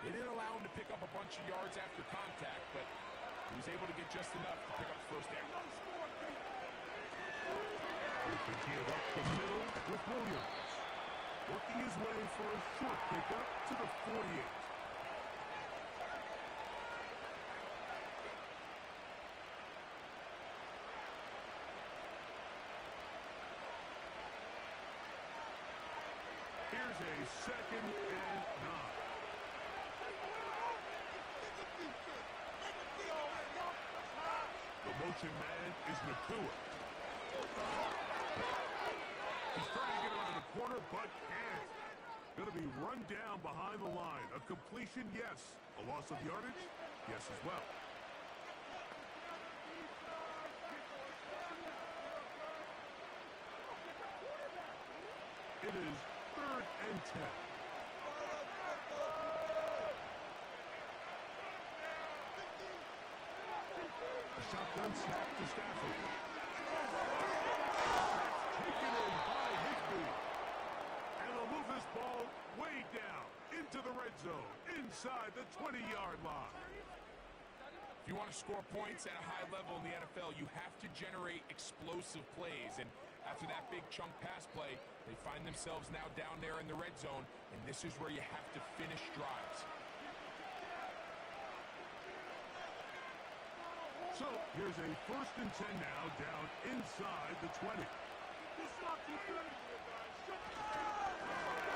they didn't allow him to pick up a bunch of yards after contact, but he was able to get just enough to pick up the first down. He can give up the middle with Williams. Working his way for a short pickup to the 48. Here's a 2nd and 9. The motion man is Nakua. He's trying to get around the corner, but can't. Going to be run down behind the line. A completion, yes. A loss of yardage, yes as well. It is 3rd and 10. A shotgun snap to Stafford. Taken in by Higbee. And they'll move this ball way down into the red zone, inside the 20-yard line. If you want to score points at a high level in the NFL, you have to generate explosive plays. And after that big chunk pass play, they find themselves now down there in the red zone, and this is where you have to finish drives. So here's a 1st and 10 now, down inside the 20.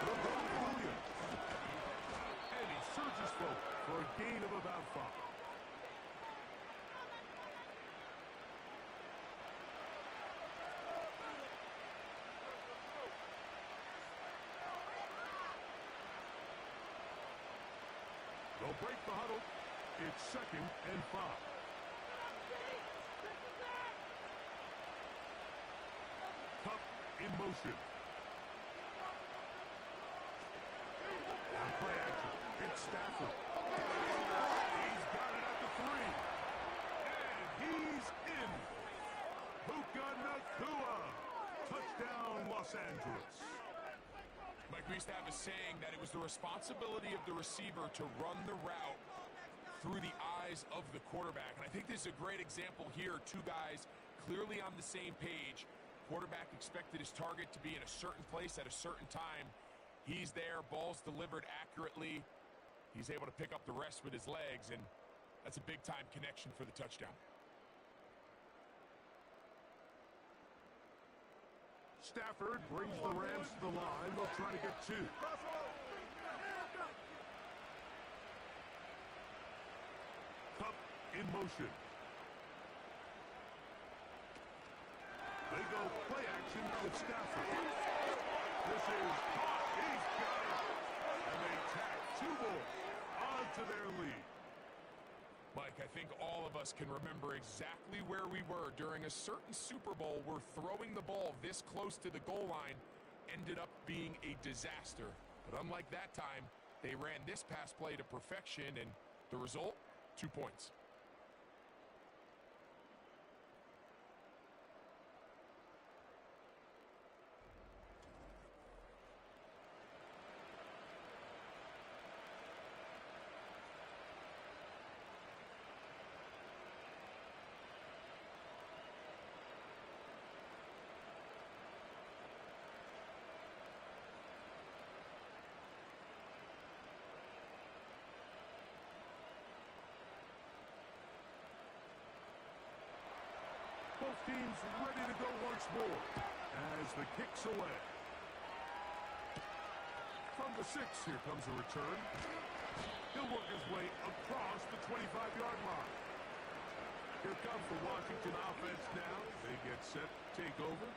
Williams. And he surges forward for a gain of about 5. They'll break the huddle. It's 2nd and 5. Cup in motion. On play action, it's Stafford. He's got it at the 3. And he's in. Puka Nakua. Touchdown, Los Angeles. Mike, we used to have a saying that it was the responsibility of the receiver to run the route through the eyes of the quarterback. And I think this is a great example here. Two guys clearly on the same page. Quarterback expected his target to be in a certain place at a certain time. He's there, ball's delivered accurately. He's able to pick up the rest with his legs, and that's a big-time connection for the touchdown. Stafford brings the Rams to the line. They'll try to get 2. Cup in motion. They go play action with Stafford. This is caught. He's got it. And they tack 2 more onto their lead. Mike, I think all of us can remember exactly where we were during a certain Super Bowl where throwing the ball this close to the goal line ended up being a disaster. But unlike that time, they ran this pass play to perfection, and the result, 2 points. Both teams ready to go once more as the kick's away. From the 6, here comes a return. He'll work his way across the 25-yard line. Here comes the Washington offense now. They get set to take over.